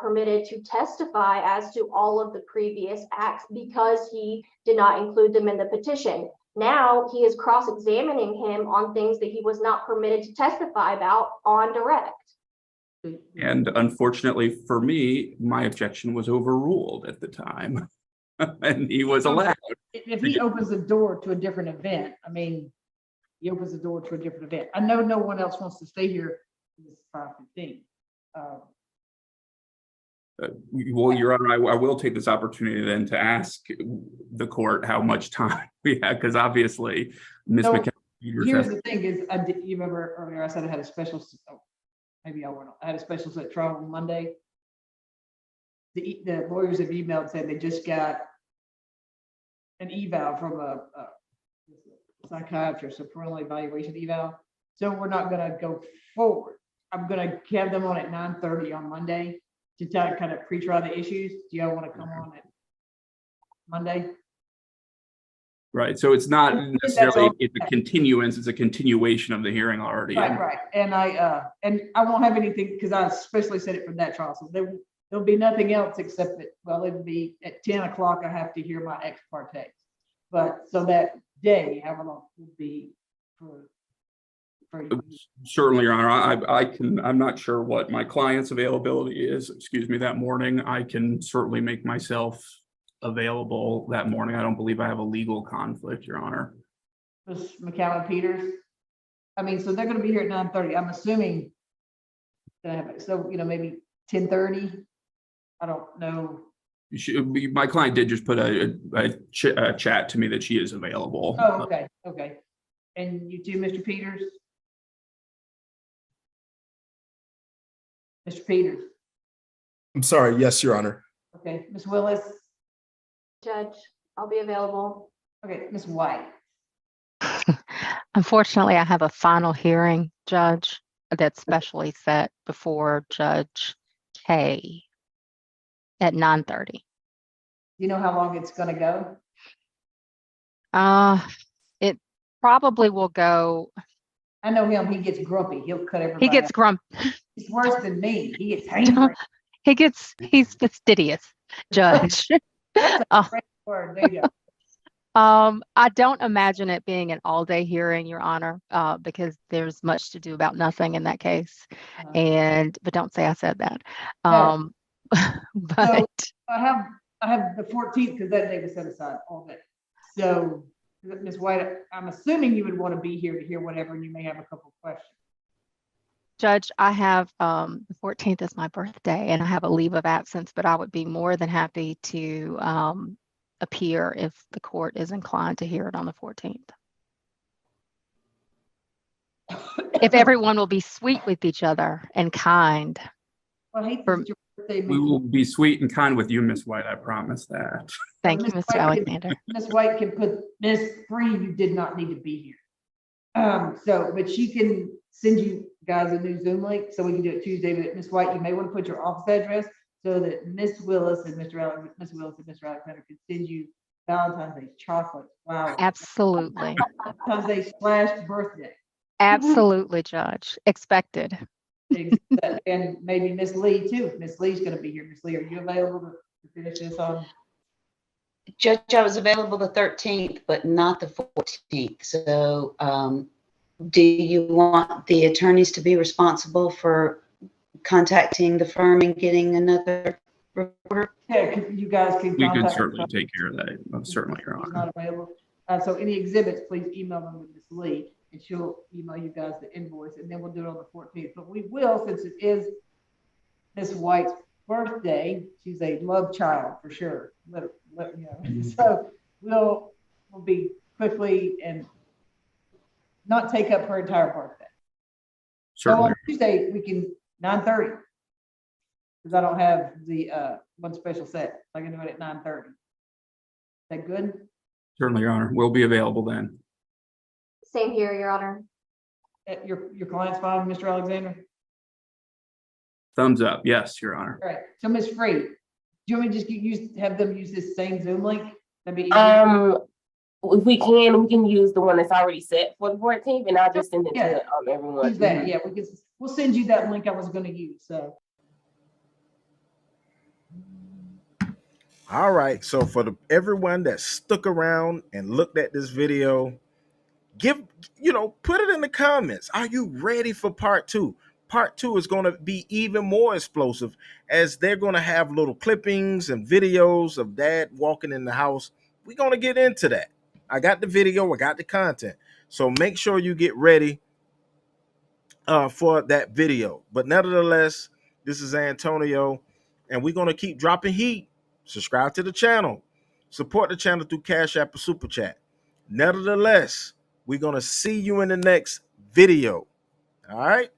permitted to testify as to all of the previous acts because he did not include them in the petition. Now he is cross-examining him on things that he was not permitted to testify about on direct. And unfortunately for me, my objection was overruled at the time. And he was allowed. If he opens the door to a different event, I mean, he opens the door to a different event. I know no one else wants to stay here. This is 5:15. Well, Your Honor, I will take this opportunity then to ask the court how much time we had, because obviously Ms. So, McKenna. Here's the thing is, you remember earlier I said I had a special, maybe I weren't, I had a special set trial on Monday. The lawyers have emailed and said they just got an eval from a psychiatrist, a parental evaluation eval. So we're not gonna go forward. I'm gonna have them on at 9:30 on Monday to kind of pre-trial the issues. Do y'all want to come on at Monday? Right, so it's not That's necessarily all. it's a continuance, it's a continuation of the hearing already. Right. And I won't have anything because I especially said it for that trial. So there'll be nothing else except that, well, it'll be at 10 o'clock. I have to hear my ex parte. But so that day, however long will be for Certainly, Your Honor, I'm not sure what my client's availability is, that morning. I can certainly make myself available that morning. I don't believe I have a legal conflict, Your Honor. Ms. McCallum Peters. I mean, so they're gonna be here at 9:30. I'm assuming. So, maybe 10:30. I don't know. My client did just put a chat to me that she is available. Oh, okay. And you too, Mr. Peters? Mr. Peters, I'm sorry. Yes, Your Honor. okay, Ms. Willis, Judge, I'll be available. okay, Ms. White, Unfortunately, I have a final hearing, Judge, that's specially set before Judge K at 9:30. you know how long it's gonna go? It probably will go, I know him, he gets grumpy, he'll cut everybody he gets out. grump, He's worse than me, he gets angry. he's fastidious, Judge. That's Uh, a great word, there you go. I don't imagine it being an all-day hearing, Your Honor, because there's much to do about nothing in that case. But don't say I said that. No. But I have the 14th, because that day was set aside all day. So, Ms. White, I'm assuming you would want to be here to hear whatever, and you may have a couple of questions. Judge, I have the 14th is my birthday and I have a leave of absence, but I would be more than happy to appear if the court is inclined to hear it on the 14th. If everyone will be sweet with each other and kind. Well, I hate For- this is your birthday. We will be sweet and kind with you, Miss White. I promise that. Thank you, Ms. Mr. White Alexander. Ms. White can put Ms. Free, you did not need to be here. But she can send you guys a new Zoom link so we can do it Tuesday. But Ms. White, you may want to put your office address so that Ms. Willis and Mr. Alexander can send you Valentine's Day chocolate. Wow. Absolutely. Valentine's Day / birthday. Absolutely, Judge. Expected. And maybe Miss Lee too. Miss Lee's going to be here. Miss Lee, are you available to finish this on? Judge, I was available the 13th, but not the 14th. So do you want the attorneys to be responsible for contacting the firm and getting another reporter? Yeah, you guys can We can contact. certainly take care of that. Certainly, Your He's Honor. not available. So any exhibits, please email them with Miss Lee and she'll email you guys the invoice and then we'll do it on the 14th. But we will, since it is Miss White's birthday, she's a love child for sure. So we'll be quickly and not take up her entire birthday. So Certainly. on Tuesday, we can 9:30. Because I don't have the one special set. I can do it at 9:30. Is that good? Certainly, Your Honor. We'll be available then. Same here, Your Honor. Your client's fine, Mr. Alexander? Thumbs up. Yes, Your Honor. All right, so Ms. Free, do you want me to just have them use this same Zoom link? That'd be easier. If we can use the one that's already set for the 14th, and I'll just send it Yeah. to everyone. Use that, yeah, we'll send you that link I was gonna use, so. All right. So for everyone that stuck around and looked at this video, put it in the comments. Are you ready for part 2? Part 2 is going to be even more explosive, as they're going to have little clippings and videos of dad walking in the house. We're going to get into that. I got the video, I got the content. So make sure you get ready for that video. But nevertheless, this is Antonio, and we're going to keep dropping heat. Subscribe to the channel. Support the channel through Cash App or Super Chat. Nevertheless, we're going to see you in the next video. All right?